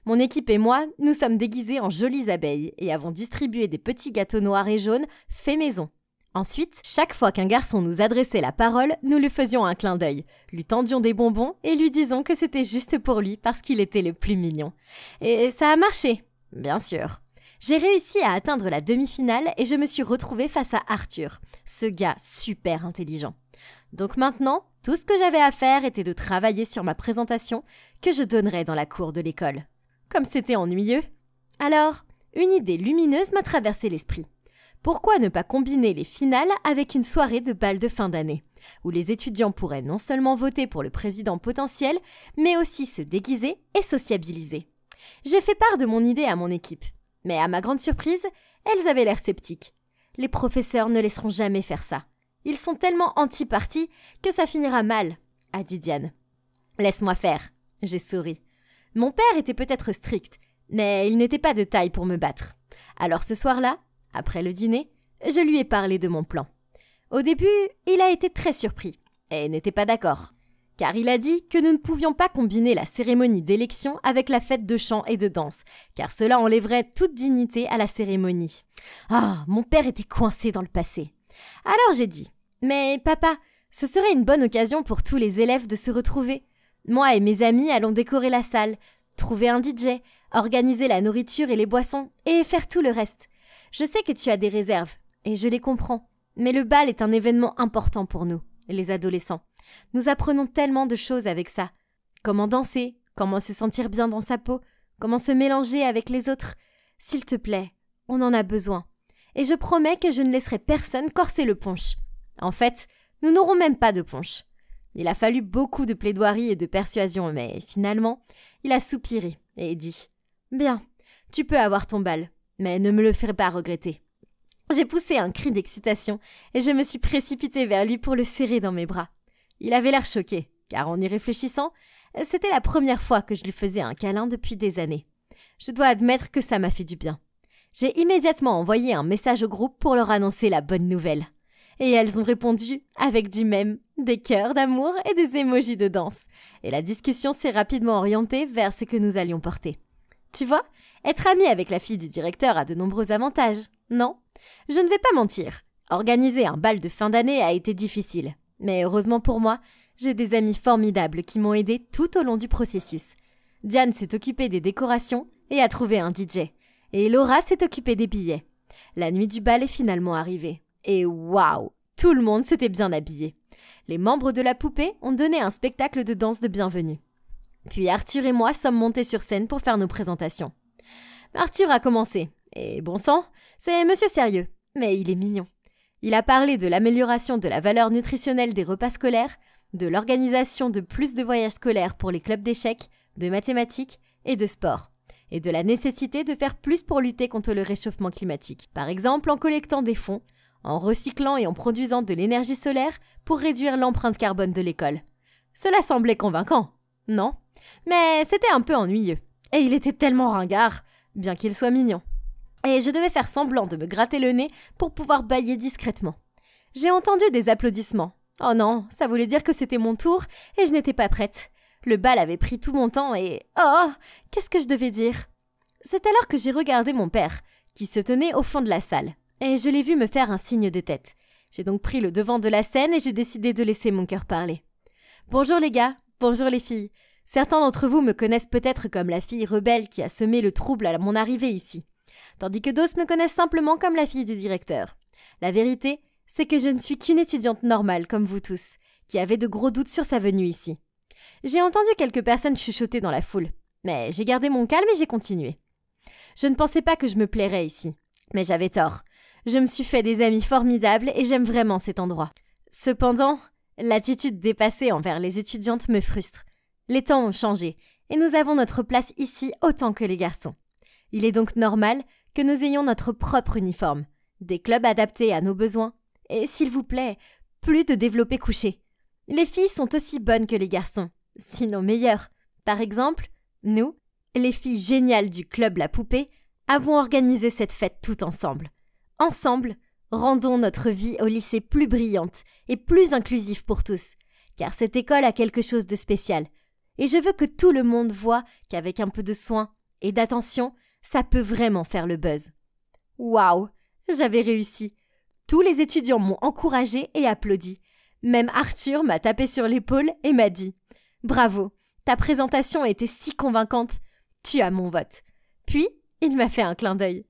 Mon équipe et moi, nous sommes déguisés en jolies abeilles et avons distribué des petits gâteaux noirs et jaunes faits maison. Ensuite, chaque fois qu'un garçon nous adressait la parole, nous lui faisions un clin d'œil, lui tendions des bonbons et lui disions que c'était juste pour lui parce qu'il était le plus mignon. Et ça a marché, bien sûr. J'ai réussi à atteindre la demi-finale et je me suis retrouvée face à Arthur, ce gars super intelligent. Donc maintenant, tout ce que j'avais à faire était de travailler sur ma présentation que je donnerais dans la cour de l'école. Comme c'était ennuyeux. Alors, une idée lumineuse m'a traversé l'esprit. Pourquoi ne pas combiner les finales avec une soirée de bal de fin d'année, où les étudiants pourraient non seulement voter pour le président potentiel, mais aussi se déguiser et sociabiliser. J'ai fait part de mon idée à mon équipe, mais à ma grande surprise, elles avaient l'air sceptiques. Les professeurs ne laisseront jamais faire ça. Ils sont tellement anti-parti que ça finira mal, a dit Diane. Laisse-moi faire, j'ai souri. Mon père était peut-être strict, mais il n'était pas de taille pour me battre. Alors ce soir-là, après le dîner, je lui ai parlé de mon plan. Au début, il a été très surpris et n'était pas d'accord, car il a dit que nous ne pouvions pas combiner la cérémonie d'élection avec la fête de chant et de danse, car cela enlèverait toute dignité à la cérémonie. Ah, mon père était coincé dans le passé. Alors j'ai dit « Mais papa, Ce serait une bonne occasion pour tous les élèves de se retrouver. Moi et mes amis allons décorer la salle, trouver un DJ, organiser la nourriture et les boissons, et faire tout le reste. Je sais que tu as des réserves, et je les comprends. Mais le bal est un événement important pour nous, les adolescents. Nous apprenons tellement de choses avec ça. Comment danser, comment se sentir bien dans sa peau, comment se mélanger avec les autres. S'il te plaît, on en a besoin. Et je promets que je ne laisserai personne corser le punch. En fait, nous n'aurons même pas de punch. Il a fallu beaucoup de plaidoiries et de persuasion, mais finalement, il a soupiré et dit « Bien, tu peux avoir ton bal, mais ne me le fais pas regretter. » J'ai poussé un cri d'excitation et je me suis précipitée vers lui pour le serrer dans mes bras. Il avait l'air choqué, car en y réfléchissant, c'était la première fois que je lui faisais un câlin depuis des années. Je dois admettre que ça m'a fait du bien. J'ai immédiatement envoyé un message au groupe pour leur annoncer la bonne nouvelle. Et elles ont répondu avec du même, des cœurs d'amour et des émojis de danse. Et la discussion s'est rapidement orientée vers ce que nous allions porter. Tu vois, être amie avec la fille du directeur a de nombreux avantages, non? Je ne vais pas mentir. Organiser un bal de fin d'année a été difficile. Mais heureusement pour moi, j'ai des amis formidables qui m'ont aidée tout au long du processus. Diane s'est occupée des décorations et a trouvé un DJ. Et Laura s'est occupée des billets. La nuit du bal est finalement arrivée. Et waouh, tout le monde s'était bien habillé. Les membres de la poupée ont donné un spectacle de danse de bienvenue. Puis Arthur et moi sommes montés sur scène pour faire nos présentations. Arthur a commencé. Et bon sang, c'est monsieur sérieux, mais il est mignon. Il a parlé de l'amélioration de la valeur nutritionnelle des repas scolaires, de l'organisation de plus de voyages scolaires pour les clubs d'échecs, de mathématiques et de sport, et de la nécessité de faire plus pour lutter contre le réchauffement climatique. Par exemple, en collectant des fonds, en recyclant et en produisant de l'énergie solaire pour réduire l'empreinte carbone de l'école. Cela semblait convaincant, non? Mais c'était un peu ennuyeux. Et il était tellement ringard, bien qu'il soit mignon. Et je devais faire semblant de me gratter le nez pour pouvoir bâiller discrètement. J'ai entendu des applaudissements. Oh non, ça voulait dire que c'était mon tour et je n'étais pas prête. Le bal avait pris tout mon temps et... Oh, qu'est-ce que je devais dire? C'est alors que j'ai regardé mon père, qui se tenait au fond de la salle, et je l'ai vu me faire un signe de tête. J'ai donc pris le devant de la scène et j'ai décidé de laisser mon cœur parler. Bonjour les gars, bonjour les filles. Certains d'entre vous me connaissent peut-être comme la fille rebelle qui a semé le trouble à mon arrivée ici, tandis que d'autres me connaissent simplement comme la fille du directeur. La vérité, c'est que je ne suis qu'une étudiante normale comme vous tous, qui avait de gros doutes sur sa venue ici. J'ai entendu quelques personnes chuchoter dans la foule, mais j'ai gardé mon calme et j'ai continué. Je ne pensais pas que je me plairais ici, mais j'avais tort. Je me suis fait des amis formidables et j'aime vraiment cet endroit. Cependant, l'attitude dépassée envers les étudiantes me frustre. Les temps ont changé et nous avons notre place ici autant que les garçons. Il est donc normal que nous ayons notre propre uniforme, des clubs adaptés à nos besoins et, s'il vous plaît, plus de développé couché. Les filles sont aussi bonnes que les garçons, sinon meilleures. Par exemple, nous, les filles géniales du club La Poupée, avons organisé cette fête tout ensemble. Ensemble, rendons notre vie au lycée plus brillante et plus inclusive pour tous, car cette école a quelque chose de spécial. Et je veux que tout le monde voie qu'avec un peu de soin et d'attention, ça peut vraiment faire le buzz. Waouh, j'avais réussi. Tous les étudiants m'ont encouragé et applaudi. Même Arthur m'a tapé sur l'épaule et m'a dit « Bravo, ta présentation était si convaincante. Tu as mon vote. » Puis, il m'a fait un clin d'œil.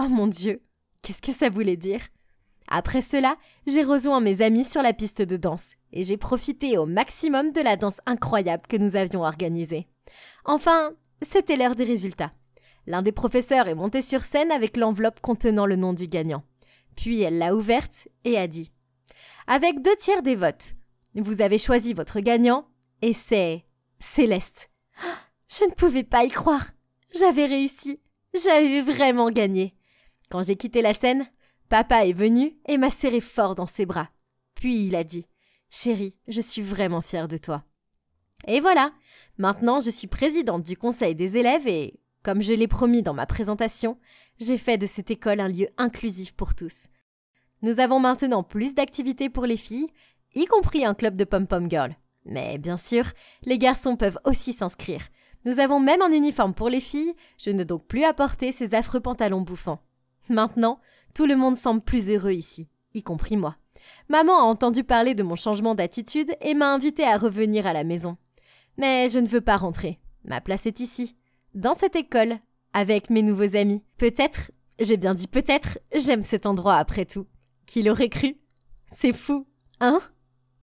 Oh mon Dieu, qu'est-ce que ça voulait dire? Après cela, j'ai rejoint mes amis sur la piste de danse et j'ai profité au maximum de la danse incroyable que nous avions organisée. Enfin, c'était l'heure des résultats. L'un des professeurs est monté sur scène avec l'enveloppe contenant le nom du gagnant. Puis elle l'a ouverte et a dit « Avec 2/3 des votes, vous avez choisi votre gagnant et c'est Céleste. » Je ne pouvais pas y croire. J'avais réussi. J'avais vraiment gagné. Quand j'ai quitté la scène, papa est venu et m'a serré fort dans ses bras. Puis il a dit « Chérie, je suis vraiment fière de toi. » Et voilà, maintenant je suis présidente du conseil des élèves et, comme je l'ai promis dans ma présentation, j'ai fait de cette école un lieu inclusif pour tous. Nous avons maintenant plus d'activités pour les filles, y compris un club de pom-pom girl. Mais bien sûr, les garçons peuvent aussi s'inscrire. Nous avons même un uniforme pour les filles, je ne dois donc plus apporter ces affreux pantalons bouffants. Maintenant, tout le monde semble plus heureux ici, y compris moi. Maman a entendu parler de mon changement d'attitude et m'a invitée à revenir à la maison. Mais je ne veux pas rentrer. Ma place est ici, dans cette école, avec mes nouveaux amis. Peut-être, j'ai bien dit peut-être, j'aime cet endroit après tout. Qui l'aurait cru? C'est fou, hein?